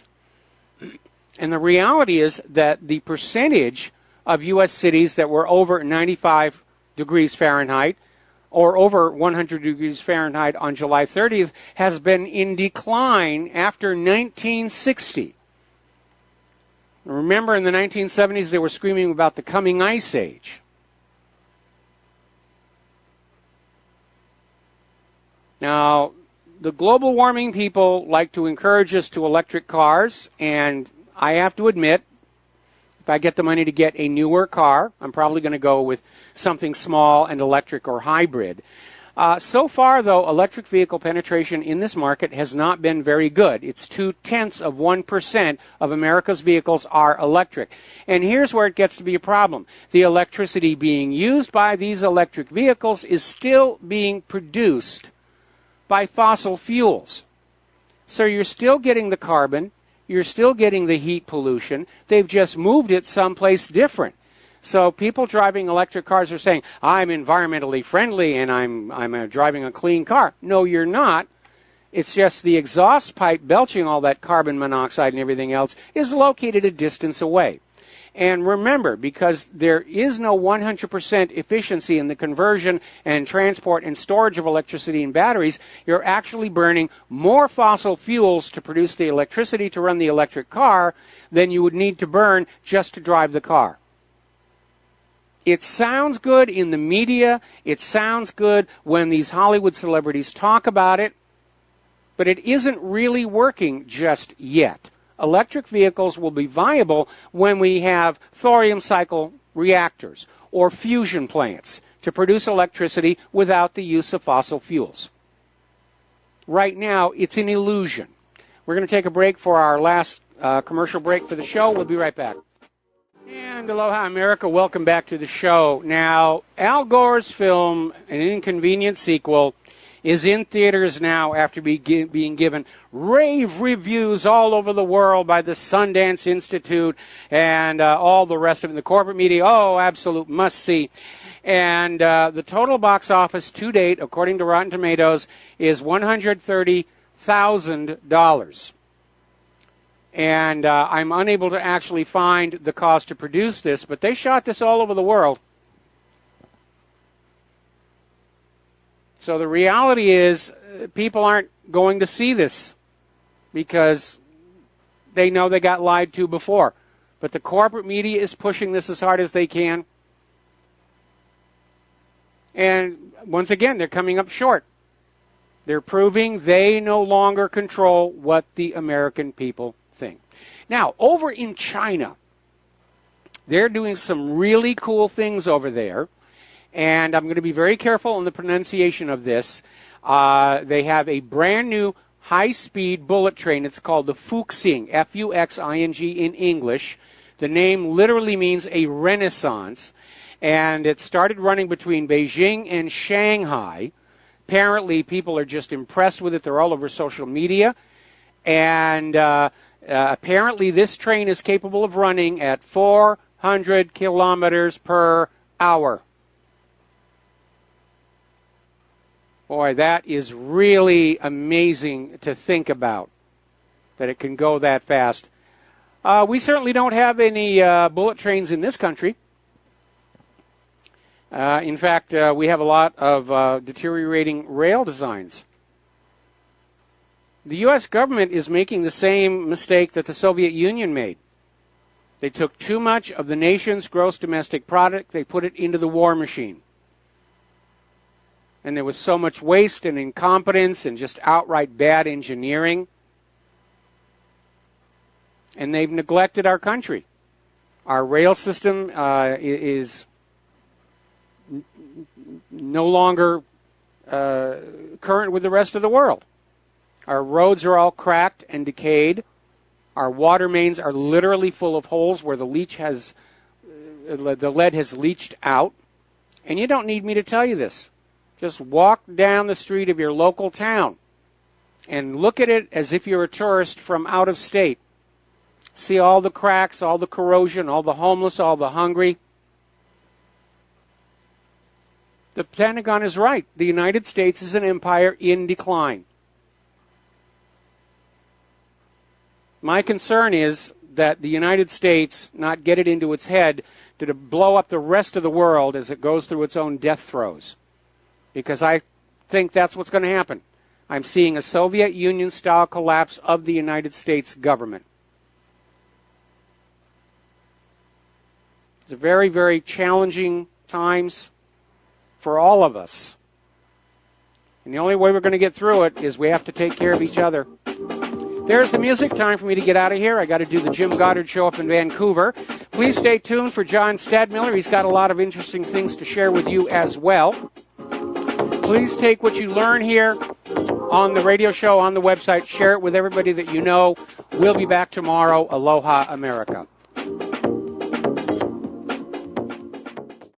And the reality is that the percentage of U.S. cities that were over 95 degrees Fahrenheit or over 100 degrees Fahrenheit on July 30th has been in decline after 1960. Remember, in the 1970s, they were screaming about the coming ice age. Now, the global warming people like to encourage us to electric cars, and I have to admit, if I get the money to get a newer car, I'm probably going to go with something small and electric or hybrid. So far, though, electric vehicle penetration in this market has not been very good. It's 0.2% of America's vehicles are electric. And here's where it gets to be a problem. The electricity being used by these electric vehicles is still being produced by fossil fuels. So you're still getting the carbon, you're still getting the heat pollution. They've just moved it someplace different. So people driving electric cars are saying, I'm environmentally friendly and I'm driving a clean car. No, you're not. It's just the exhaust pipe belching all that carbon monoxide and everything else is located a distance away. And remember, because there is no 100% efficiency in the conversion and transport and storage of electricity in batteries, you're actually burning more fossil fuels to produce the electricity to run the electric car than you would need to burn just to drive the car. It sounds good in the media. It sounds good when these Hollywood celebrities talk about it, but it isn't really working just yet. Electric vehicles will be viable when we have thorium cycle reactors or fusion plants to produce electricity without the use of fossil fuels. Right now, it's an illusion. We're going to take a break for our last commercial break for the show. We'll be right back. And aloha, America. Welcome back to the show. Now, Al Gore's film, An Inconvenient Sequel, is in theaters now after being given rave reviews all over the world by the Sundance Institute and all the rest of it in the corporate media. Oh, absolute must-see. And the total box office to date, according to Rotten Tomatoes, is $130,000. And I'm unable to actually find the cost to produce this, but they shot this all over the world. So the reality is people aren't going to see this because they know they got lied to before. But the corporate media is pushing this as hard as they can. And once again, they're coming up short. They're proving they no longer control what the American people think. Now, over in China, they're doing some really cool things over there. And I'm going to be very careful in the pronunciation of this. They have a brand new high-speed bullet train. It's called the Fuxing, F-U-X-I-N-G in English. The name literally means a renaissance. And it started running between Beijing and Shanghai. Apparently, people are just impressed with it. They're all over social media. And apparently, this train is capable of running at 400 kilometers per hour. Boy, that is really amazing to think about, that it can go that fast. We certainly don't have any bullet trains in this country. In fact, we have a lot of deteriorating rail designs. The U.S. government is making the same mistake that the Soviet Union made. They took too much of the nation's gross domestic product. They put it into the war machine. And there was so much waste and incompetence and just outright bad engineering. And they've neglected our country. Our rail system is no longer current with the rest of the world. Our roads are all cracked and decayed. Our water mains are literally full of holes where the lead has leached out. And you don't need me to tell you this. Just walk down the street of your local town and look at it as if you're a tourist from out of state. See all the cracks, all the corrosion, all the homeless, all the hungry. The Pentagon is right. The United States is an empire in decline. My concern is that the United States not get it into its head to blow up the rest of the world as it goes through its own death throes. Because I think that's what's going to happen. I'm seeing a Soviet Union-style collapse of the United States government. It's a very, very challenging times for all of us. And the only way we're going to get through it is we have to take care of each other. There's the music. Time for me to get out of here. I got to do the Jim Goddard Show up in Vancouver. Please stay tuned for John Stadmiller. He's got a lot of interesting things to share with you as well. Please take what you learn here on the radio show, on the website. Share it with everybody that you know. We'll be back tomorrow. Aloha, America.